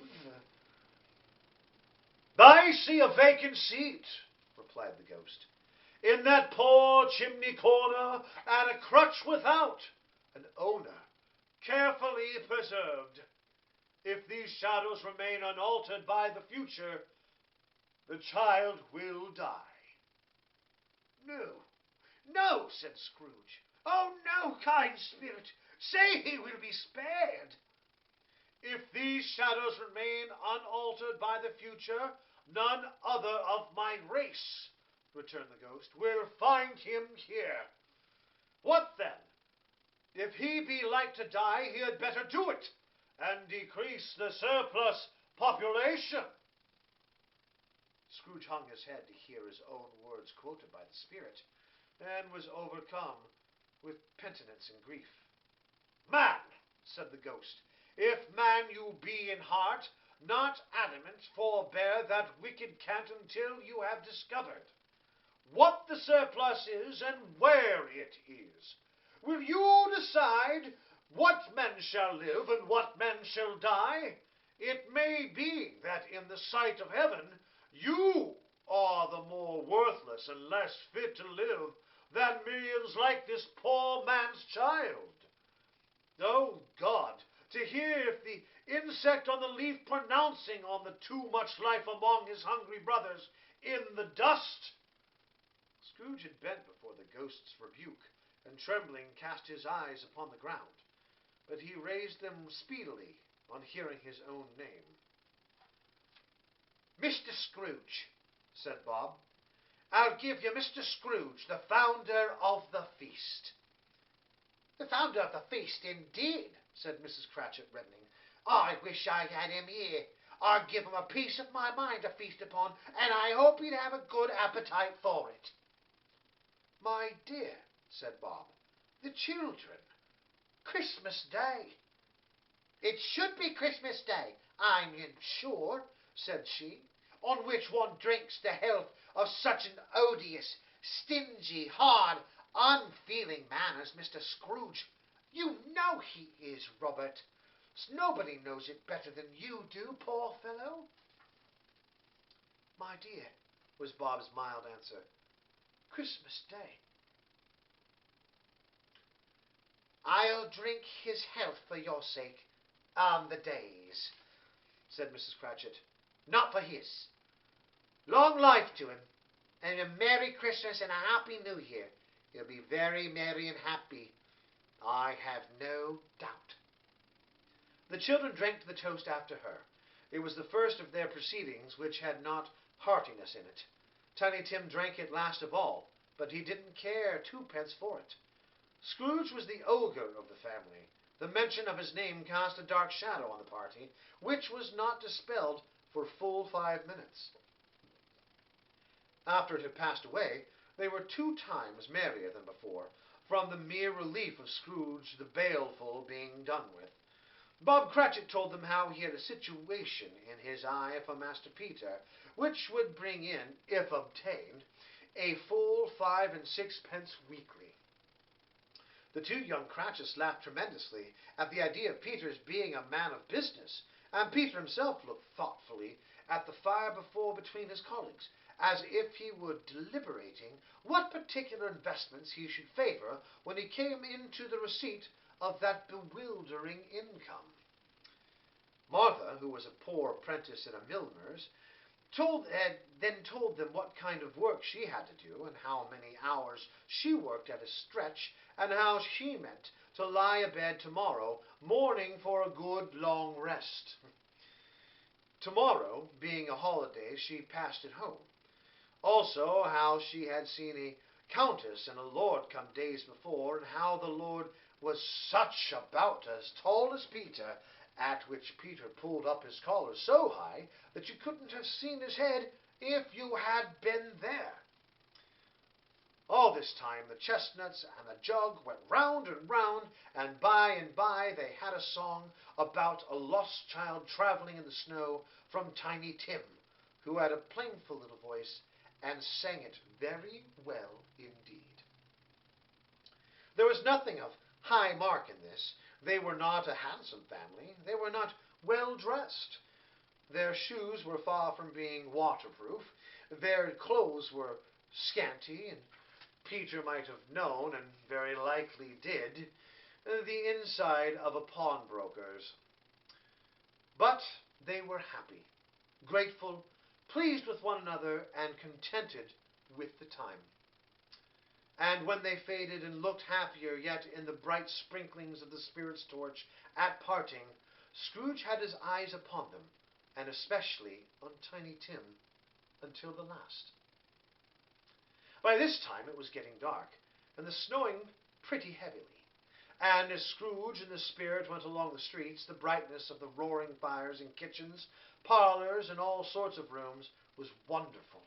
"I see a vacant seat," replied the ghost, "in that poor chimney corner, and a crutch without, an owner carefully preserved. If these shadows remain unaltered by the future, the child will die." "No, no," said Scrooge. "Oh, no, kind spirit. Say he will be spared." "If these shadows remain unaltered by the future, none other of my race," returned the ghost, "will find him here. What then? If he be like to die, he had better do it, and decrease the surplus population." Scrooge hung his head to hear his own words quoted by the spirit, and was overcome with penitence and grief. "Man," said the ghost, "if man you be in heart, not adamant, forbear that wicked cant until you have discovered what the surplus is and where it is. Will you decide what men shall live and what men shall die? It may be that in the sight of heaven you are the more worthless and less fit to live than millions like this poor man's child. Oh, God, to hear if the insect on the leaf pronouncing on the too much life among his hungry brothers in the dust." Scrooge had bent before the ghost's rebuke, and trembling cast his eyes upon the ground, but he raised them speedily on hearing his own name. "Mr. Scrooge," said Bob. "I'll give you Mr. Scrooge, the founder of the feast." "The founder of the feast, indeed," said Mrs. Cratchit, reddening. "I wish I had him here. I'd give him a piece of my mind to feast upon, and I hope he'd have a good appetite for it." "My dear," said Bob, "the children. Christmas Day." "It should be Christmas Day, I'm sure," said she, "on which one drinks the health of such an odious, stingy, hard, unfeeling man as Mr. Scrooge. You know he is, Robert. Nobody knows it better than you do, poor fellow." "My dear," was Bob's mild answer, "Christmas Day." "I'll drink his health for your sake, on the days," said Mrs. Cratchit. "Not for his. Long life to him, and a Merry Christmas and a Happy New Year. He'll be very merry and happy, I have no doubt." The children drank to the toast after her. It was the first of their proceedings which had not heartiness in it. Tiny Tim drank it last of all, but he didn't care 2 pence for it. Scrooge was the ogre of the family. The mention of his name cast a dark shadow on the party, which was not dispelled for full 5 minutes. After it had passed away, they were 2 times merrier than before, from the mere relief of Scrooge the baleful being done with. Bob Cratchit told them how he had a situation in his eye for Master Peter, which would bring in, if obtained, a full 5 and 6 pence weekly. The 2 young Cratchits laughed tremendously at the idea of Peter's being a man of business, and Peter himself looked thoughtfully at the fire before between his colleagues, as if he were deliberating what particular investments he should favour when he came into the receipt of that bewildering income. Martha, who was a poor apprentice in a milliner's, then told them what kind of work she had to do, and how many hours she worked at a stretch, and how she meant to lie abed tomorrow morning for a good long rest. Tomorrow, being a holiday, she passed at home. Also, how she had seen a countess and a lord come days before, and how the lord was such a bout as tall as Peter, at which Peter pulled up his collar so high that you couldn't have seen his head if you had been there. All this time the chestnuts and the jug went round and round, and by they had a song about a lost child travelling in the snow from Tiny Tim, who had a plainful little voice and sang it very well indeed. There was nothing of high mark in this. They were not a handsome family. They were not well dressed. Their shoes were far from being waterproof. Their clothes were scanty, and Peter might have known, and very likely did, the inside of a pawnbroker's. But they were happy, grateful, pleased with one another, and contented with the time. And when they faded and looked happier yet in the bright sprinklings of the Spirit's torch at parting, Scrooge had his eyes upon them, and especially on Tiny Tim, until the last. By this time it was getting dark, and the snowing pretty heavily. And as Scrooge and the Spirit went along the streets, the brightness of the roaring fires in kitchens, parlours, and all sorts of rooms was wonderful.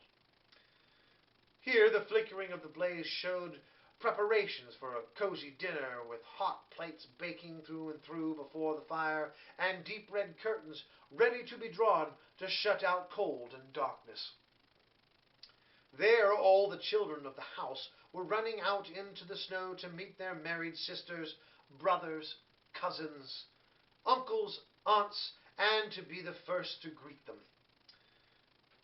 Here the flickering of the blaze showed preparations for a cosy dinner, with hot plates baking through and through before the fire, and deep red curtains ready to be drawn to shut out cold and darkness. There all the children of the house were running out into the snow to meet their married sisters, brothers, cousins, uncles, aunts, and to be the first to greet them.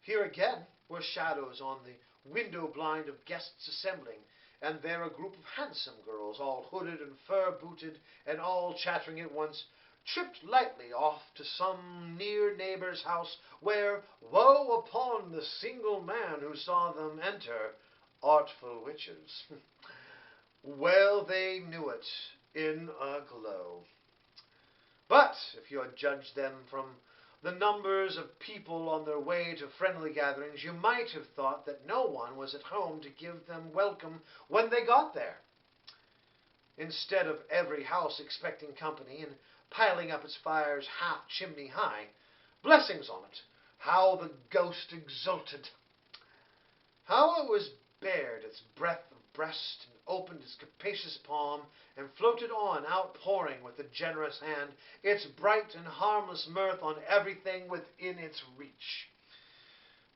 Here again were shadows on the window blind of guests assembling, and there a group of handsome girls, all hooded and fur-booted, and all chattering at once, tripped lightly off to some near neighbour's house, where, woe upon the single man who saw them enter, artful witches. Well they knew it in a glow. But if you had judged them from the numbers of people on their way to friendly gatherings, you might have thought that no one was at home to give them welcome when they got there. Instead of every house expecting company and piling up its fires half chimney high, blessings on it, how the ghost exulted! How it was bared its breadth of breast, and opened its capacious palm, and floated on, outpouring with a generous hand its bright and harmless mirth on everything within its reach.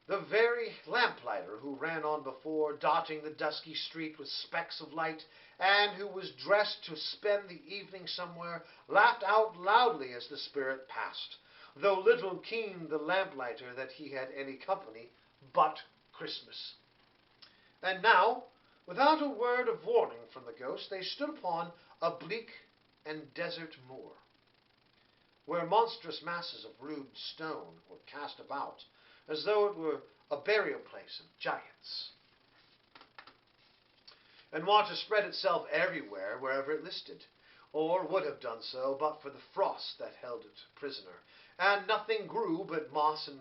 The very lamplighter who ran on before, dotting the dusky street with specks of light, and who was dressed to spend the evening somewhere, laughed out loudly as the Spirit passed, though little keened the lamplighter that he had any company but Christmas. And now, without a word of warning from the ghost, they stood upon a bleak and desert moor, where monstrous masses of rude stone were cast about, as though it were a burial place of giants. And water spread itself everywhere wherever it listed, or would have done so but for the frost that held it prisoner, and nothing grew but moss and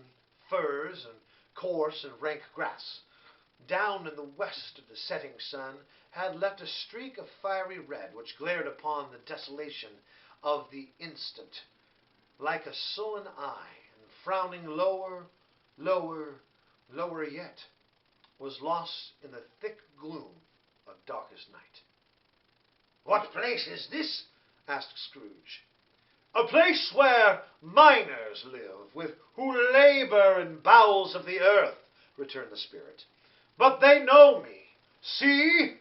furze and coarse and rank grass. Down in the west of the setting sun had left a streak of fiery red, which glared upon the desolation of the instant, like a sullen eye, and frowning lower, lower yet, was lost in the thick gloom of darkest night. "What place is this?" asked Scrooge. "A place where miners live, who labour in bowels of the earth," returned the Spirit. "But they know me. See!"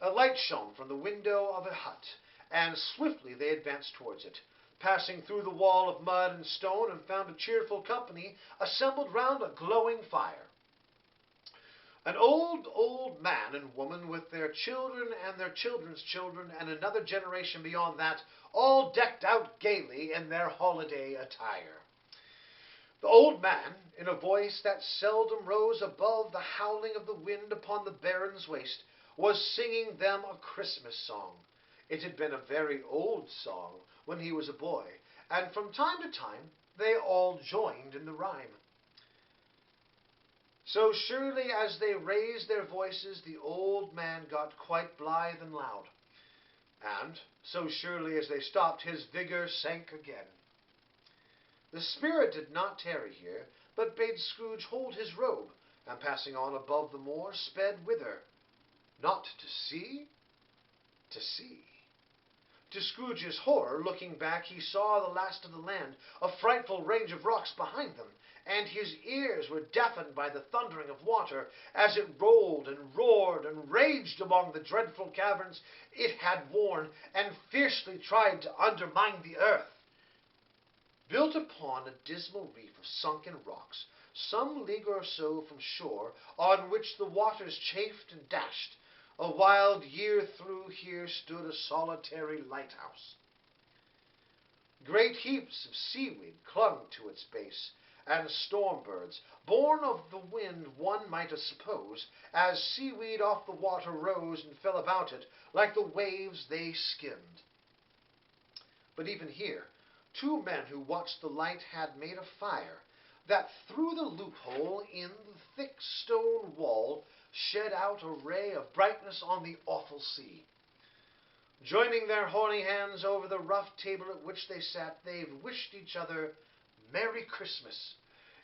A light shone from the window of a hut, and swiftly they advanced towards it. passing through the wall of mud and stone, and found a cheerful company assembled round a glowing fire. An old man and woman with their children and their children's children and another generation beyond that, all decked out gaily in their holiday attire. The old man, in a voice that seldom rose above the howling of the wind upon the baron's waste, was singing them a Christmas song. It had been a very old song when he was a boy, and from time to time they all joined in the rhyme. So surely as they raised their voices, the old man got quite blithe and loud, and so surely as they stopped, his vigor sank again. The spirit did not tarry here, but bade Scrooge hold his robe, and passing on above the moor, sped whither? Not to sea, to sea. To Scrooge's horror, looking back, he saw the last of the land, a frightful range of rocks behind them, and his ears were deafened by the thundering of water, as it rolled and roared and raged among the dreadful caverns it had worn, and fiercely tried to undermine the earth. Built upon a dismal reef of sunken rocks, some league or so from shore, on which the waters chafed and dashed, a wild year through here stood a solitary lighthouse. Great heaps of seaweed clung to its base, and storm birds, born of the wind one might suppose, as seaweed off the water rose and fell about it, like the waves they skimmed. But even here, two men who watched the light had made a fire, that through the loophole in the thick stone wall shed out a ray of brightness on the awful sea. Joining their horny hands over the rough table at which they sat, they wished each other Merry Christmas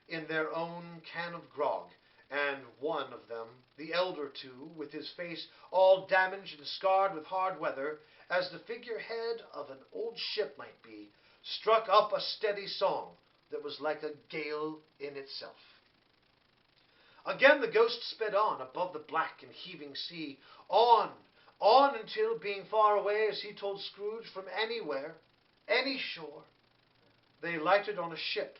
in their own can of grog, and one of them, the elder two, with his face all damaged and scarred with hard weather, as the figurehead of an old ship might be, struck up a steady song that was like a gale in itself. Again the ghost sped on above the black and heaving sea, on until, being far away, as he told Scrooge, from anywhere, any shore, they lighted on a ship.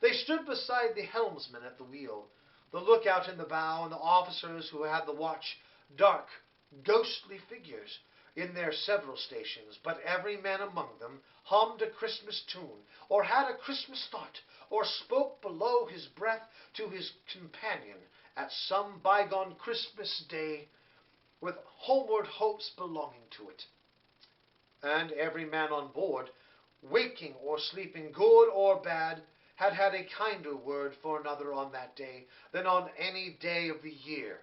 They stood beside the helmsman at the wheel, the lookout in the bow, and the officers who had the watch, dark, ghostly figures in their several stations, but every man among them hummed a Christmas tune, or had a Christmas thought, or spoke below his breath to his companion at some bygone Christmas day, with homeward hopes belonging to it. And every man on board, waking or sleeping, good or bad, had had a kinder word for another on that day than on any day of the year,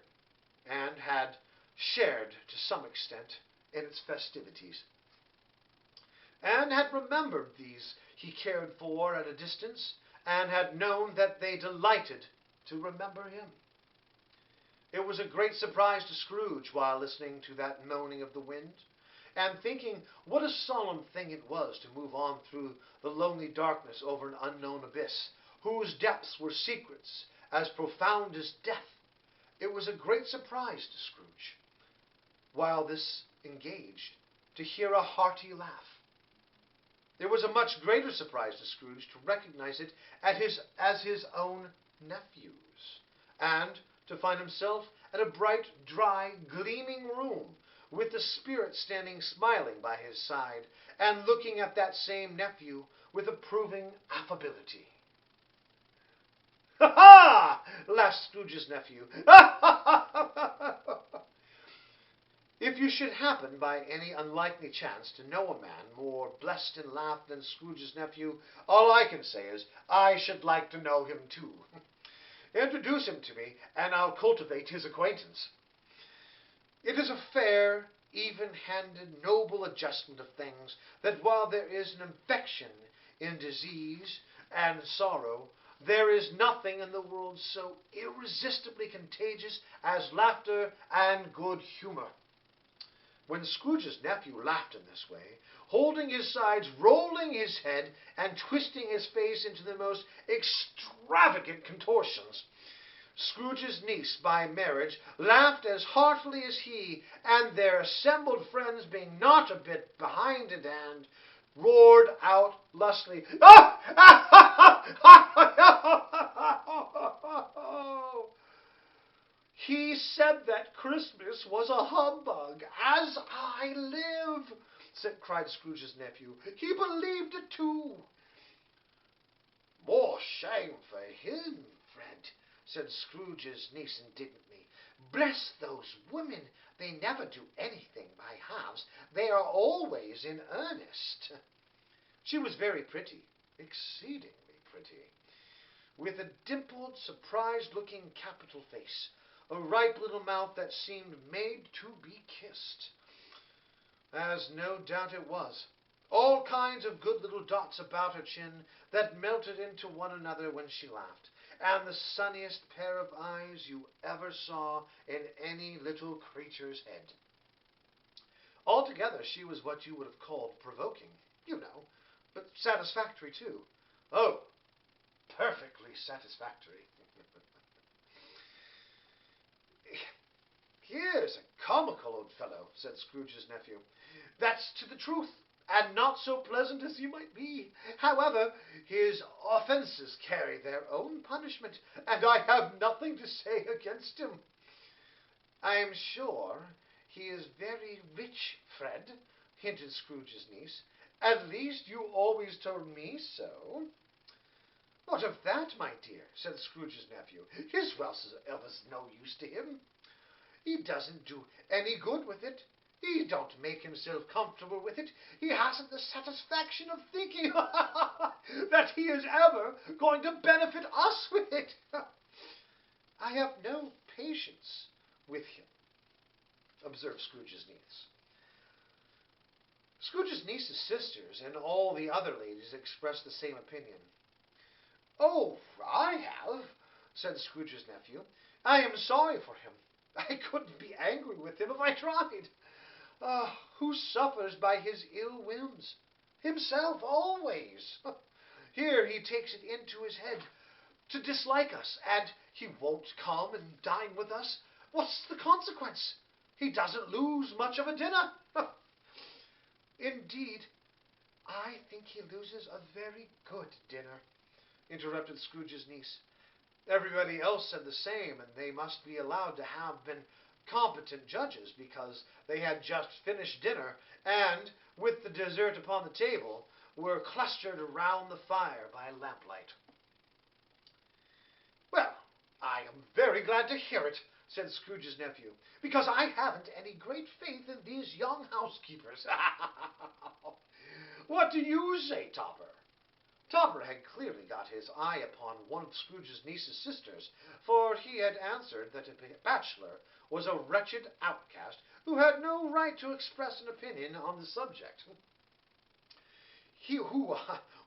and had shared to some extent in its festivities, and had remembered these he cared for at a distance, and had known that they delighted to remember him. It was a great surprise to Scrooge, while listening to that moaning of the wind, and thinking what a solemn thing it was to move on through the lonely darkness over an unknown abyss, whose depths were secrets as profound as death. It was a great surprise to Scrooge, while this engaged, to hear a hearty laugh. It was a much greater surprise to Scrooge to recognize it as his own nephew's, and to find himself at a bright, dry, gleaming room, with the spirit standing smiling by his side, and looking at that same nephew with approving affability. "Ha ha!" laughed Scrooge's nephew. "Ha ha ha! If you should happen, by any unlikely chance, to know a man more blessed in laugh than Scrooge's nephew, all I can say is, I should like to know him too. Introduce him to me, and I'll cultivate his acquaintance. It is a fair, even-handed, noble adjustment of things, that while there is an infection in disease and sorrow, there is nothing in the world so irresistibly contagious as laughter and good humor." When Scrooge's nephew laughed in this way, holding his sides, rolling his head, and twisting his face into the most extravagant contortions, Scrooge's niece by marriage laughed as heartily as he, and their assembled friends, being not a bit behind in hand, roared out lustily. He said that Christmas was a humbug, as I live, cried Scrooge's nephew. He believed it too. More shame for him, Fred, said Scrooge's niece indignantly. Bless those women, they never do anything by halves. They are always in earnest. She was very pretty, exceedingly pretty, with a dimpled, surprised-looking capital face, a ripe little mouth that seemed made to be kissed, as no doubt it was. All kinds of good little dots about her chin that melted into one another when she laughed, and the sunniest pair of eyes you ever saw in any little creature's head. Altogether, she was what you would have called provoking, you know, but satisfactory, too. Oh, perfectly satisfactory. Here's a comical old fellow, said Scrooge's nephew. That's to the truth, and not so pleasant as he might be. However, his offences carry their own punishment, and I have nothing to say against him. I am sure he is very rich, Fred, hinted Scrooge's niece. At least you always told me so. What of that, my dear, said Scrooge's nephew. His wealth is of no use to him. He doesn't do any good with it. He don't make himself comfortable with it. He hasn't the satisfaction of thinking that he is ever going to benefit us with it. I have no patience with him, observed Scrooge's niece. Scrooge's niece's sisters and all the other ladies expressed the same opinion. Oh, I have, said Scrooge's nephew. I am sorry for him. I couldn't be angry with him if I tried. Who suffers by his ill whims? Himself, always. Here he takes it into his head to dislike us, and he won't come and dine with us. What's the consequence? He doesn't lose much of a dinner. Indeed, I think he loses a very good dinner, interrupted Scrooge's niece. Everybody else said the same, and they must be allowed to have been competent judges, because they had just finished dinner, and, with the dessert upon the table, were clustered around the fire by lamplight. Well, I am very glad to hear it, said Scrooge's nephew, because I haven't any great faith in these young housekeepers. What do you say, Topper? Topper had clearly got his eye upon one of Scrooge's niece's sisters, for he had answered that a bachelor was a wretched outcast who had no right to express an opinion on the subject. He who,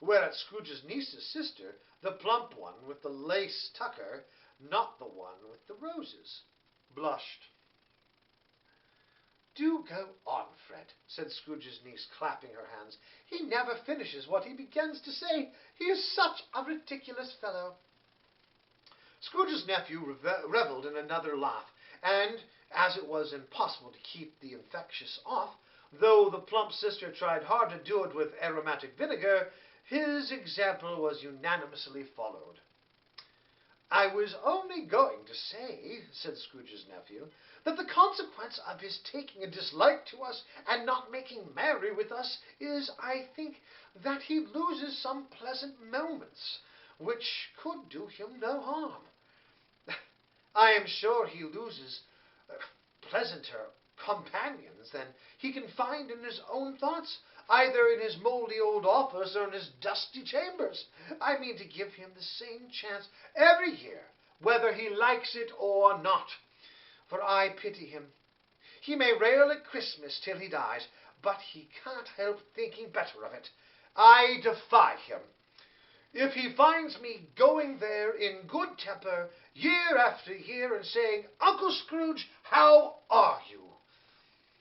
whereat Scrooge's niece's sister, the plump one with the lace tucker, not the one with the roses, blushed. Do go on, Fred, said Scrooge's niece, clapping her hands. He never finishes what he begins to say. He is such a ridiculous fellow. Scrooge's nephew revelled in another laugh, and, as it was impossible to keep the infectious off, though the plump sister tried hard to do it with aromatic vinegar, his example was unanimously followed. I was only going to say, said Scrooge's nephew, that the consequence of his taking a dislike to us and not making merry with us is, I think, that he loses some pleasant moments, which could do him no harm. I am sure he loses pleasanter companions than he can find in his own thoughts, either in his mouldy old office or in his dusty chambers. I mean to give him the same chance every year, whether he likes it or not. For I pity him. He may rail at Christmas till he dies, but he can't help thinking better of it. I defy him. If he finds me going there in good temper year after year and saying, Uncle Scrooge, how are you?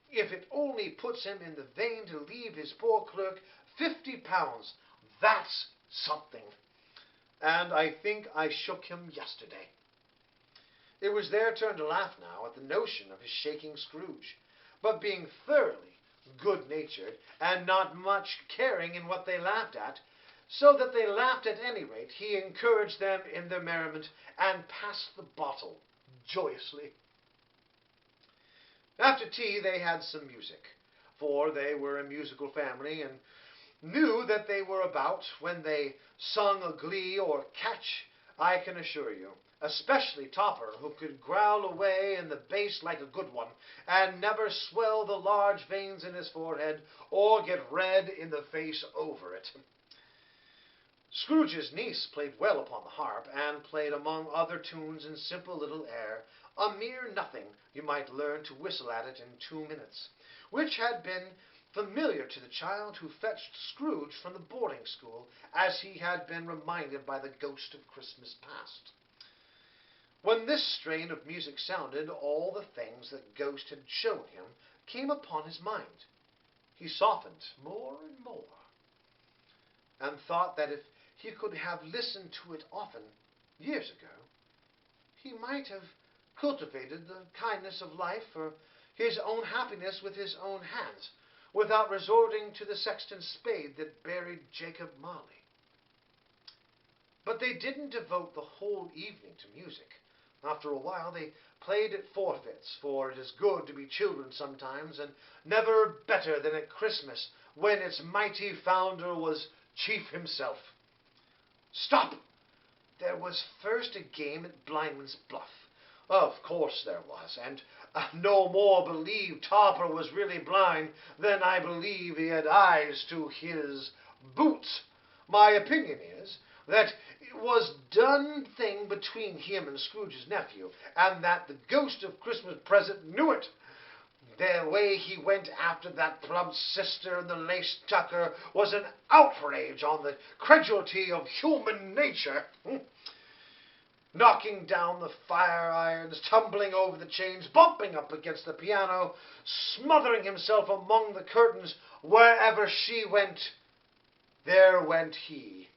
If it only puts him in the vein to leave his poor clerk £50, that's something. And I think I shook him yesterday. It was their turn to laugh now at the notion of his shaking Scrooge, but being thoroughly good-natured, and not much caring in what they laughed at, so that they laughed at any rate, he encouraged them in their merriment, and passed the bottle joyously. After tea they had some music, for they were a musical family, and knew that they were about when they sung a glee or catch, I can assure you, especially Topper, who could growl away in the bass like a good one, and never swell the large veins in his forehead, or get red in the face over it. Scrooge's niece played well upon the harp, and played among other tunes in simple little air, a mere nothing you might learn to whistle at it in 2 minutes, which had been familiar to the child who fetched Scrooge from the boarding school, as he had been reminded by the ghost of Christmas past. When this strain of music sounded, all the things that Ghost had shown him came upon his mind. He softened more and more, and thought that if he could have listened to it often, years ago, he might have cultivated the kindness of life for his own happiness with his own hands, without resorting to the sexton's spade that buried Jacob Marley. But they didn't devote the whole evening to music. After a while they played at forfeits, for it is good to be children sometimes, and never better than at Christmas, when its mighty founder was chief himself. Stop! There was first a game at Blindman's Buff. Of course there was, and I no more believe Topper was really blind than I believe he had eyes to his boots. My opinion is that it was done thing between him and Scrooge's nephew, and that the ghost of Christmas present knew it. The way he went after that plump sister and the lace tucker was an outrage on the credulity of human nature. Knocking down the fire irons, tumbling over the chains, bumping up against the piano, smothering himself among the curtains. Wherever she went, there went he.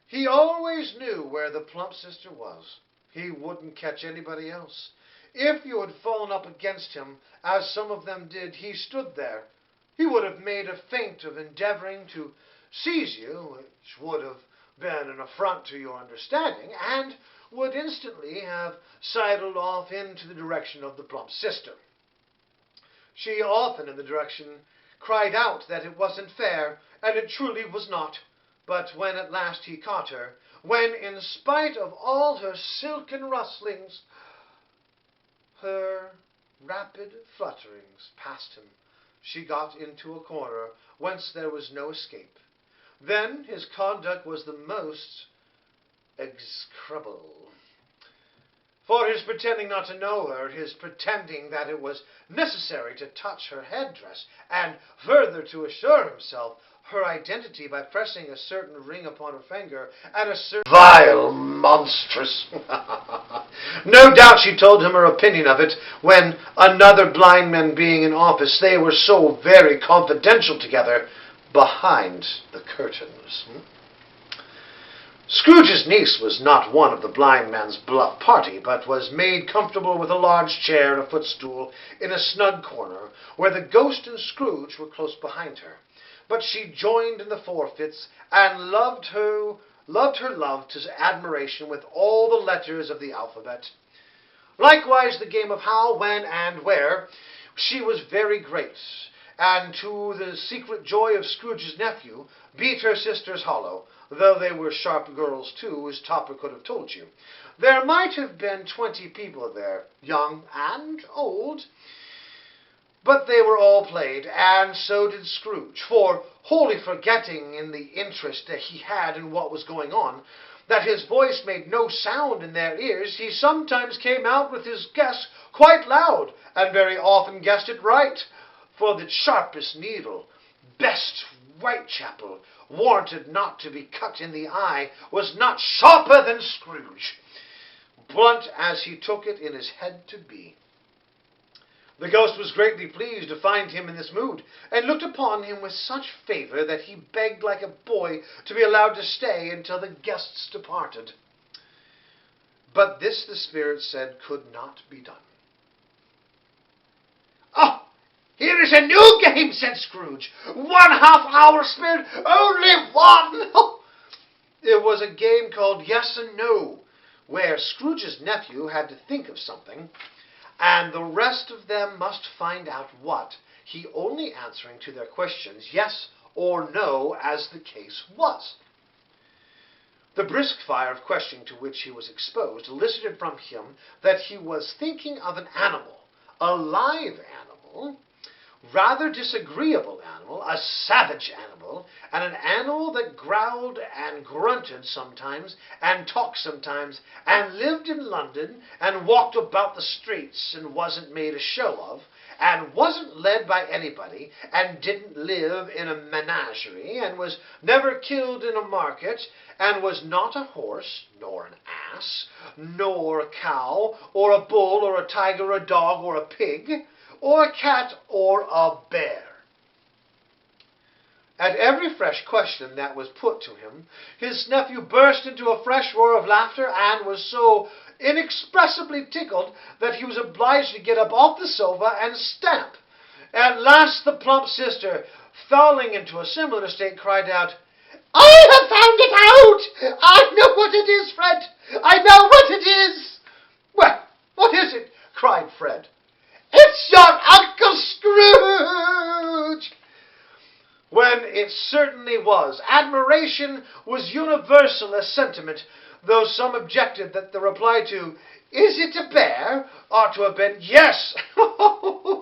He always knew where the plump sister was. He wouldn't catch anybody else. If you had fallen up against him, as some of them did, he stood there. He would have made a feint of endeavoring to seize you, which would have been an affront to your understanding, and would instantly have sidled off into the direction of the plump sister. She often in the direction cried out that it wasn't fair, and it truly was not. But when at last he caught her, when in spite of all her silken rustlings, her rapid flutterings past him, she got into a corner whence there was no escape. Then his conduct was the most execrable. For his pretending not to know her, his pretending that it was necessary to touch her headdress, and further to assure himself her identity by pressing a certain ring upon her finger, and a certain vile monstrous. No doubt she told him her opinion of it, when, another blind man being in office, they were so very confidential together, behind the curtains. Scrooge's niece was not one of the blind man's bluff party, but was made comfortable with a large chair and a footstool in a snug corner, where the ghost and Scrooge were close behind her. But she joined in the forfeits, and loved her love to admiration with all the letters of the alphabet. Likewise the game of how, when, and where, she was very great, and to the secret joy of Scrooge's nephew, beat her sisters hollow, though they were sharp girls too, as Topper could have told you. There might have been 20 people there, young and old, but they were all played, and so did Scrooge, for, wholly forgetting in the interest that he had in what was going on, that his voice made no sound in their ears, he sometimes came out with his guess quite loud, and very often guessed it right, for the sharpest needle, best Whitechapel, warranted not to be cut in the eye, was not sharper than Scrooge, blunt as he took it in his head to be. The ghost was greatly pleased to find him in this mood, and looked upon him with such favour that he begged like a boy to be allowed to stay until the guests departed. But this the spirit said could not be done. "Ah, "Here is a new game," said Scrooge. "1 half-hour spirit, only one." It was a game called Yes and No, where Scrooge's nephew had to think of something, and the rest of them must find out what, he only answering to their questions yes or no as the case was. The brisk fire of questioning to which he was exposed elicited from him that he was thinking of an animal, a live animal, rather disagreeable animal, a savage animal, and an animal that growled and grunted sometimes, and talked sometimes, and lived in London, and walked about the streets, and wasn't made a show of, and wasn't led by anybody, and didn't live in a menagerie, and was never killed in a market, and was not a horse, nor an ass, nor a cow, or a bull, or a tiger, or a dog, or a pig, or a cat, or a bear. At every fresh question that was put to him, his nephew burst into a fresh roar of laughter, and was so inexpressibly tickled that he was obliged to get up off the sofa and stamp. At last the plump sister, falling into a similar state, cried out, "I have found it out! I know what it is, Fred! I know what it is!" "Well, what is it?" cried Fred. "It's your Uncle Scrooge!" When it certainly was. Admiration was universal as sentiment, though some objected that the reply to, "Is it a bear?" ought to have been "Yes,"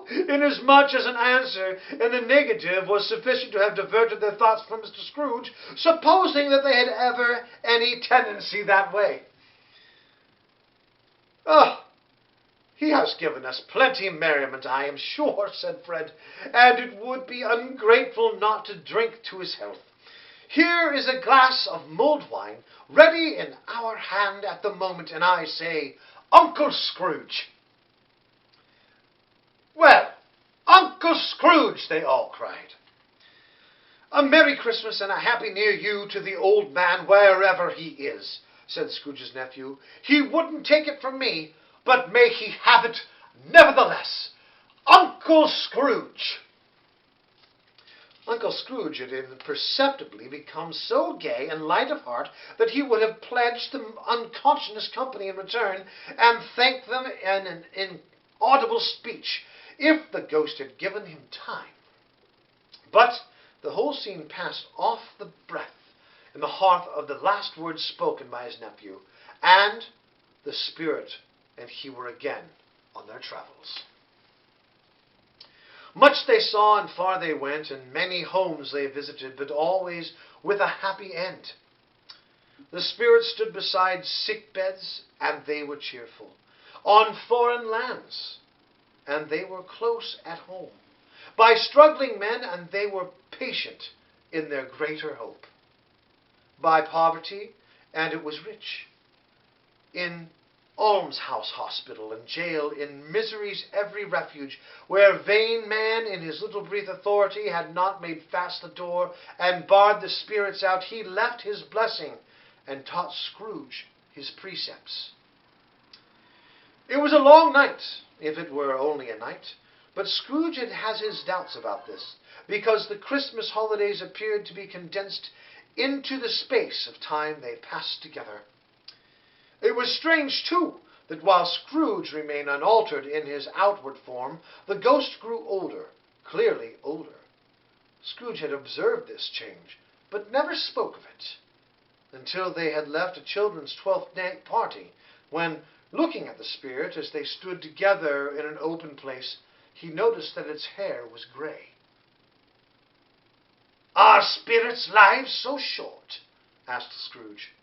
inasmuch as an answer in the negative was sufficient to have diverted their thoughts from Mr. Scrooge, supposing that they had ever any tendency that way. "Oh, he has given us plenty merriment, I am sure," said Fred, "and it would be ungrateful not to drink to his health. Here is a glass of mulled wine ready in our hand at the moment, and I say, Uncle Scrooge." "Well, Uncle Scrooge," they all cried. "A Merry Christmas and a Happy New Year to the old man, wherever he is," said Scrooge's nephew. "He wouldn't take it from me, but may he have it nevertheless. Uncle Scrooge." Uncle Scrooge had imperceptibly become so gay and light of heart that he would have pledged the unconscious company in return, and thanked them in an inaudible speech, if the ghost had given him time. But the whole scene passed off the breath in the heart of the last words spoken by his nephew, and the spirit and he were again on their travels. Much they saw and far they went, and many homes they visited, but always with a happy end. The spirit stood beside sick beds, and they were cheerful. On foreign lands, and they were close at home. By struggling men, and they were patient in their greater hope. By poverty, and it was rich. In almshouse, hospital, and jail, in misery's every refuge, where vain man in his little brief authority had not made fast the door and barred the spirits out, he left his blessing and taught Scrooge his precepts. It was a long night, if it were only a night, but Scrooge has his doubts about this, because the Christmas holidays appeared to be condensed into the space of time they passed together. It was strange, too, that while Scrooge remained unaltered in his outward form, the ghost grew older, clearly older. Scrooge had observed this change, but never spoke of it, until they had left a children's 12th night party, when, looking at the spirit as they stood together in an open place, he noticed that its hair was grey. "Are spirits' lives so short?" asked Scrooge.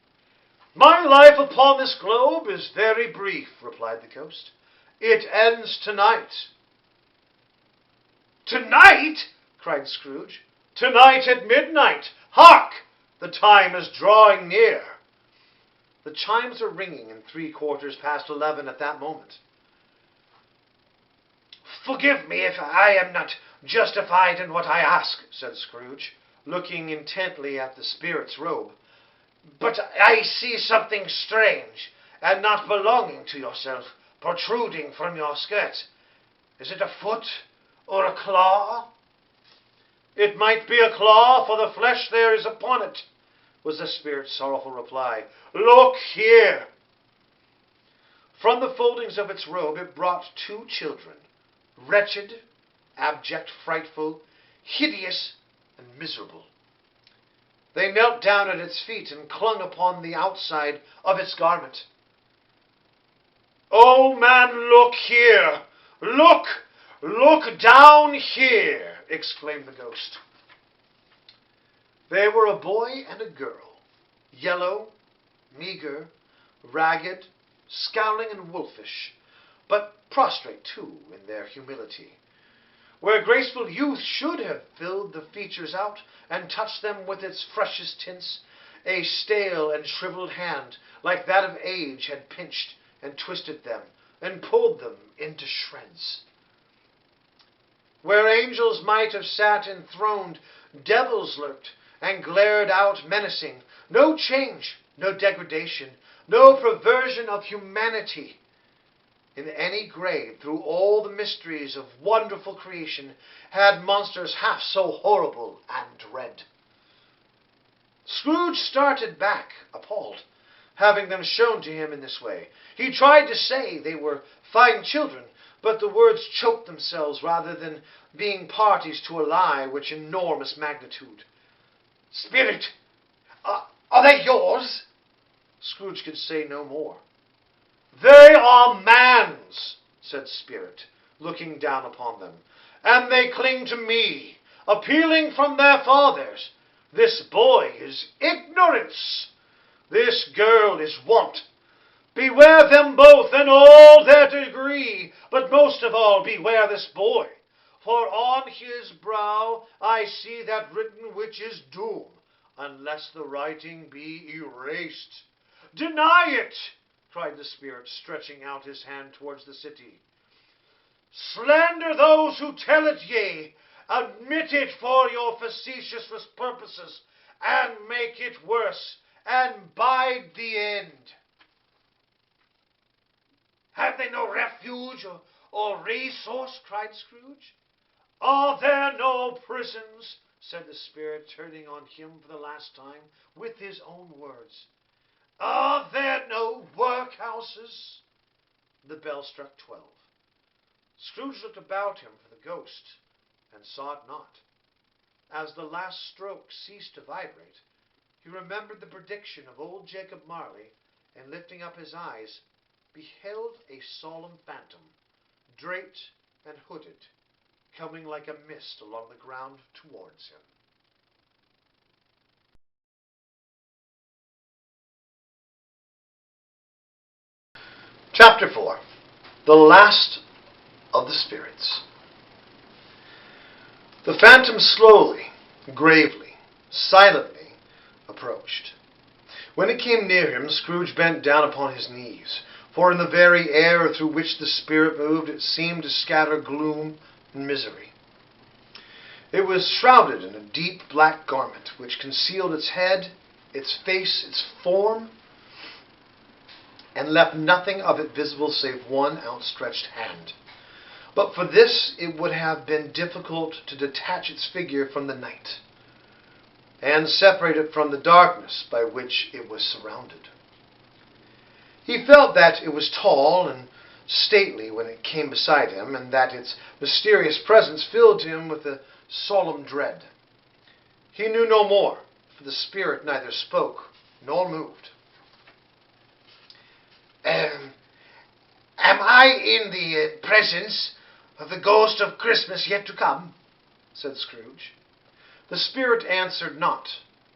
"My life upon this globe is very brief," replied the ghost. "It ends tonight." "Tonight?" cried Scrooge. "Tonight at midnight. Hark! The time is drawing near." The chimes were ringing in 11:15 at that moment. "Forgive me if I am not justified in what I ask," said Scrooge, looking intently at the spirit's robe. "But I see something strange, and not belonging to yourself, protruding from your skirt. Is it a foot, or a claw? It might be a claw, for the flesh there is upon it, was the spirit's sorrowful reply. Look here. From the foldings of its robe it brought 2 children, wretched, abject, frightful, hideous, and miserable. They knelt down at its feet and clung upon the outside of its garment. Oh, man, look here! Look! Look down here! Exclaimed the ghost. They were a boy and a girl, yellow, meager, ragged, scowling and wolfish, but prostrate, too, in their humility. Where graceful youth should have filled the features out and touched them with its freshest tints, a stale and shriveled hand, like that of age, had pinched and twisted them and pulled them into shreds. Where angels might have sat enthroned, devils lurked and glared out menacing. No change, no degradation, no perversion of humanity. In any grave, through all the mysteries of wonderful creation, had monsters half so horrible and dread. Scrooge started back, appalled, having them shown to him in this way. He tried to say they were fine children, but the words choked themselves rather than being parties to a lie which enormous magnitude. Spirit, are they yours? Scrooge could say no more. They are man's, said Spirit, looking down upon them, and they cling to me, appealing from their fathers. This boy is ignorance. This girl is want. Beware them both in all their degree, but most of all beware this boy. For on his brow I see that written which is doom, unless the writing be erased. Deny it, cried the Spirit, stretching out his hand towards the city. Slander those who tell it, yea, admit it for your facetious purposes, and make it worse, and bide the end. Have they no refuge or resource? Cried Scrooge. Are there no prisons? Said the Spirit, turning on him for the last time with his own words. Are there no workhouses? The bell struck 12. Scrooge looked about him for the ghost, and saw it not. As the last stroke ceased to vibrate, he remembered the prediction of old Jacob Marley, and lifting up his eyes, beheld a solemn phantom, draped and hooded, coming like a mist along the ground towards him. Chapter 4. The Last of the Spirits. The phantom slowly, gravely, silently approached. When it came near him, Scrooge bent down upon his knees, for in the very air through which the spirit moved it seemed to scatter gloom and misery. It was shrouded in a deep black garment which concealed its head, its face, its form, and left nothing of it visible save one outstretched hand. But for this it would have been difficult to detach its figure from the night, and separate it from the darkness by which it was surrounded. He felt that it was tall and stately when it came beside him, and that its mysterious presence filled him with a solemn dread. He knew no more, for the spirit neither spoke nor moved. Am I in the presence of the ghost of Christmas yet to come? Said Scrooge. The spirit answered not,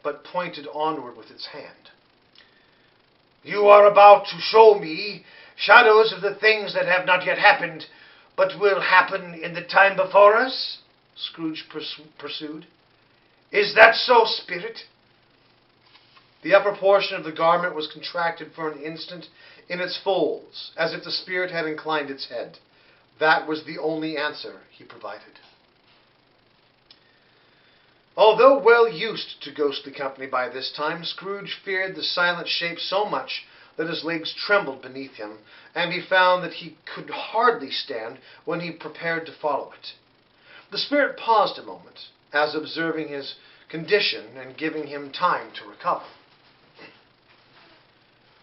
but pointed onward with its hand. You are about to show me shadows of the things that have not yet happened, but will happen in the time before us? Scrooge pursued. Is that so, Spirit? The upper portion of the garment was contracted for an instant in its folds, as if the spirit had inclined its head. That was the only answer he provided. Although well used to ghostly company by this time, Scrooge feared the silent shape so much that his legs trembled beneath him, and he found that he could hardly stand when he prepared to follow it. The spirit paused a moment, as observing his condition and giving him time to recover.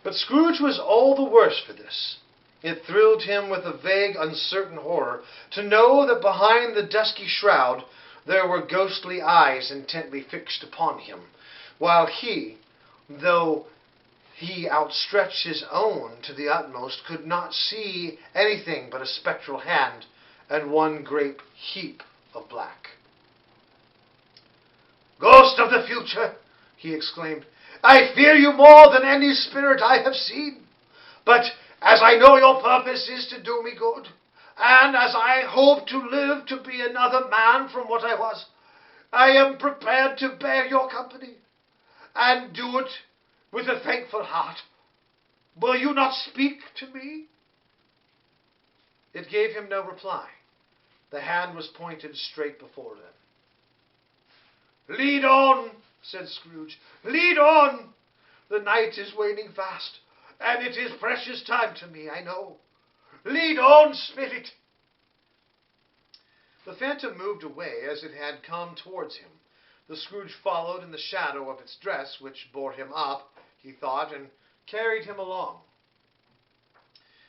But Scrooge was all the worse for this. It thrilled him with a vague, uncertain horror to know that behind the dusky shroud there were ghostly eyes intently fixed upon him, while he, though he outstretched his own to the utmost, could not see anything but a spectral hand and one great heap of black. "Ghost of the future," he exclaimed, "I fear you more than any spirit I have seen. But as I know your purpose is to do me good, and as I hope to live to be another man from what I was, I am prepared to bear your company, and do it with a thankful heart. Will you not speak to me?" It gave him no reply. The hand was pointed straight before them. "Lead on," said Scrooge. "Lead on. The night is waning fast, and it is precious time to me, I know. Lead on, spirit." The phantom moved away as it had come towards him. The Scrooge followed in the shadow of its dress, which bore him up, he thought, and carried him along.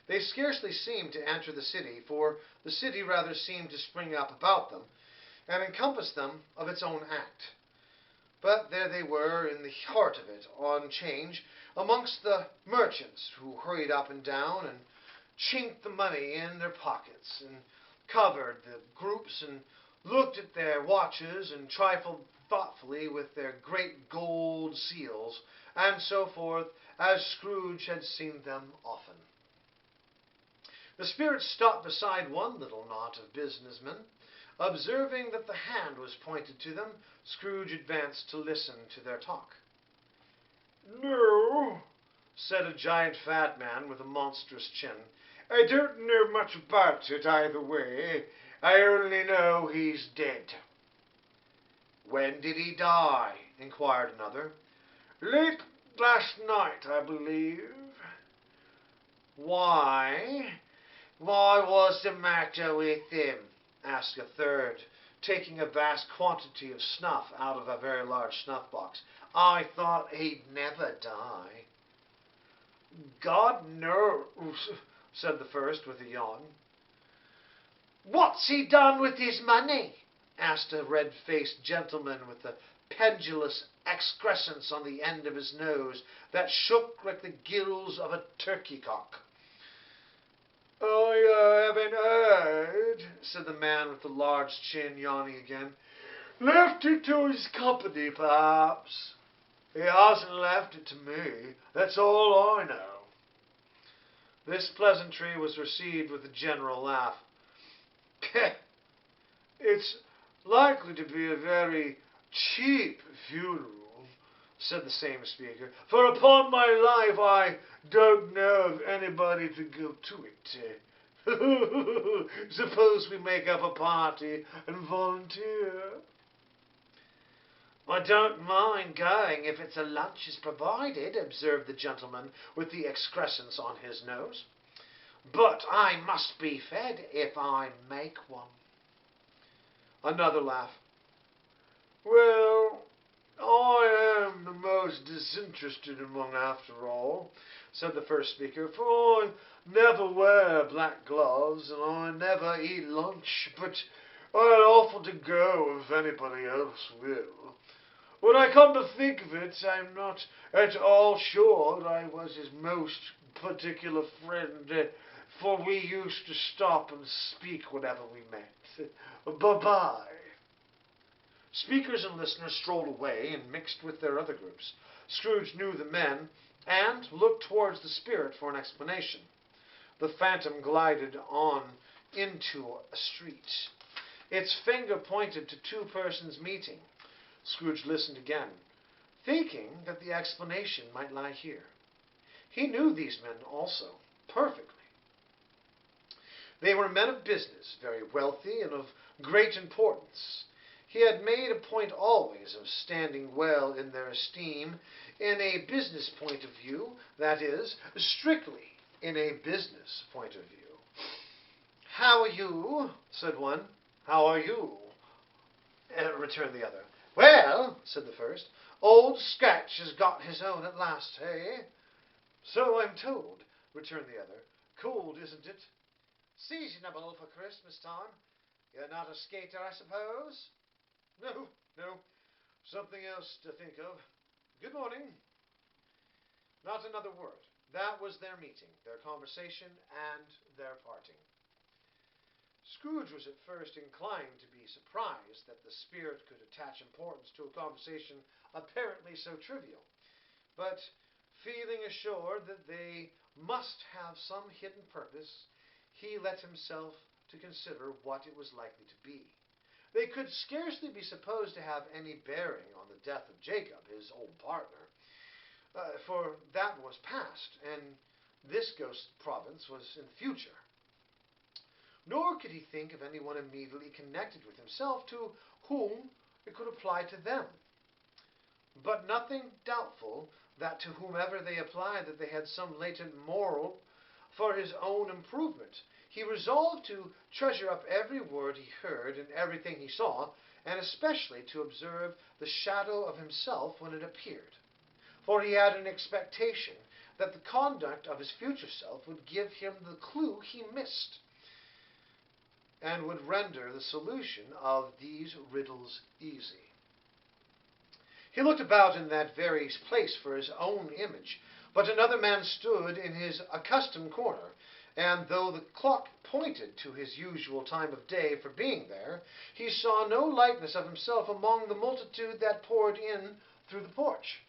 They scarcely seemed to enter the city, for the city rather seemed to spring up about them, and encompass them of its own act. But there they were in the heart of it, on 'Change, amongst the merchants, who hurried up and down, and chinked the money in their pockets, and covered the groups, and looked at their watches, and trifled thoughtfully with their great gold seals, and so forth, as Scrooge had seen them often. The spirit stopped beside one little knot of businessmen. Observing that the hand was pointed to them, Scrooge advanced to listen to their talk. "No," said a giant fat man with a monstrous chin. "I don't know much about it either way. I only know he's dead." "When did he die?" inquired another. "Late last night, I believe." "Why? What was the matter with him?" asked a third, taking a vast quantity of snuff out of a very large snuff-box. "I thought he'd never die." "God knows," said the first with a yawn. "What's he done with his money?" asked a red-faced gentleman with a pendulous excrescence on the end of his nose that shook like the gills of a turkey-cock. "I haven't heard," said the man with the large chin, yawning again. "Left it to his company, perhaps. He hasn't left it to me. That's all I know." This pleasantry was received with a general laugh. "It's likely to be a very cheap funeral," said the same speaker, "for upon my life I don't know of anybody to go to it. Suppose we make up a party and volunteer?" "I don't mind going if it's a lunch is provided," observed the gentleman with the excrescence on his nose. "But I must be fed if I make one." Another laugh. "Well, I am the most disinterested among after all," said the first speaker, "for I never wear black gloves, and I never eat lunch, but I'd offer to go if anybody else will. When I come to think of it, I'm not at all sure that I was his most particular friend, for we used to stop and speak whenever we met. Bye-bye." Speakers and listeners strolled away and mixed with their other groups. Scrooge knew the men, and looked towards the spirit for an explanation. The phantom glided on into a street. Its finger pointed to two persons meeting. Scrooge listened again, thinking that the explanation might lie here. He knew these men also, perfectly. They were men of business, very wealthy and of great importance. He had made a point always of standing well in their esteem in a business point of view, that is, strictly in a business point of view. "How are you?" said one. "How are you?" returned the other. Well, said the first, old Scratch has got his own at last, eh? So I'm told, returned the other. Cold, isn't it? Seasonable for Christmas time. You're not a skater, I suppose? No, no. Something else to think of. Good morning. Not another word. That was their meeting, their conversation, and their parting. Scrooge was at first inclined to be surprised that the spirit could attach importance to a conversation apparently so trivial. But feeling assured that they must have some hidden purpose, he let himself to consider what it was likely to be. They could scarcely be supposed to have any bearing on the death of Jacob, his old partner, for that was past, and this ghost province was in the future. Nor could he think of anyone immediately connected with himself to whom it could apply to them. But nothing doubtful that to whomever they applied that they had some latent moral for his own improvement. He resolved to treasure up every word he heard and everything he saw, and especially to observe the shadow of himself when it appeared. For he had an expectation that the conduct of his future self would give him the clue he missed, and would render the solution of these riddles easy. He looked about in that very place for his own image, but another man stood in his accustomed corner, and though the clock pointed to his usual time of day for being there, he saw no likeness of himself among the multitude that poured in through the porch.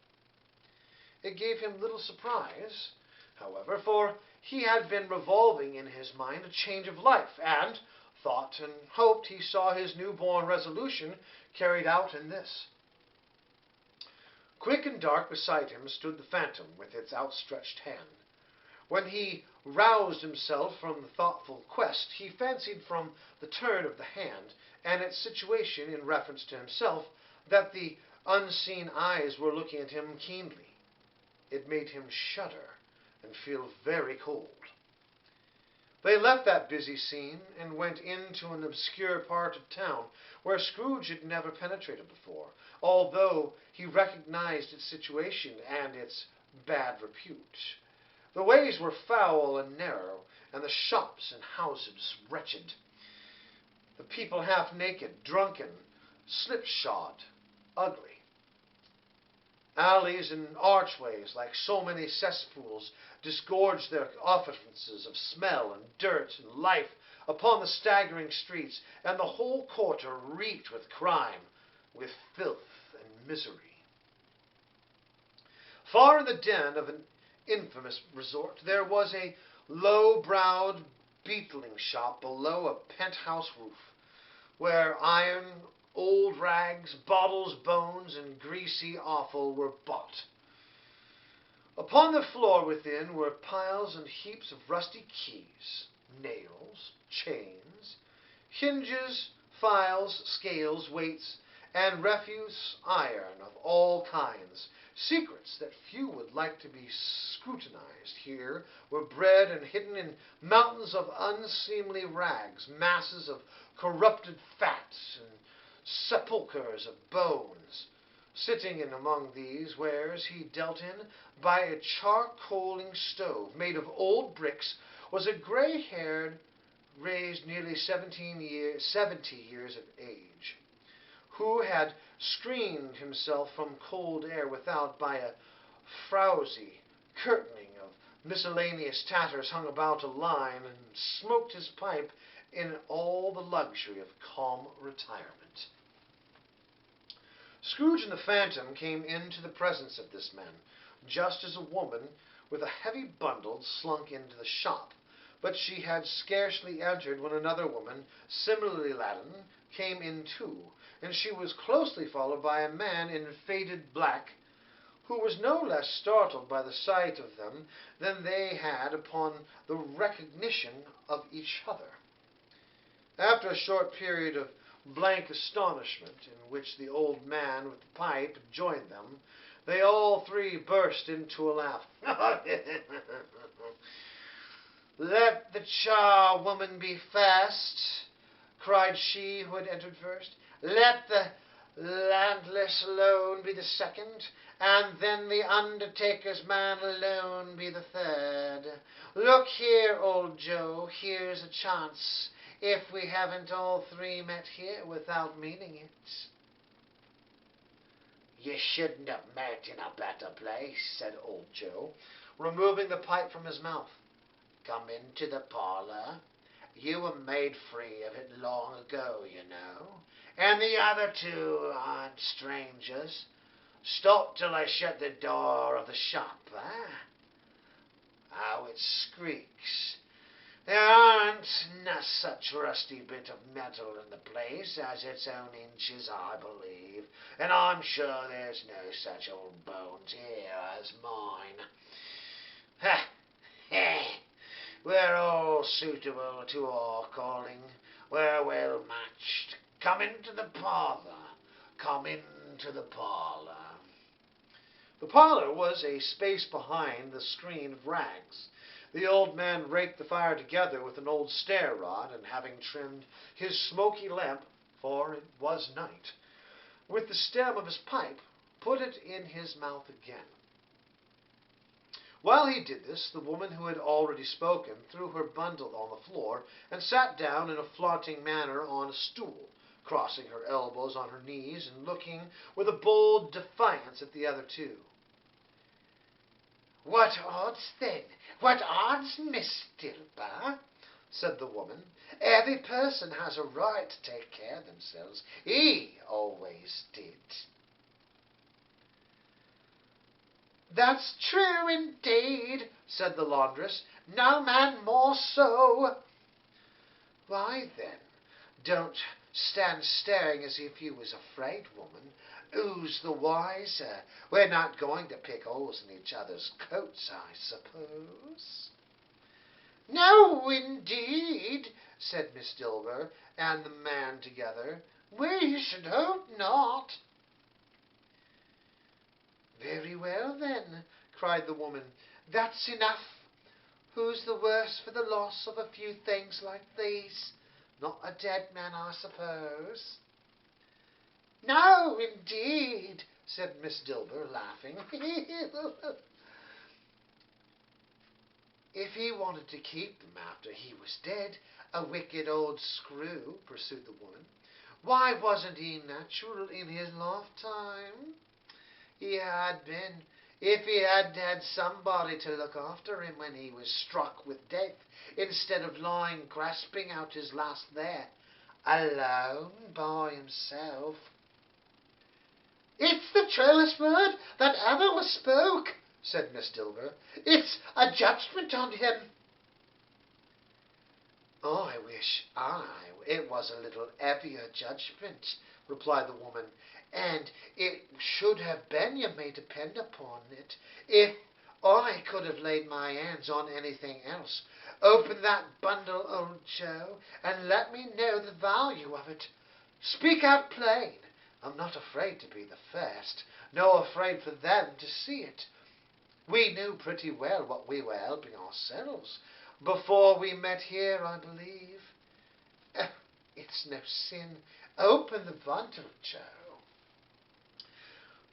It gave him little surprise, however, for he had been revolving in his mind a change of life, and thought and hoped he saw his newborn resolution carried out in this. Quick and dark beside him stood the phantom with its outstretched hand. When he roused himself from the thoughtful quest, he fancied from the turn of the hand and its situation in reference to himself that the unseen eyes were looking at him keenly. It made him shudder and feel very cold. They left that busy scene and went into an obscure part of town where Scrooge had never penetrated before, although he recognized its situation and its bad repute. The ways were foul and narrow, and the shops and houses wretched. The people half naked, drunken, slipshod, ugly. Alleys and archways, like so many cesspools, disgorged their offences of smell and dirt and life upon the staggering streets, and the whole quarter reeked with crime, with filth and misery. Far in the den of an infamous resort there was a low-browed beetling shop below a penthouse roof, where iron, old rags, bottles, bones, and greasy offal were bought. Upon the floor within were piles and heaps of rusty keys, nails, chains, hinges, files, scales, weights, and refuse iron of all kinds. Secrets that few would like to be scrutinized here were bred and hidden in mountains of unseemly rags, masses of corrupted fats, and sepulchres of bones. Sitting in among these wares he dealt in by a charcoaling stove made of old bricks was a gray-haired, raised nearly 70 years of age, who had screened himself from cold air without by a frowsy curtaining of miscellaneous tatters hung about a line, and smoked his pipe in all the luxury of calm retirement. Scrooge and the Phantom came into the presence of this man, just as a woman with a heavy bundle slunk into the shop. But she had scarcely entered when another woman, similarly laden, came in too, and she was closely followed by a man in faded black, who was no less startled by the sight of them than they had upon the recognition of each other. After a short period of blank astonishment, in which the old man with the pipe had joined them, they all three burst into a laugh. "Let the charwoman be first," cried she who had entered first. Let the landless alone be the second, and then the undertaker's man alone be the third. Look here, old Joe, here's a chance, if we haven't all three met here without meaning it. You shouldn't have met in a better place, said old Joe, removing the pipe from his mouth. Come into the parlour. You were made free of it long ago, you know, and the other two aren't strangers. Stop till I shut the door of the shop, eh? How it squeaks. There aren't such rusty bit of metal in the place as its own inches, I believe, and I'm sure there's no such old bones here as mine. Ha! Ha! We're all suitable to our calling. We're well matched. Come into the parlour. Come into the parlour. The parlour was a space behind the screen of rags. The old man raked the fire together with an old stair rod, and having trimmed his smoky lamp, for it was night, with the stem of his pipe, put it in his mouth again. While he did this, the woman who had already spoken threw her bundle on the floor and sat down in a flaunting manner on a stool, crossing her elbows on her knees and looking with a bold defiance at the other two. "What odds, then? What odds, Miss Dilber?" said the woman. "Every person has a right to take care of themselves. He always did." "That's true, indeed," said the laundress. "No man more so." "Why, then, don't stand staring as if you was afraid, woman. Who's the wiser? We're not going to pick holes in each other's coats, I suppose." "No, indeed," said Miss Dilber and the man together. "We should hope not." "Very well, then," cried the woman. "That's enough. Who's the worse for the loss of a few things like these? Not a dead man, I suppose?" "No, indeed," said Miss Dilber, laughing. "If he wanted to keep them after he was dead, a wicked old screw," pursued the woman, "why wasn't he natural in his lifetime? He had been, if he had had somebody to look after him when he was struck with death, instead of lying grasping out his last there, alone by himself." "It's the truest word that ever was spoke," said Miss Dilber. "It's a judgment on him." "I wish it was a little heavier judgment," replied the woman, "and it should have been, you may depend upon it, if I could have laid my hands on anything else. Open that bundle, old Joe, and let me know the value of it. Speak out plain. I'm not afraid to be the first, nor afraid for them to see it. We knew pretty well what we were helping ourselves before we met here, I believe. It's no sin. Open the bundle, Joe."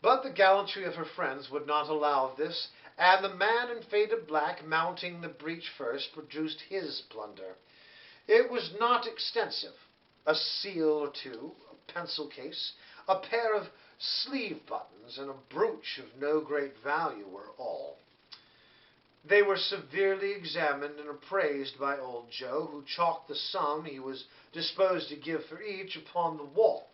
But the gallantry of her friends would not allow of this, and the man in faded black, mounting the breach first, produced his plunder. It was not extensive. A seal or two, a pencil case, a pair of sleeve buttons, and a brooch of no great value were all. They were severely examined and appraised by old Joe, who chalked the sum he was disposed to give for each upon the wall,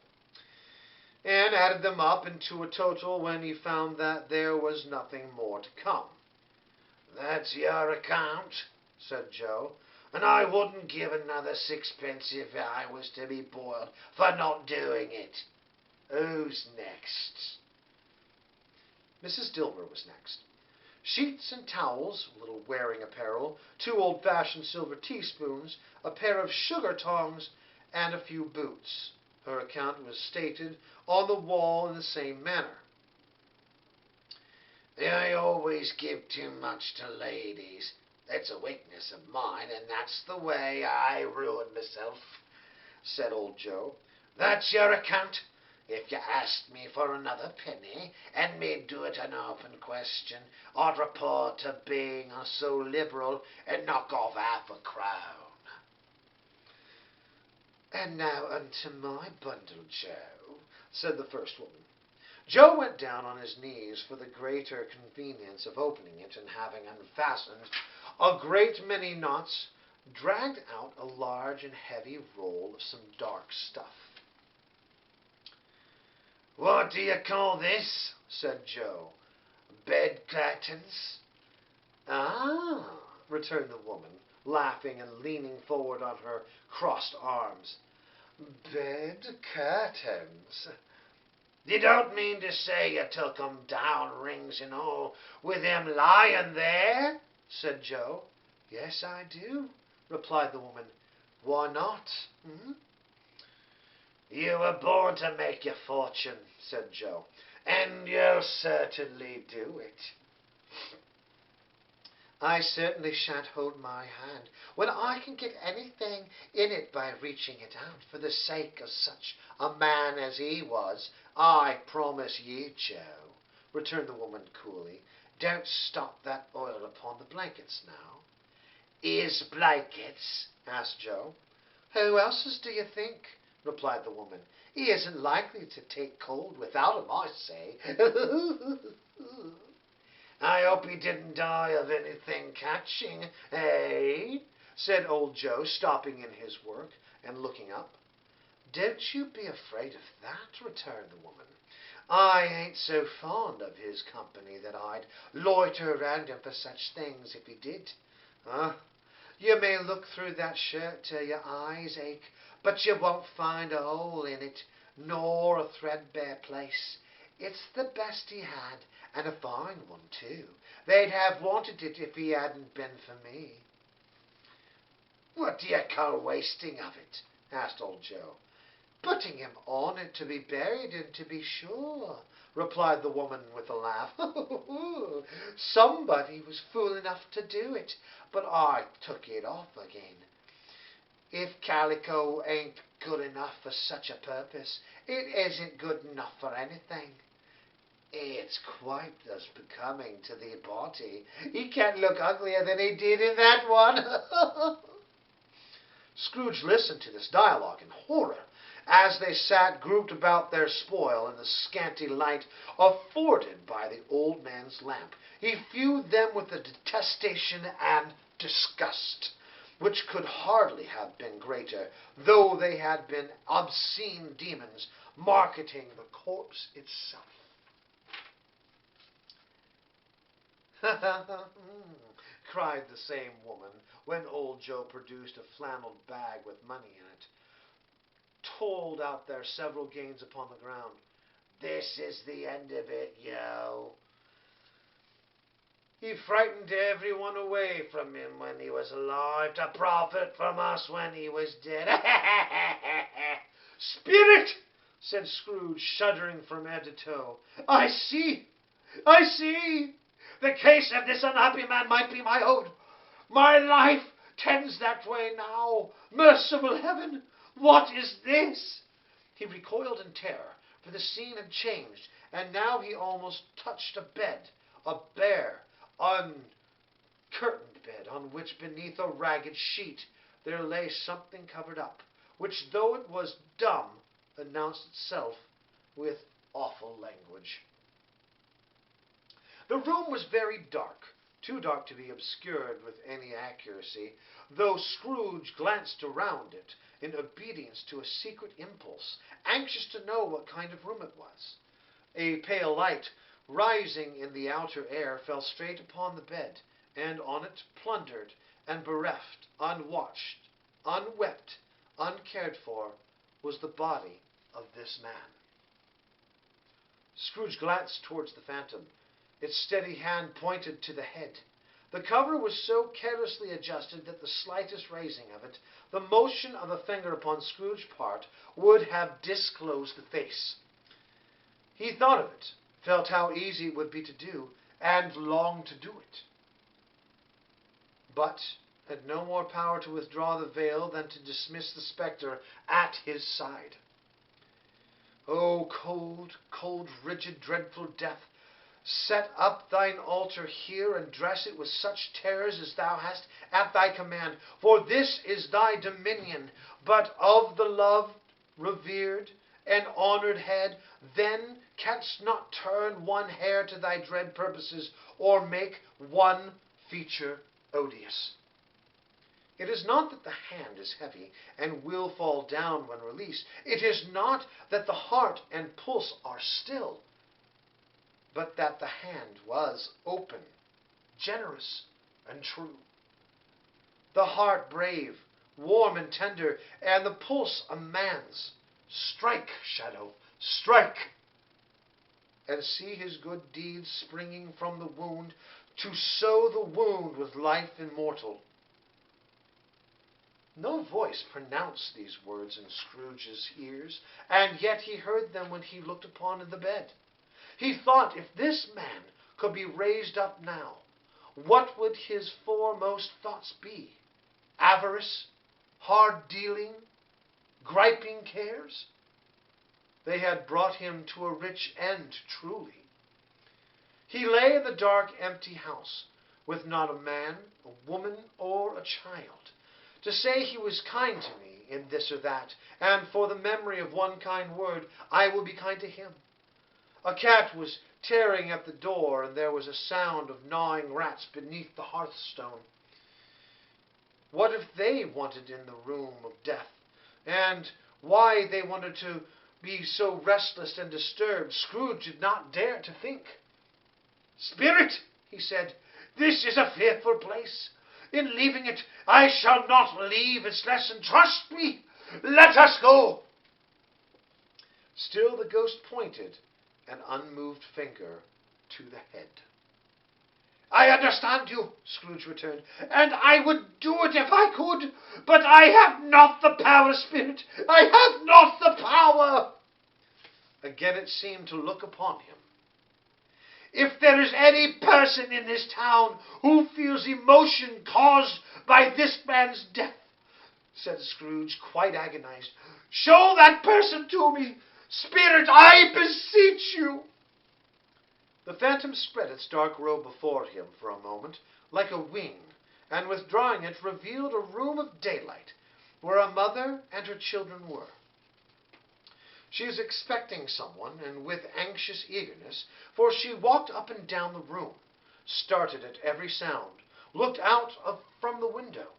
and added them up into a total when he found that there was nothing more to come. "That's your account," said Joe, "and I wouldn't give another sixpence if I was to be boiled for not doing it. Who's next?" Mrs. Dilber was next. Sheets and towels, a little wearing apparel, 2 old-fashioned silver teaspoons, a pair of sugar tongs, and a few boots. Her account was stated on the wall in the same manner. "I always give too much to ladies. It's a weakness of mine, and that's the way I ruin myself," said old Joe. That's your account. If you asked me for another penny, and me do it an open question, I'd report to being so liberal and knock off half a crown. And now unto my bundle, Joe, said the first woman. Joe went down on his knees for the greater convenience of opening it, and having unfastened a great many knots, dragged out a large and heavy roll of some dark stuff. "What do you call this?" said Joe. "Bed curtains?" "Ah," returned the woman, laughing and leaning forward on her crossed arms. "Bed curtains. You don't mean to say you took 'em down, rings and all, with him lying there?" said Joe. "Yes, I do," replied the woman. "Why not? "You were born to make your fortune," said Joe, "and you'll certainly do it." "I certainly shan't hold my hand when I can get anything in it by reaching it out, for the sake of such a man as he was, I promise you, Joe," returned the woman coolly. "Don't stop that oil upon the blankets now." "His blankets?" asked Joe. "Who else's, do you think?" replied the woman. "He isn't likely to take cold without 'em, I say." "I hope he didn't die of anything catching, eh?" said old Joe, stopping in his work and looking up. "Don't you be afraid of that," returned the woman. "I ain't so fond of his company that I'd loiter around him for such things if he did. You may look through that shirt till your eyes ache, but you won't find a hole in it, nor a threadbare place. It's the best he had, and a fine one, too. They'd have wanted it if he hadn't been for me." "What do you call wasting of it?" asked old Joe. "Putting him on it to be buried in, to be sure," replied the woman with a laugh. "Somebody was fool enough to do it, but I took it off again. If calico ain't good enough for such a purpose, it isn't good enough for anything. It's quite as becoming to the body. He can't look uglier than he did in that one." Scrooge listened to this dialogue in horror, as they sat grouped about their spoil in the scanty light afforded by the old man's lamp. He viewed them with a detestation and disgust which could hardly have been greater, though they had been obscene demons marketing the corpse itself. cried the same woman, when old Joe produced a flannel bag with money in it, told out their several gains upon the ground. "This is the end of it, Joe. He frightened everyone away from him when he was alive, to profit from us when he was dead." "Spirit!" said Scrooge, shuddering from head to toe. I see! The case of this unhappy man might be my own. My life tends that way now. Merciful heaven, what is this?" He recoiled in terror, for the scene had changed, and now he almost touched a bed, a bare, uncurtained bed, on which, beneath a ragged sheet, there lay something covered up, which, though it was dumb, announced itself with awful language. The room was very dark, too dark to be obscured with any accuracy, though Scrooge glanced around it in obedience to a secret impulse, anxious to know what kind of room it was. A pale light, rising in the outer air, fell straight upon the bed, and on it, plundered and bereft, unwatched, unwept, uncared for, was the body of this man. Scrooge glanced towards the phantom. Its steady hand pointed to the head. The cover was so carelessly adjusted that the slightest raising of it, the motion of a finger upon Scrooge's part, would have disclosed the face. He thought of it, felt how easy it would be to do, and longed to do it, but had no more power to withdraw the veil than to dismiss the spectre at his side. O cold, cold, rigid, dreadful death, set up thine altar here, and dress it with such terrors as thou hast at thy command. For this is thy dominion, but of the loved, revered, and honored head, then canst not turn one hair to thy dread purposes, or make one feature odious. It is not that the hand is heavy and will fall down when released. It is not that the heart and pulse are still, but that the hand was open, generous, and true. The heart brave, warm, and tender, and the pulse a man's. Strike, shadow, strike! And see his good deeds springing from the wound, to sow the wound with life immortal. No voice pronounced these words in Scrooge's ears, and yet he heard them when he looked upon the bed. He thought, if this man could be raised up now, what would his foremost thoughts be? Avarice, hard dealing, griping cares? They had brought him to a rich end, truly. He lay in the dark, empty house, with not a man, a woman, or a child, to say he was kind to me in this or that, and for the memory of one kind word, I will be kind to him. A cat was tearing at the door, and there was a sound of gnawing rats beneath the hearthstone. What if they wanted in the room of death, and why they wanted to be so restless and disturbed, Scrooge did not dare to think. "Spirit," he said, "this is a fearful place. In leaving it, I shall not leave its lesson. Trust me. Let us go." Still the ghost pointed an unmoved finger to the head. "I understand you," Scrooge returned, "and I would do it if I could, but I have not the power, Spirit. I have not the power." Again it seemed to look upon him. "If there is any person in this town who feels emotion caused by this man's death," said Scrooge, quite agonized, "show that person to me. Spirit, I beseech you." The phantom spread its dark robe before him for a moment, like a wing, and withdrawing it, revealed a room of daylight, where a mother and her children were. She was expecting someone, and with anxious eagerness, for she walked up and down the room, started at every sound, looked out from the window,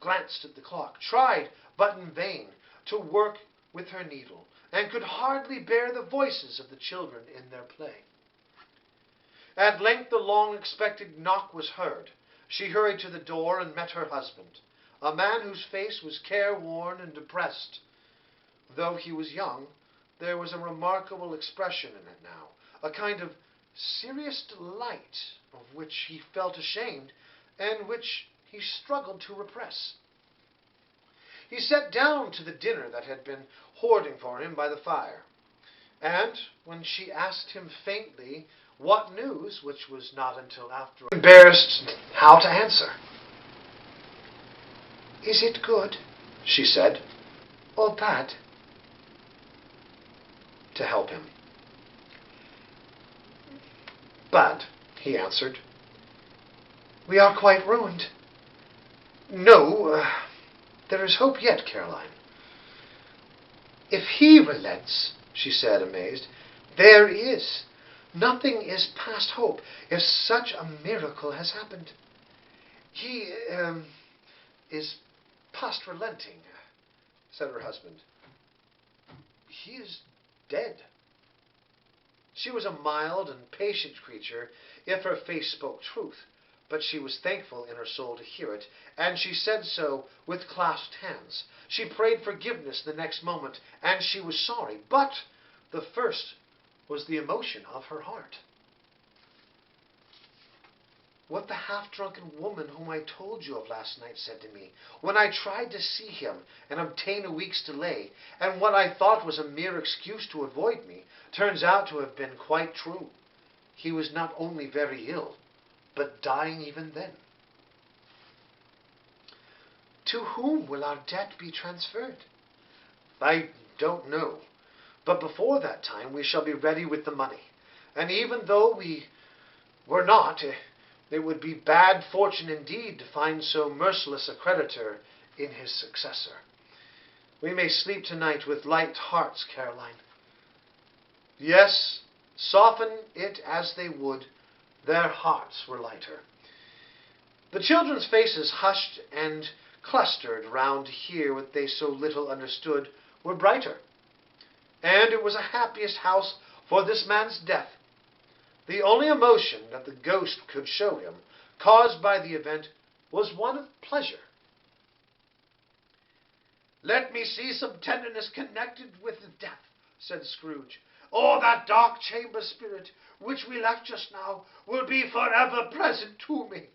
glanced at the clock, tried, but in vain, to work with her needle, and could hardly bear the voices of the children in their play. At length the long-expected knock was heard. She hurried to the door and met her husband, a man whose face was careworn and depressed. Though he was young, there was a remarkable expression in it now, a kind of serious delight of which he felt ashamed, and which he struggled to repress. He sat down to the dinner that had been hoarding for him by the fire, and when she asked him faintly what news, which was not until after, embarrassed how to answer. "Is it good," she said, "or bad?" To help him. "Bad," he answered. "We are quite ruined." "No, there is hope yet, Caroline." "If he relents," she said, amazed, "there is. Nothing is past hope, if such a miracle has happened." "He is past relenting," said her husband. "He is dead." She was a mild and patient creature, if her face spoke truth, but she was thankful in her soul to hear it, and she said so with clasped hands. She prayed forgiveness the next moment, and she was sorry, but the first was the emotion of her heart. "What the half-drunken woman whom I told you of last night said to me, when I tried to see him and obtain a week's delay, and what I thought was a mere excuse to avoid me, turns out to have been quite true. He was not only very ill, but dying even then." "To whom will our debt be transferred?" "I don't know. But before that time we shall be ready with the money. And even though we were not, it would be bad fortune indeed to find so merciless a creditor in his successor. We may sleep tonight with light hearts, Caroline." Yes, soften it as they would, their hearts were lighter. The children's faces, hushed and clustered round to hear what they so little understood, were brighter. And it was a happiest house for this man's death. The only emotion that the ghost could show him, caused by the event, was one of pleasure. "Let me see some tenderness connected with the death," said Scrooge. "Oh, that dark chamber spirit, which we left just now, will be forever present to me."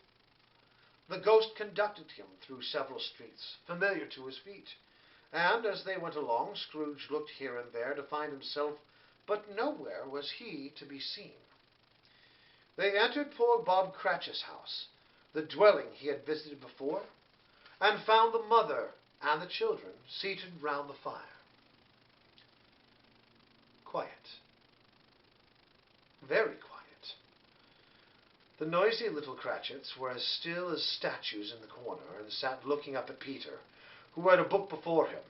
The ghost conducted him through several streets, familiar to his feet, and as they went along, Scrooge looked here and there to find himself, but nowhere was he to be seen. They entered poor Bob Cratchit's house, the dwelling he had visited before, and found the mother and the children seated round the fire. Quiet. Very quiet. The noisy little Cratchits were as still as statues in the corner, and sat looking up at Peter, who had a book before him.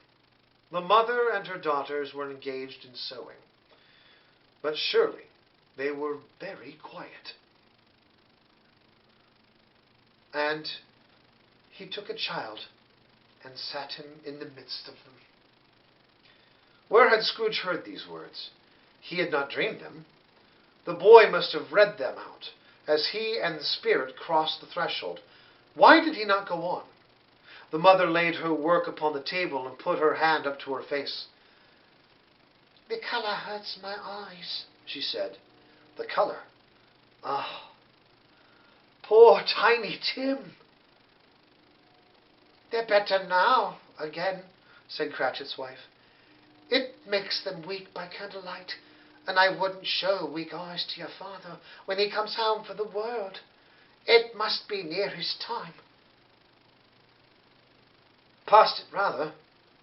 The mother and her daughters were engaged in sewing. But surely they were very quiet. And he took a child and sat him in the midst of them. Where had Scrooge heard these words? He had not dreamed them. The boy must have read them out, as he and the spirit crossed the threshold. Why did he not go on? The mother laid her work upon the table and put her hand up to her face. "The colour hurts my eyes," she said. The colour? Ah, poor Tiny Tim! "They're better now, again," said Cratchit's wife. "It makes them weak by candlelight, and I wouldn't show weak eyes to your father when he comes home for the world. It must be near his time." "Past it, rather,"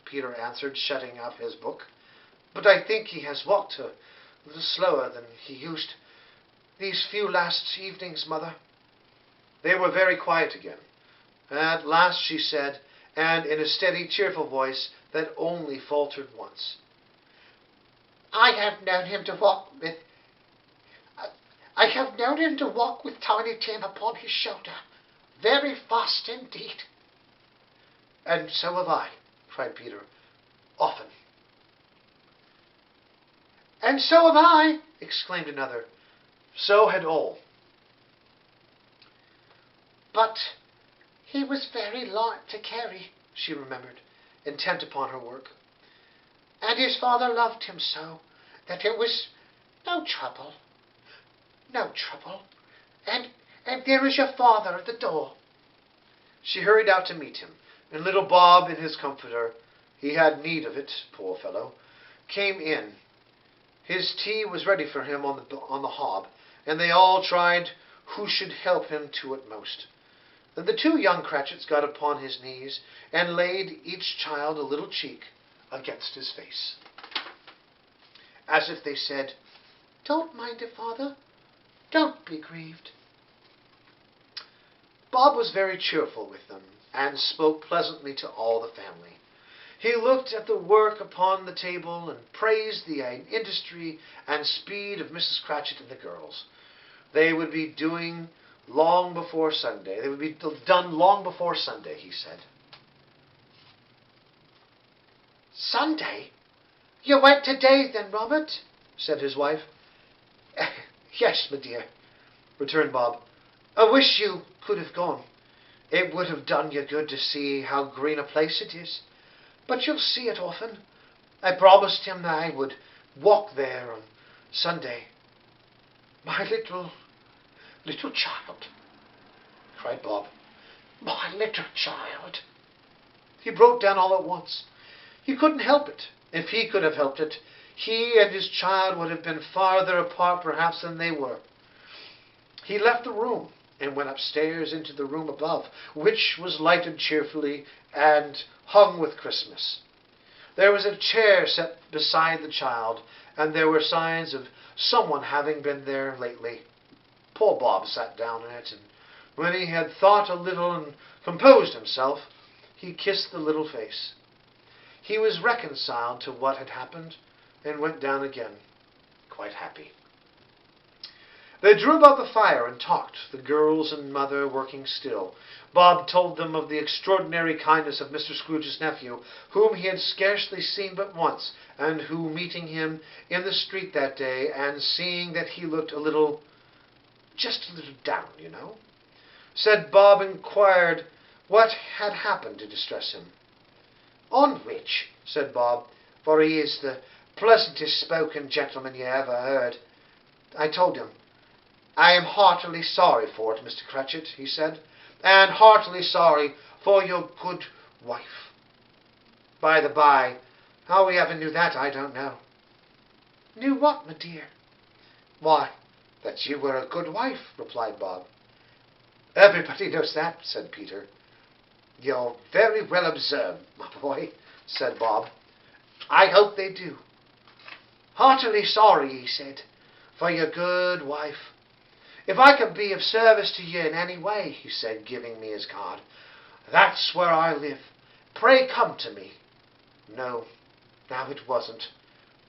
Peter answered, shutting up his book. "But I think he has walked a little slower than he used these few last evenings, mother." They were very quiet again. At last she said, and in a steady, cheerful voice that only faltered once, I have known him to walk with Tiny Tim upon his shoulder, very fast indeed." "And so have I," cried Peter, "often." "And so have I," exclaimed another. So had all. "But he was very light to carry," she remembered, intent upon her work. "And his father loved him so that it was no trouble. And there is your father at the door." She hurried out to meet him, and little Bob in his comforter, he had need of it, poor fellow, came in. His tea was ready for him on the hob, and they all tried who should help him to it most. Then the two young Cratchits got upon his knees, and laid each child a little cheek against his face, as if they said, "Don't mind it, father. Don't be grieved." Bob was very cheerful with them, and spoke pleasantly to all the family. He looked at the work upon the table, and praised the industry and speed of Mrs. Cratchit and the girls. They would be done long before Sunday, he said. "Sunday? You went today, then, Robert?" said his wife. "Yes, my dear," returned Bob. "I wish you could have gone. It would have done you good to see how green a place it is. But you'll see it often. I promised him that I would walk there on Sunday." "My little child," cried Bob. "My little child." He broke down all at once. He couldn't help it. If he could have helped it, he and his child would have been farther apart perhaps than they were. He left the room and went upstairs into the room above, which was lighted cheerfully and hung with Christmas. There was a chair set beside the child, and there were signs of someone having been there lately. Poor Bob sat down in it, and when he had thought a little and composed himself, he kissed the little face. He was reconciled to what had happened, and went down again, quite happy. They drew about the fire and talked, the girls and mother working still. Bob told them of the extraordinary kindness of Mr. Scrooge's nephew, whom he had scarcely seen but once, and who, meeting him in the street that day, and seeing that he looked just a little down, said Bob inquired what had happened to distress him. On which, said Bob, for he is the pleasantest spoken gentleman you ever heard, I told him, I am heartily sorry for it, Mr. Cratchit, he said, and heartily sorry for your good wife. By the by, how we ever knew that, I don't know. Knew what, my dear? Why, that you were a good wife, replied Bob. Everybody knows that, said Peter. You're very well observed, my boy, said Bob. I hope they do. Heartily sorry, he said, for your good wife. If I can be of service to you in any way, he said, giving me his card, that's where I live. Pray come to me. No, it wasn't,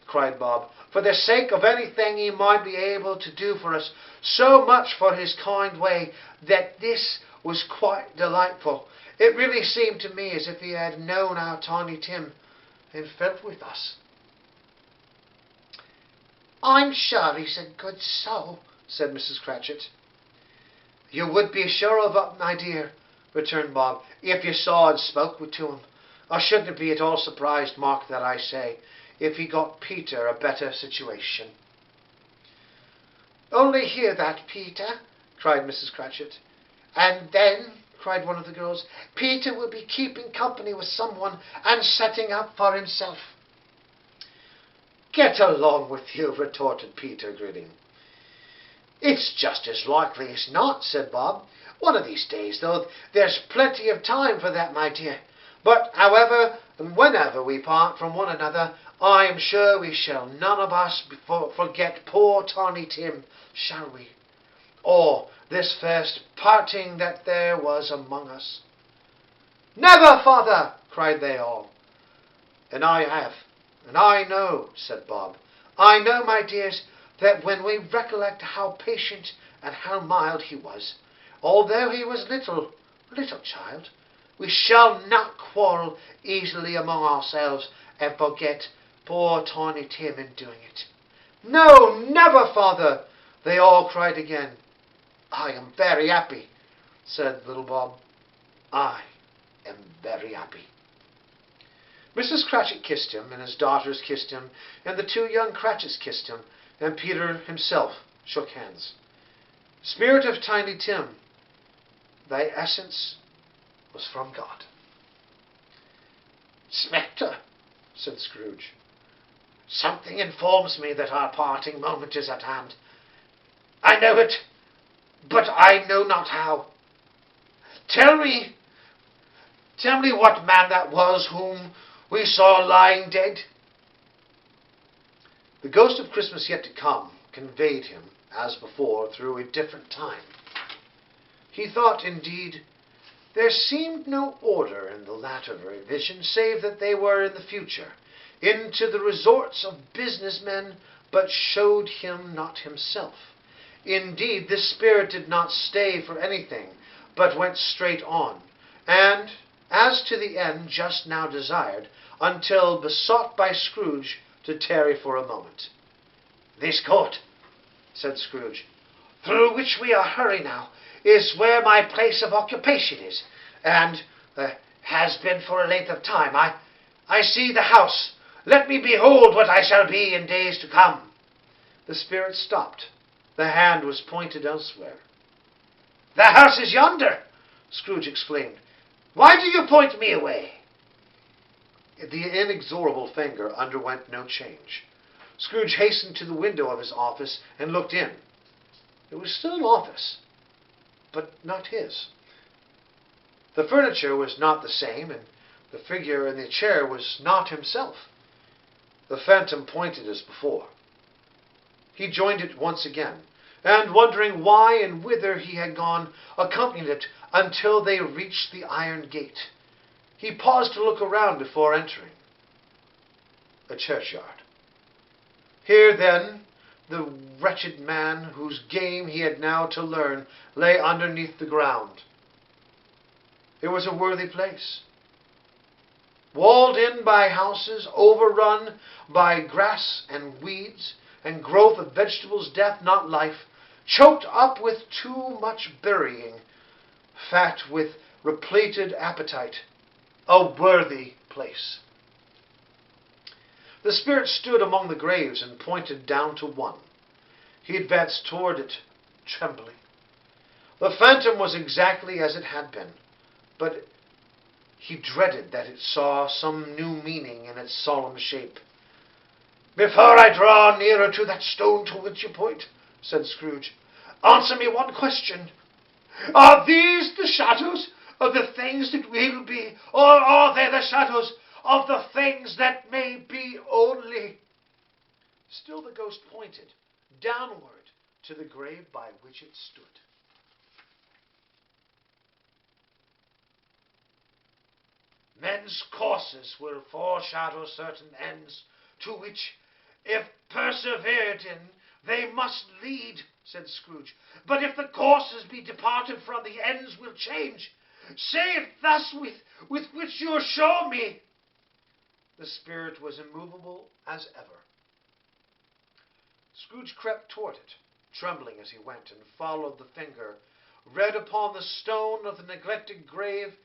cried Bob, for the sake of anything he might be able to do for us, so much for his kind way, that this was quite delightful. It really seemed to me as if he had known our Tiny Tim and felt with us. I'm sure he's a good soul, said Mrs. Cratchit. You would be sure of it, my dear, returned Bob, if you saw and spoke to him. I shouldn't be at all surprised, mark that I say, if he got Peter a better situation. Only hear that, Peter, cried Mrs. Cratchit. And then, cried one of the girls, Peter will be keeping company with someone and setting up for himself. Get along with you, retorted Peter, grinning. It's just as likely as not, said Bob. One of these days, though, there's plenty of time for that, my dear. But however and whenever we part from one another, I am sure we shall none of us forget poor Tiny Tim, shall we? Or this first parting that there was among us. Never, father, cried they all. And I have, and I know, said Bob. I know, my dears, that when we recollect how patient and how mild he was, although he was little child, we shall not quarrel easily among ourselves and forget poor Tiny Tim in doing it. No, never, father, they all cried again. I am very happy, said little Bob. I am very happy. Mrs. Cratchit kissed him, and his daughters kissed him, and the two young Cratchits kissed him, and Peter himself shook hands. Spirit of Tiny Tim, thy essence was from God. Spectre, said Scrooge, something informs me that our parting moment is at hand. I know it, but I know not how. Tell me what man that was whom we saw lying dead. The ghost of Christmas yet to come conveyed him, as before, through a different time. He thought, indeed, there seemed no order in the latter vision, save that they were in the future, into the resorts of business men, but showed him not himself. Indeed, this spirit did not stay for anything, but went straight on, and, as to the end just now desired, until besought by Scrooge to tarry for a moment. This court, said Scrooge, through which we are hurrying now, is where my place of occupation is, and has been for a length of time. I see the house. Let me behold what I shall be in days to come. The spirit stopped. The hand was pointed elsewhere. The house is yonder, Scrooge exclaimed. Why do you point me away? The inexorable finger underwent no change. Scrooge hastened to the window of his office and looked in. It was still an office, but not his. The furniture was not the same, and The figure in the chair was not himself. The phantom pointed as before. He joined it once again, and wondering why and whither he had gone, accompanied it until they reached the iron gate. He paused to look around before entering. A churchyard. Here, then, the wretched man whose game he had now to learn lay underneath the ground. It was a worthy place. Walled in by houses, overrun by grass and weeds, and growth of vegetables, death, not life, choked up with too much burying, fat with repleted appetite. A worthy place. The spirit stood among the graves and pointed down to one. He advanced toward it, trembling. The phantom was exactly as it had been, but he dreaded that it saw some new meaning in its solemn shape. "Before I draw nearer to that stone to which you point," said Scrooge, "answer me one question. Are these the shadows of the things that will be, or are they the shadows of the things that may be only?" Still the ghost pointed downward to the grave by which it stood. "Men's courses will foreshadow certain ends, to which, if persevered in, they must lead," said Scrooge. "But if the courses be departed from, the ends will change. Say it thus with which you show me." The spirit was immovable as ever. Scrooge crept toward it, trembling as he went, and followed the finger, read upon the stone of the neglected grave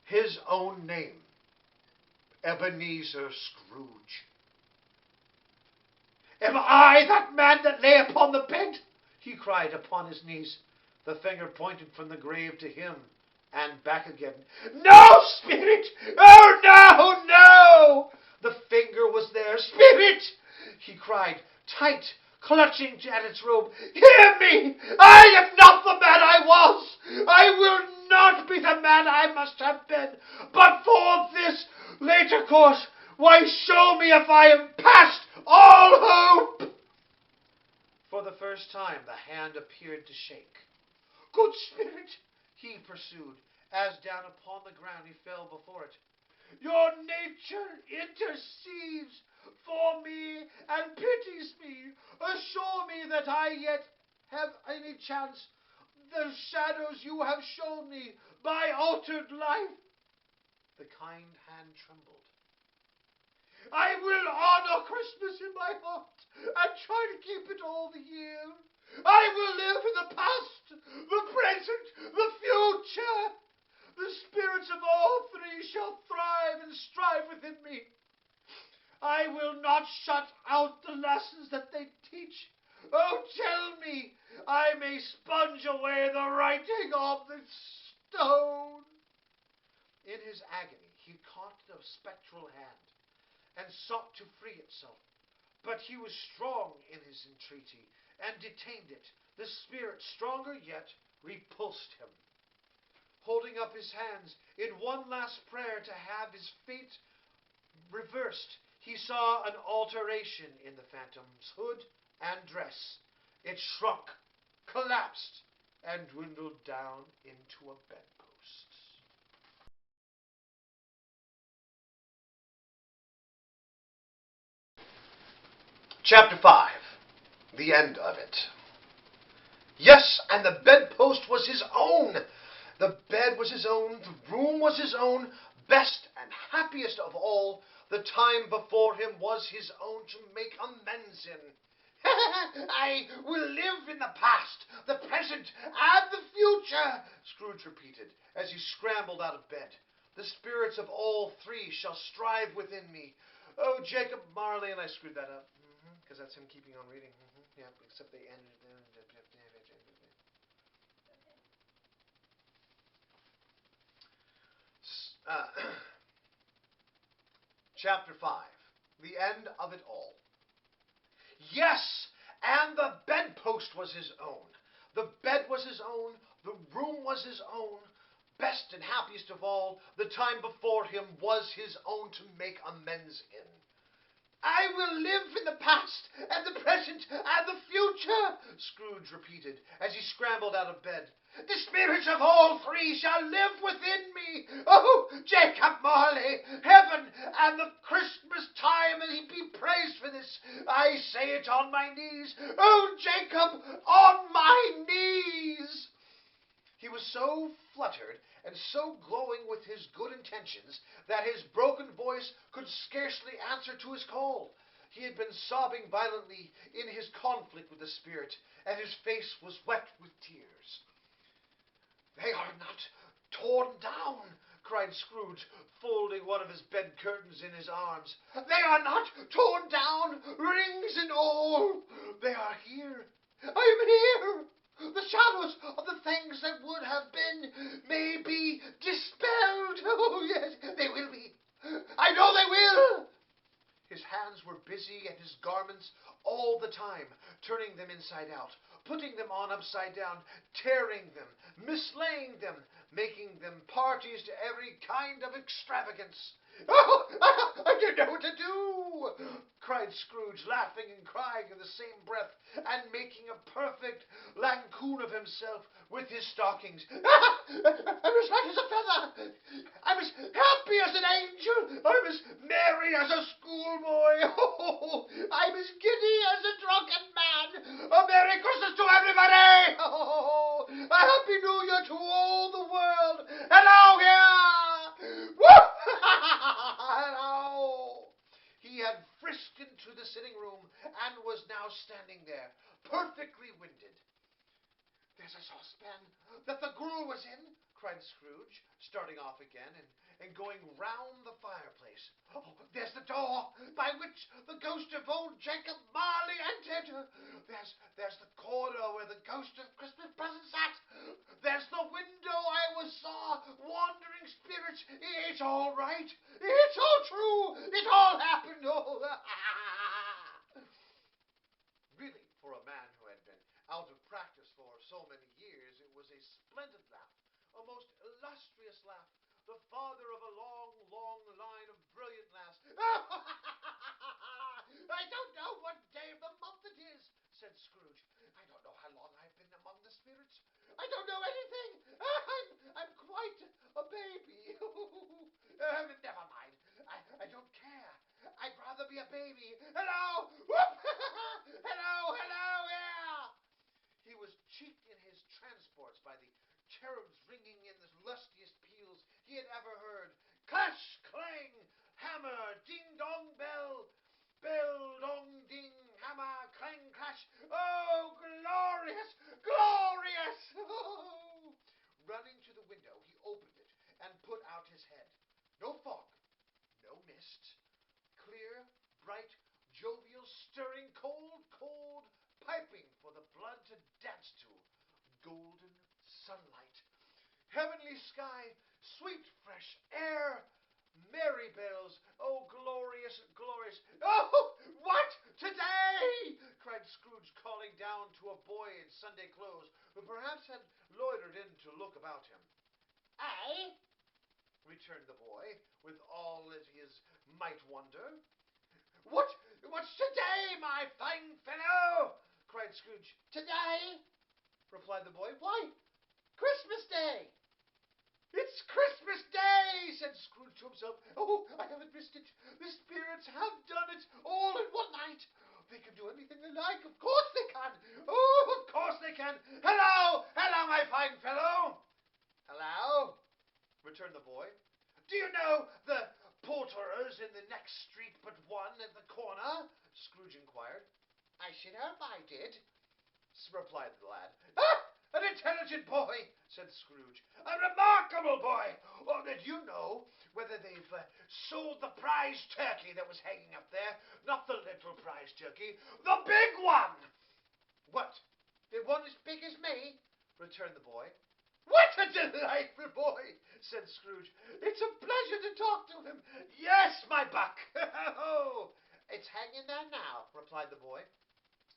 his own name, Ebenezer Scrooge. "Am I that man that lay upon the bed?" he cried upon his knees. The finger pointed from the grave to him and back again. "No, spirit! Oh, no, no!" The finger was there. "Spirit!" he cried, tight, clutching at its robe. "Hear me! I am not the man I was! I will not be the man I must have been! But for this later course, why, show me if I am past all hope!" For the first time the hand appeared to shake. "Good spirit," he pursued, as down upon the ground he fell before it, "your nature intercedes for me and pities me. Assure me that I yet have any chance. The shadows you have shown me, my altered life." The kind hand trembled. "I will honor Christmas in my heart and try to keep it all the year. I will live in the past, the present, the future. The spirits of all three shall thrive and strive within me. I will not shut out the lessons that they teach. Oh, tell me I may sponge away the writing of the stone." In his agony he caught the spectral hand and sought to free itself, but he was strong in his entreaty and detained it. The spirit, stronger yet, repulsed him. Holding up his hands in one last prayer to have his fate reversed, he saw an alteration in the phantom's hood and dress. It shrunk, collapsed, and dwindled down into a bedpost. Chapter 5. The End of It. Yes, and the bedpost was his own. The bed was his own, the room was his own. Best and happiest of all, the time before him was his own to make amends in. "I will live in the past, the present, and the future," Scrooge repeated, as he scrambled out of bed. "The spirits of all three shall strive within me. Oh, Jacob Marley," and I screwed that up, because that's him keeping on reading. Yeah, except they ended. Chapter 5. The End of It All. Yes, and the bedpost was his own. The bed was his own. The room was his own. best and happiest of all, the time before him was his own to make amends in. I will live in the past and the present and the future, Scrooge repeated as he scrambled out of bed. The spirits of all three shall live within me. Oh, Jacob Marley, heaven and the Christmas time, and he be praised for this. I say it on my knees. Oh, Jacob, on my knees. He was so fluttered and so glowing with his good intentions that his broken voice could scarcely answer to his call. He had been sobbing violently in his conflict with the spirit, and his face was wet with tears. "They are not torn down," cried Scrooge, folding one of his bed curtains in his arms. "They are not torn down, rings and all. They are here. I am here. The shadows of the things that would have been may be dispelled. Oh, yes, they will be. I know they will." His hands were busy at his garments all the time, turning them inside out, putting them on upside down, tearing them, mislaying them, making them parties to every kind of extravagance. "Oh, I don't know what to do," cried Scrooge, laughing and crying in the same breath, and making a perfect lampoon of himself with his stockings. "I'm as light as a feather. I'm as happy as an angel. I'm as merry as a schoolboy. Oh, I'm as giddy as a drunken man. A Merry Christmas to everybody. Oh, a Happy New Year to all the world. Hello here. Woo! Hello. He had frisked into the sitting room and was now standing there, perfectly winded. "There's a saucepan that the gruel was in," cried Scrooge, starting off again and going round the fireplace. "Oh, there's the door by which the ghost of old Jacob Marley entered. There's the corner where the ghost of Christmas present sat. There's the window I saw wandering spirits. It's all right. It's all true. It all happened. Oh, Really, for a man who had been out of practice for so many years, it was a splendid laugh, a most illustrious laugh, the father of a long, long line of brilliant laughs. I don't know what day of the month it is," said Scrooge. "I don't know how long I've been among the spirits. I don't know anything. I'm quite a baby. Never mind. I don't care. I'd rather be a baby. Hello! Whoop! Hello, yeah! He was cheeked in his transports by the cherubs ringing in the lustiest peals he had ever heard. Clash, clang, hammer, ding-dong, bell, bell, dong, ding, hammer, clang, clash. Oh, glorious, glorious! Oh. Running to the window, he opened it and put out his head. No fog, no mist. Clear, bright, jovial, stirring, cold, cold, piping for the blood to dance to. Golden sunlight, heavenly sky, sweet fresh air, merry bells. Oh, glorious, glorious. "Oh, what? Today?" cried Scrooge, calling down to a boy in Sunday clothes, who perhaps had loitered in to look about him. "Aye," returned the boy, with all that his might wonder. What's today, my fine fellow?" cried Scrooge. "Today?" replied the boy. "Why, Christmas Day." "It's Christmas Day," said Scrooge to himself. "Oh, I haven't missed it. The spirits have done it all in one night. They can do anything they like. Of course they can. Oh, of course they can. Hello, my fine fellow." "Hello," returned the boy. "Do you know the poulterers in the next street but one at the corner?" Scrooge inquired. "I should hope I did," replied the lad. "Ah, an intelligent boy," said Scrooge. "A remarkable boy. Oh, did you know whether they've sold the prize turkey that was hanging up there? Not the little prize turkey, the big one." "What, the one as big as me?" returned the boy. "What a delightful boy," said Scrooge. "It's a pleasure to talk to him. Yes, my buck." "Oh, it's hanging there now," replied the boy.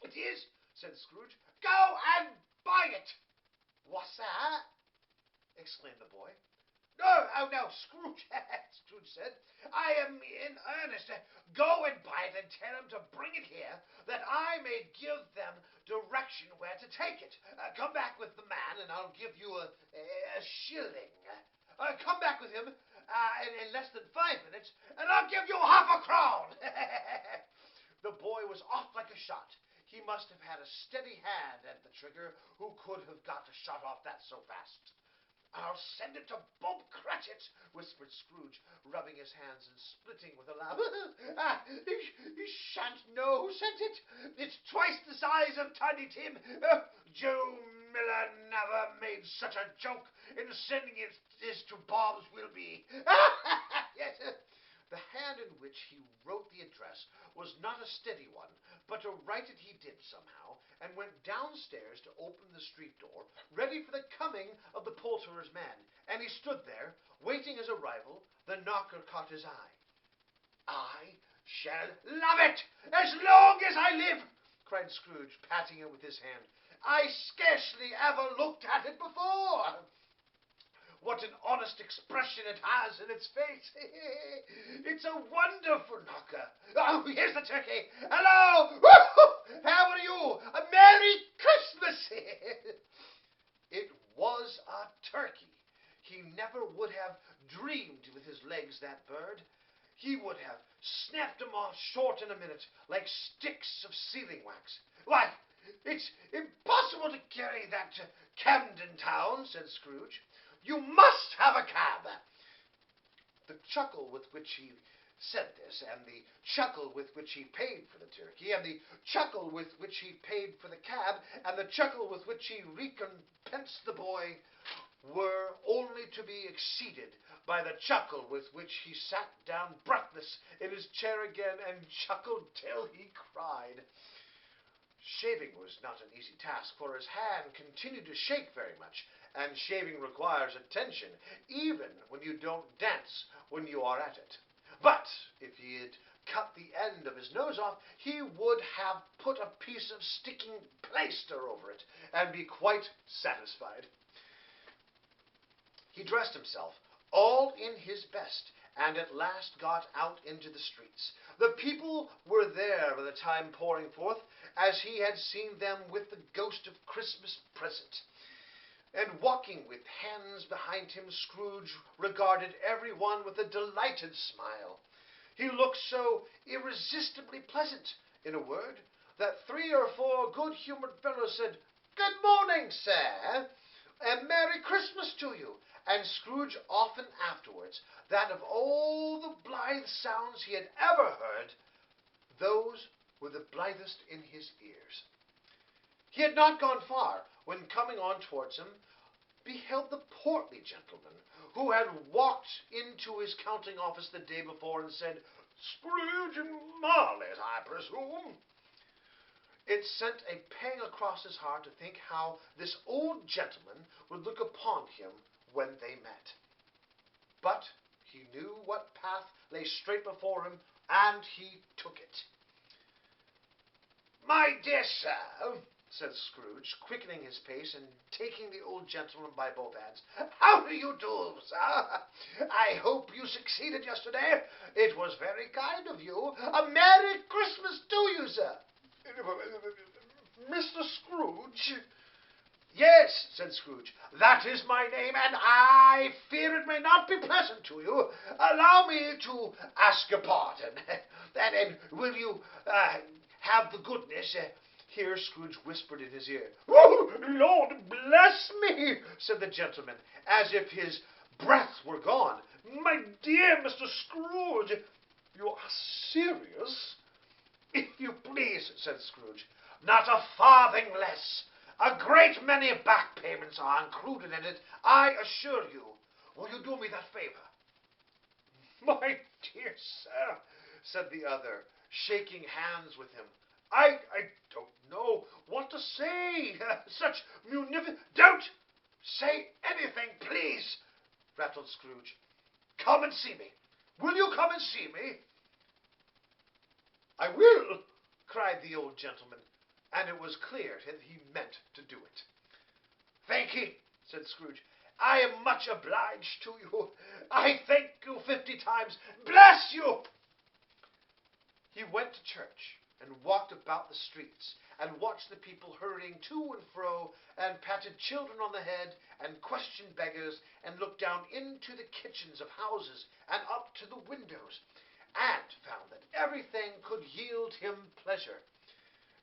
"It is," said Scrooge. "Go and buy it." "What's that?" exclaimed the boy. Oh, no, Scrooge, Scrooge said, I am in earnest. Go and buy it and tell them to bring it here, that I may give them direction where to take it. Come back with the man, and I'll give you a shilling. Come back with him in less than 5 minutes, and I'll give you half a crown. The boy was off like a shot. He must have had a steady hand at the trigger who could have got a shot off that so fast. I'll send it to Bob Cratchit, whispered Scrooge, rubbing his hands and splitting with a laugh. He shan't know who sent it. It's twice the size of Tiny Tim. Joe Miller never made such a joke in sending it to Bob's will be. Yes. The hand in which he wrote the address was not a steady one, but to write it he did somehow, and went downstairs to open the street door, ready for the coming of the poulterer's man. And he stood there, waiting his arrival. The knocker caught his eye. I shall love it, as long as I live, cried Scrooge, patting it with his hand. I scarcely ever looked at it before. What an honest expression it has in its face. It's a wonderful knocker. Oh, here's the turkey. Hello. How are you? A Merry Christmas. It was a turkey. He never would have dreamed with his legs, that bird. He would have snapped them off short in a minute, like sticks of sealing wax. Why, it's impossible to carry that to Camden Town, said Scrooge. You must have a cab. The chuckle with which he said this, and the chuckle with which he paid for the turkey, and the chuckle with which he paid for the cab, and the chuckle with which he recompensed the boy, were only to be exceeded by the chuckle with which he sat down breathless in his chair again and chuckled till he cried. Shaving was not an easy task, for his hand continued to shake very much, and shaving requires attention, even when you don't dance when you are at it. But if he had cut the end of his nose off, he would have put a piece of sticking plaster over it, and be quite satisfied. He dressed himself, all in his best, and at last got out into the streets. The people were there by the time pouring forth, as he had seen them with the ghost of Christmas present. And walking with hands behind him, Scrooge regarded every one with a delighted smile. He looked so irresistibly pleasant, in a word, that 3 or 4 good-humoured fellows said, "Good morning, sir, and Merry Christmas to you." And Scrooge often afterwards, that of all the blithe sounds he had ever heard, those were the blithest in his ears. He had not gone far, when coming on towards him, beheld the portly gentleman, who had walked into his counting office the day before and said, "Scrooge and Marley's, I presume." It sent a pang across his heart to think how this old gentleman would look upon him when they met. But he knew what path lay straight before him, and he took it. "My dear sir," said Scrooge, quickening his pace and taking the old gentleman by both hands, "how do you do, sir? I hope you succeeded yesterday. It was very kind of you. A Merry Christmas to you, sir." "Mr. Scrooge?" "Yes," said Scrooge, "that is my name, and I fear it may not be pleasant to you. Allow me to ask your pardon. And will you have the goodness—" Here Scrooge whispered in his ear. "Oh, Lord bless me," said the gentleman, as if his breath were gone. "My dear Mr. Scrooge, you are serious?" "If you please," said Scrooge, "not a farthing less. A great many back payments are included in it, I assure you. Will you do me that favor?" "My dear sir," said the other, shaking hands with him, I don't know what to say. Such munificent—" "Don't say anything, please," rattled Scrooge. "Come and see me. Will you come and see me?" "I will," cried the old gentleman, and it was clear that he meant to do it. "Thank ye," said Scrooge, I am much obliged to you. I thank you 50 times. Bless you! He went to church and walked about the streets and watched the people hurrying to and fro and patted children on the head and questioned beggars and looked down into the kitchens of houses and up to the windows and found that everything could yield him pleasure.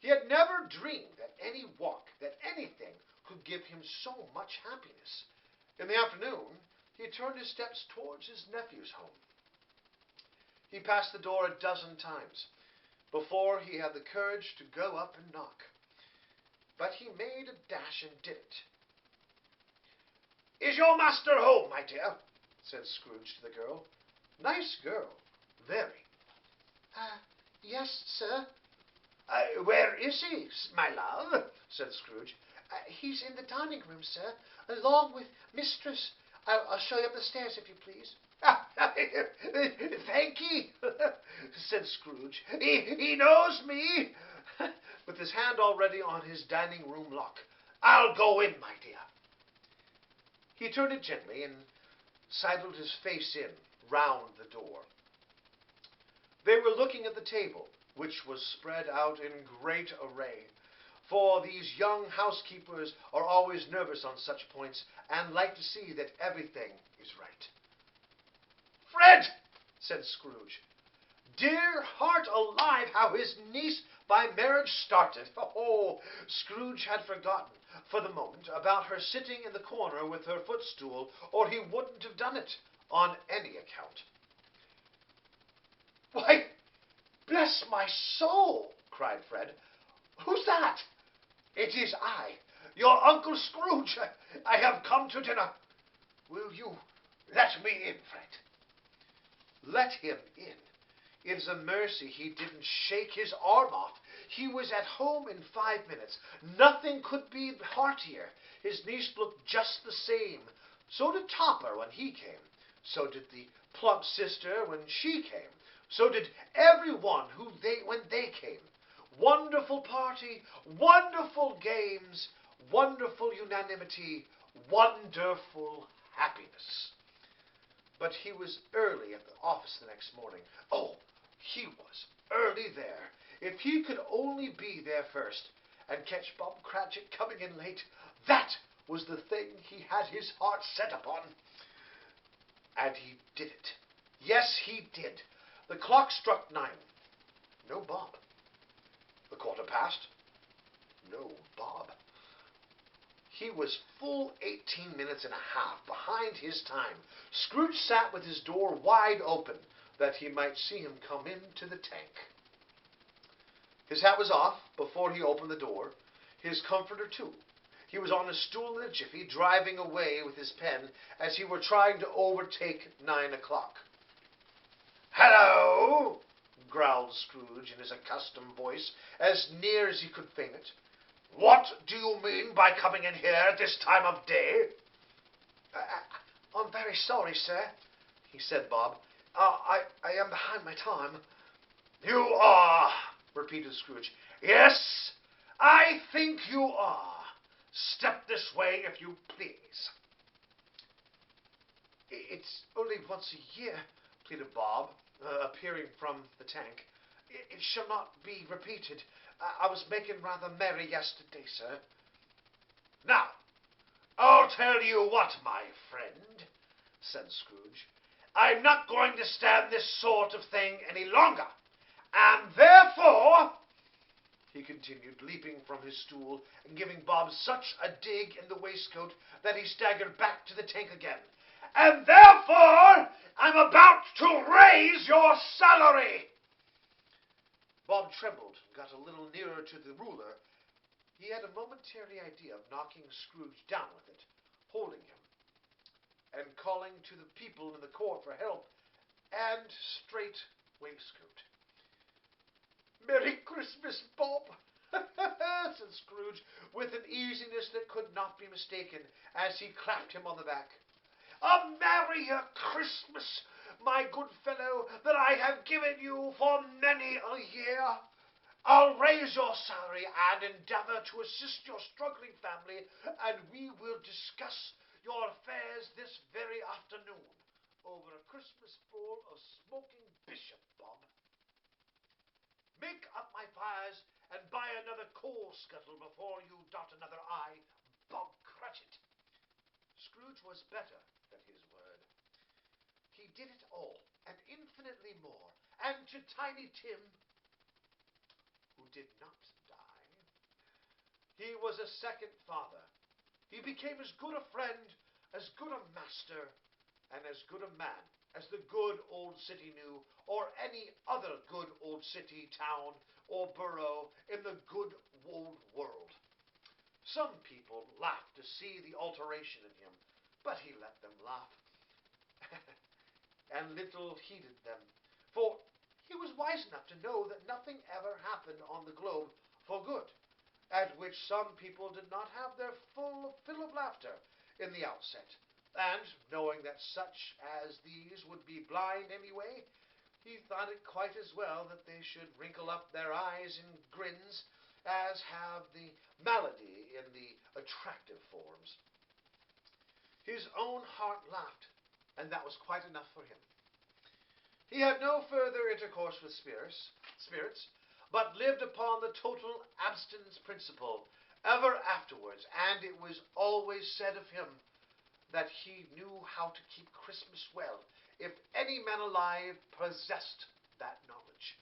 He had never dreamed that any walk, that anything could give him so much happiness. In the afternoon, he turned his steps towards his nephew's home. He passed the door a dozen times before he had the courage to go up and knock. But he made a dash and did it. "Is your master home, my dear?" said Scrooge to the girl. Nice girl, very. Yes, sir. Where is he, my love?" said Scrooge. He's in the dining room, sir, along with Mistress. I'll show you up the stairs, if you please. "Thank ye," said Scrooge. He knows me," with his hand already on his dining room lock. "I'll go in, my dear." He turned it gently and sidled his face in round the door. They were looking at the table, which was spread out in great array, for these young housekeepers are always nervous on such points and like to see that everything is right. "Fred," said Scrooge, dear heart alive, how his niece by marriage started. Oh, Scrooge had forgotten for the moment about her sitting in the corner with her footstool, or he wouldn't have done it on any account. "Why, bless my soul," cried Fred. "Who's that?" "It is I, your Uncle Scrooge. I have come to dinner. Will you let me in, Fred?" Let him in. It's a mercy he didn't shake his arm off. He was at home in 5 minutes. Nothing could be heartier. His niece looked just the same. So did Topper when he came. So did the plump sister when she came. So did everyone when they came. Wonderful party, wonderful games, wonderful unanimity, wonderful happiness. But he was early at the office the next morning. Oh, he was early there. If he could only be there first and catch Bob Cratchit coming in late, that was the thing he had his heart set upon. And he did it. Yes, he did. The clock struck 9. No Bob. The 1:15. No Bob. He was full 18 minutes and a half behind his time. Scrooge sat with his door wide open, that he might see him come into the tank. His hat was off before he opened the door, his comforter too. He was on a stool in a jiffy, driving away with his pen as he were trying to overtake 9 o'clock. "Hello!" growled Scrooge in his accustomed voice, as near as he could feign it. "What do you mean by coming in here at this time of day?" I'm very sorry, sir, he said, Bob. I am behind my time. "You are," repeated Scrooge. "Yes, I think you are. Step this way, if you please." It's only once a year, pleaded Bob, appearing from the tank. It shall not be repeated. I was making rather merry yesterday, sir. "Now, I'll tell you what, my friend," said Scrooge. "I'm not going to stand this sort of thing any longer. And therefore," he continued, leaping from his stool and giving Bob such a dig in the waistcoat that he staggered back to the tank again, "and therefore I'm about to raise your salary." Bob trembled and got a little nearer to the ruler. He had a momentary idea of knocking Scrooge down with it, holding him, and calling to the people in the court for help and strait waistcoat. "Merry Christmas, Bob," said Scrooge, with an easiness that could not be mistaken, as he clapped him on the back. "A merrier Christmas, my good fellow, than I have given you for many a year. I'll raise your salary and endeavour to assist your struggling family, and we will discuss your fares this very afternoon over a Christmas bowl of smoking bishop, Bob. Make up my fires and buy another coal scuttle before you dot another I, Bob Cratchit. Scrooge was better than his word. He did it all, and infinitely more, and to Tiny Tim, who did not die, he was a second father. He became as good a friend, as good a master, and as good a man as the good old city knew, or any other good old city, town, or borough in the good old world. Some people laughed to see the alteration in him, but he let them laugh, and little heeded them, for he was wise enough to know that nothing ever happened on the globe for good, at which some people did not have their fill of laughter in the outset, and, knowing that such as these would be blind anyway, he thought it quite as well that they should wrinkle up their eyes in grins as have the malady in the attractive forms. His own heart laughed, and that was quite enough for him. He had no further intercourse with spirits, but lived upon the total abstinence principle ever afterwards, and it was always said of him that he knew how to keep Christmas well, if any man alive possessed that knowledge.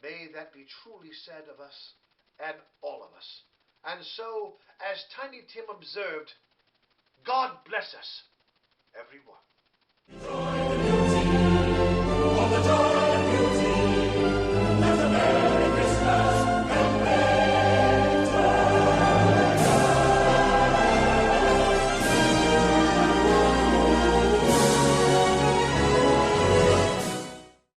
May that be truly said of us, and all of us. And so, as Tiny Tim observed, God bless us, every one.